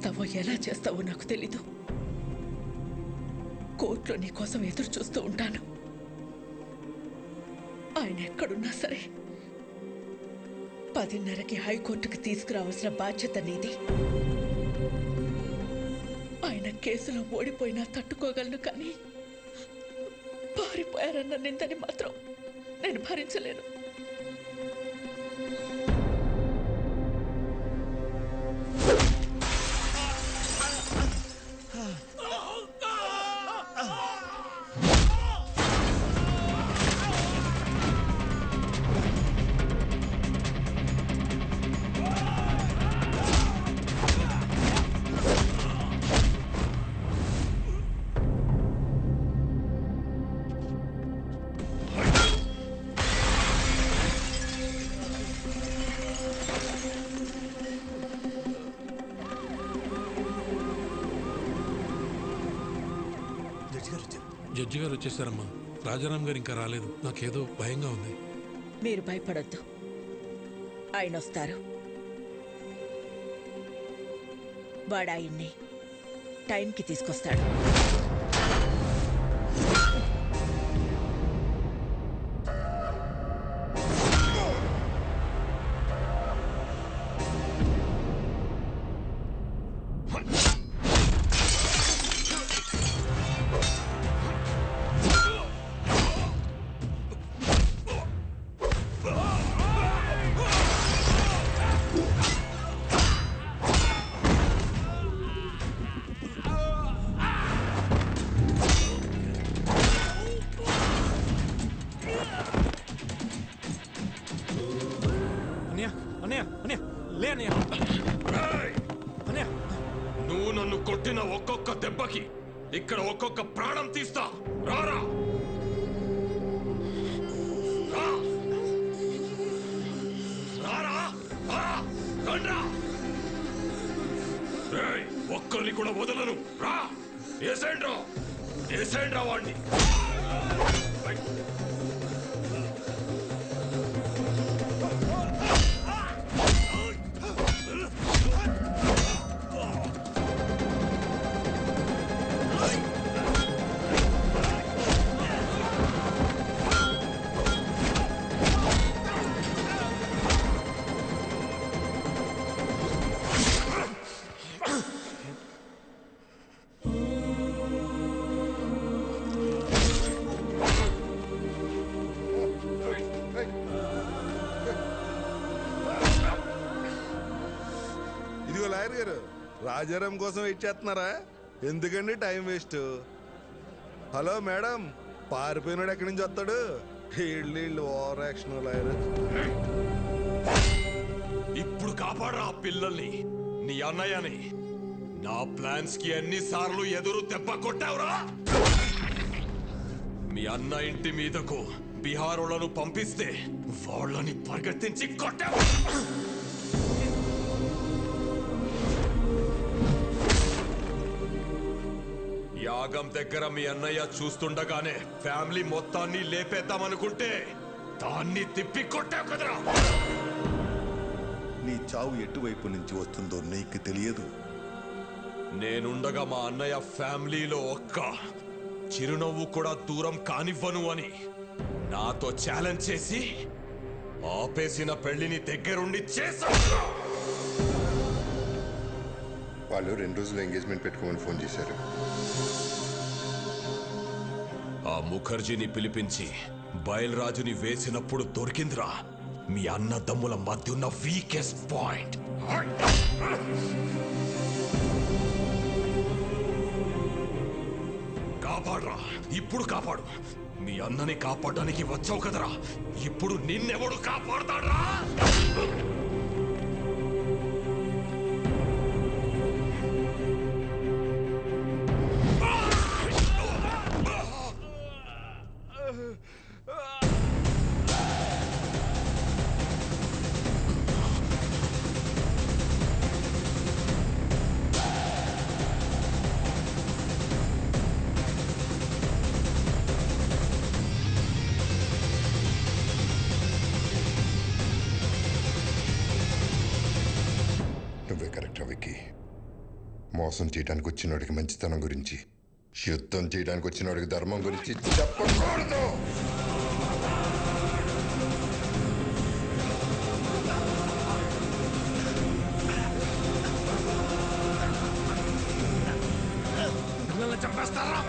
చేస్తావో ఎలా చేస్తావో నాకు తెలీదు. కోర్టులో నీ కోసం ఎదురు చూస్తూ ఉంటాను. ఆయన ఎక్కడున్నా సరే 10:30కి హైకోర్టుకి తీసుకురావాల్సిన బాధ్యత నీది. ఆయన కేసులో ఓడిపోయినా తట్టుకోగలను, కానీ పారిపోయారన్న నిందని మాత్రం నేను భరించలేను. జడ్జి గారు వచ్చేసారమ్మా. రాజారాం గారు ఇంకా రాలేదు. నాకేదో భయంగా ఉంది. మీరు భయపడొద్దు, ఆయన వస్తారు. వాడు ఆయన్ని టైంకి తీసుకొస్తాడు. నువ్వు నన్ను కొట్టిన ఒక్కొక్క దెబ్బకి ఇక్కడ ఒక్కొక్క ప్రాణం తీస్తా. రారా ఒక్కరిని కూడా వదలను. రా ఏసేండ్రా వాడిని. లాయర్ గారు, రాజారాం కోసం వెయిట్ చేస్తున్నారా? ఎందుకండి టైం వేస్ట్? హలో మేడం, పారిపోయినాడు ఎక్కడి నుంచి వస్తాడు? వీళ్ళు ఓవర్ యాక్షన్ లాయర్. ఇప్పుడు కాపాడరా ఆ పిల్లల్ని, నీ అన్నయ్యని. నా ప్లాన్స్ కి ఎన్నిసార్లు ఎదురు దెబ్బ కొట్టావురా? మీ అన్న ఇంటి మీదకు బీహారోళ్లను పంపిస్తే వాళ్ళని పరిగెత్తించి కొట్టావు. యాగం దగ్గర మీ అన్నయ్య చూస్తుండగానే ఫ్యామిలీ మొత్తాన్ని లేపేద్దామనుకుంటే దాన్ని తిప్పి కొట్టావు కదరా. నీ చావు ఎటువైపు నుంచి వస్తుందో నీకు తెలియదు. నేనుండగా మా అన్నయ్య ఫ్యామిలీలో ఒక్క చిరునవ్వు కూడా దూరం కానివ్వను అని నాతో ఛాలెంజ్ చేసి ఆపేసిన పెళ్లిని దగ్గరుండి చేశాను. వాళ్ళు 2 రోజులు ఎంగేజ్మెంట్ పెట్టుకోమని ఫోన్ చేశారు. ఆ ముఖర్జీని పిలిపించి బయల్రాజుని వేసినప్పుడు దొరికిందిరా మీ అన్నదమ్ముల మధ్య ఉన్న వీకెస్ట్ పాయింట్. కాపాడరా, ఇప్పుడు కాపాడు. మీ అన్నని కాపాడడానికి వచ్చావు కదరా, ఇప్పుడు నిన్నెవడు కాపాడతాడ్రా? మోసం చేయడానికి వచ్చినోడికి మంచితనం గురించి, యుద్ధం చేయడానికి వచ్చినోడికి ధర్మం గురించి చెప్పకూడదు. పిల్లల్ని చంపేస్తారా?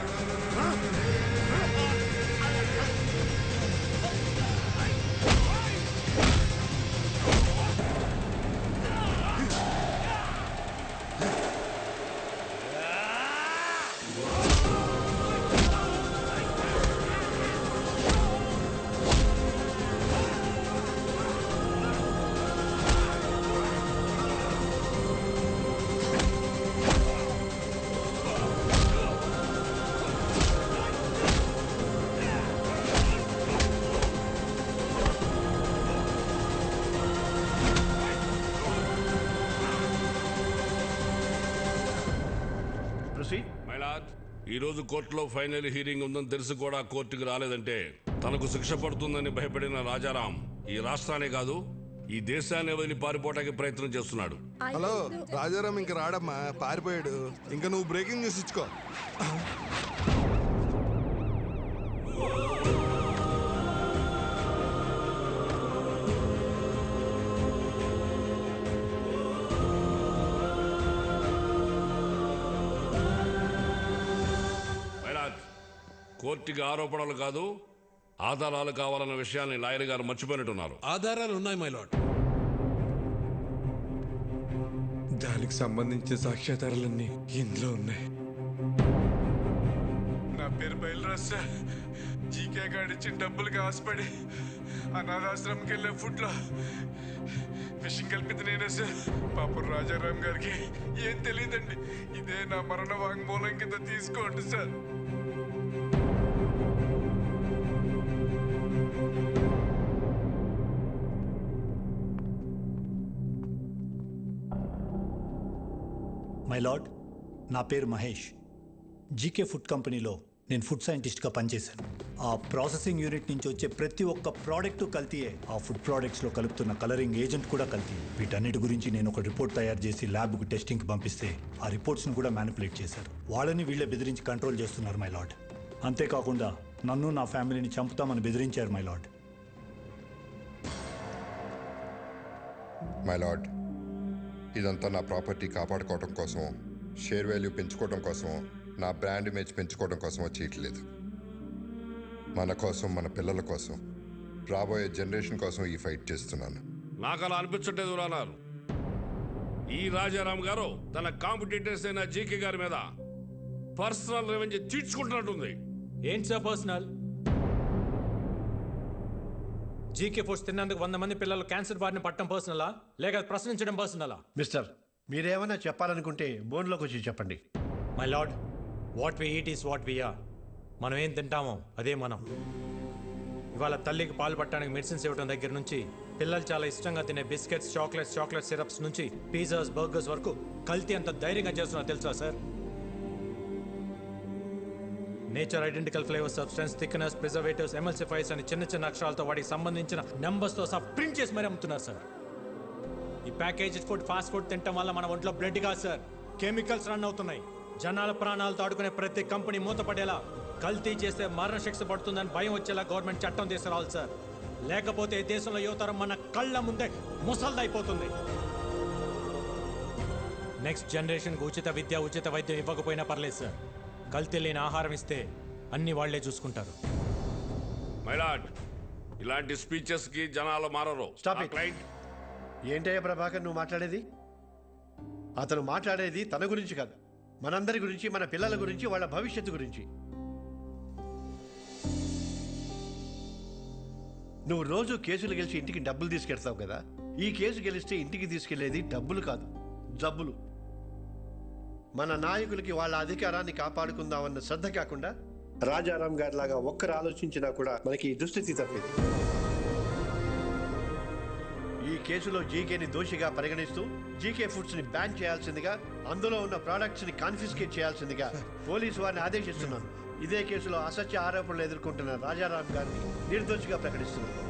ఈ రోజు కోర్టులో ఫైనల్ హీరింగ్ ఉందని తెలిసి కూడా కోర్టుకు రాలేదంటే తనకు శిక్ష పడుతుందని భయపడిన రాజారాం ఈ రాష్ట్రాన్ని కాదు ఈ దేశాన్ని వదిలి పారిపోవడానికి ప్రయత్నం చేస్తున్నాడు. హలో రాజారాం ఇంక రాడమ్మా, పారిపోయాడు. ఇంకా నువ్వు బ్రేకింగ్ న్యూస్ ఇచ్చుకో. కోర్టుకి ఆరోపణలు కాదు ఆధారాలు కావాలన్న విషయాన్ని లాయర్ గారు మర్చిపోయినట్టున్నారు. ఆధారాలు ఉన్నాయి మై లార్డ్. దానికి సంబంధించిన సాక్ష్యాధారాలన్నీ ఇందులో ఉన్నాయి. నా పేరు బయలురాజ్ సార్. జీకే గాడిచ్చిన డబ్బులకి ఆశపడి అనాథాశ్రమంకి వెళ్ళే ఫుడ్లో విషయం కలిపింది నేనే సార్. పాపం రాజారాం గారికి ఏం తెలియదండి. ఇదే నా మరణ వాంగ్మూలం కింద తీసుకోండి సార్. మై లార్డ్, నా పేరు మహేష్. జీకే ఫుడ్ కంపెనీలో నేను ఫుడ్ సైంటిస్ట్గా పనిచేశాను. ఆ ప్రాసెసింగ్ యూనిట్ నుంచి వచ్చే ప్రతి ఒక్క ప్రోడక్ట్ కల్తీయే. ఆ ఫుడ్ ప్రోడక్ట్స్లో కలుపుతున్న కలరింగ్ ఏజెంట్ కూడా కల్తీ. వీటన్నిటి గురించి నేను ఒక రిపోర్ట్ తయారు చేసి ల్యాబ్కు టెస్టింగ్కి పంపిస్తే ఆ రిపోర్ట్స్ని కూడా మ్యానిపులేట్ చేశారు. వాళ్ళని వీళ్ళే బెదిరించి కంట్రోల్ చేస్తున్నారు మై లార్డ్. అంతేకాకుండా నన్ను నా ఫ్యామిలీని చంపుతామని బెదిరించారు మై లార్డ్. మై లార్డ్, ఇదంతా నా ప్రాపర్టీ కాపాడుకోవడం కోసం, షేర్ వాల్యూ పెంచుకోవడం కోసం, నా బ్రాండ్ ఇమేజ్ పెంచుకోవడం కోసమో చేయట్లేదు. మన కోసం, మన పిల్లల కోసం, రాబోయే జనరేషన్ కోసం ఈ ఫైట్ చేస్తున్నాను. నాకు అలా అనిపించట్లేదు రానారు. ఈ రాజారాం గారు తన కాంపిటీటర్స్ అయిన జీకే గారి మీద పర్సనల్ రెవెంజ్ తీర్చుకుంటున్నట్టుంది. ఏంటి సార్ పర్సనల్? జీకే ఫుడ్స్ తిన్నందుకు 100 మంది పిల్లలు క్యాన్సర్ బారిన పట్టడం పర్సనలా, లేక ప్రశ్నించడం పర్సనలా? మిస్టర్, మీరేమైనా చెప్పాలనుకుంటే బోన్లోకి వచ్చి చెప్పండి. My lord, what we eat is what we are. మనం ఏం తింటామో అదే మనం. ఇవాళ తల్లికి పాలు పట్టడానికి మెడిసిన్స్ ఇవ్వడం దగ్గర నుంచి, పిల్లలు చాలా ఇష్టంగా తినే బిస్కెట్స్, చాక్లెట్ సిరప్స్ నుంచి పిజ్జాస్, బర్గర్స్ వరకు కల్తీ అంత ధైర్యంగా చేస్తున్నా తెలుసా sir? Nature identical flavour, substance, thickness, preservatives, ఎమల్సిఫైర్స్ అని చిన్న చిన్న అక్షరాలతో వాటికి సంబంధించిన నెంబర్స్తో సహా ప్రింట్ చేసి మరీ అమ్ముతున్నారు సార్. ఈ ప్యాకేజ్ ఫుడ్, ఫాస్ట్ ఫుడ్ తినడం వల్ల మన ఒంట్లో బ్లడ్ కాదు సార్, కెమికల్స్ రన్ అవుతున్నాయి. జనాల ప్రాణాలతో ఆడుకునే ప్రతి కంపెనీ మూతపడేలా, కల్తీ చేస్తే మరణశిక్ష పడుతుందని భయం వచ్చేలా గవర్నమెంట్ చట్టం తీసుకురావాలి సార్. లేకపోతే దేశంలో యువతరం మన కళ్ళ ముందే ముసల్దైపోతుంది. నెక్స్ట్ జనరేషన్కి ఉచిత విద్య, ఉచిత వైద్యం ఇవ్వకపోయినా పర్లేదు సార్. కల్తీ లేని ఆహారం ఇస్తే అన్ని వాళ్లే చూసుకుంటారు. మైలాడ్, ఇలాంటి స్పీచెస్ కి జనాలు మారరు. క్లయింట్ ఏంటయ్యా ప్రభాకర్ నువ్వు మాట్లాడేది? అతను మాట్లాడేది తన గురించి కాదు, మనందరి గురించి, మన పిల్లల గురించి, వాళ్ళ భవిష్యత్తు గురించి. నువ్వు రోజు కేసులు గెలిచి ఇంటికి డబ్బులు తీసుకెళ్తావు కదా, ఈ కేసు గెలిస్తే ఇంటికి తీసుకెళ్లేది డబ్బులు కాదు, జబ్బులు. మన నాయకులకి వాళ్ళ అధికారాన్ని కాపాడుకుందామన్న శ్రద్ధ కాకుండా రాజారాం గారి లాగా ఒక్కరు ఆలోచించినా కూడా మనకి ఈ దుస్థితి తప్పేది. ఈ కేసులో జీకేని దోషిగా పరిగణిస్తూ జీకే ఫుడ్స్ ని బ్యాన్ చేయాల్సిందిగా, అందులో ఉన్న ప్రోడక్ట్స్ ని కాన్ఫిస్కేట్ చేయాల్సిందిగా పోలీసు వారిని ఆదేశిస్తున్నాను. ఇదే కేసులో అసత్య ఆరోపణలు ఎదుర్కొంటున్న రాజారాం గారిని నిర్దోషిగా ప్రకటిస్తున్నాను.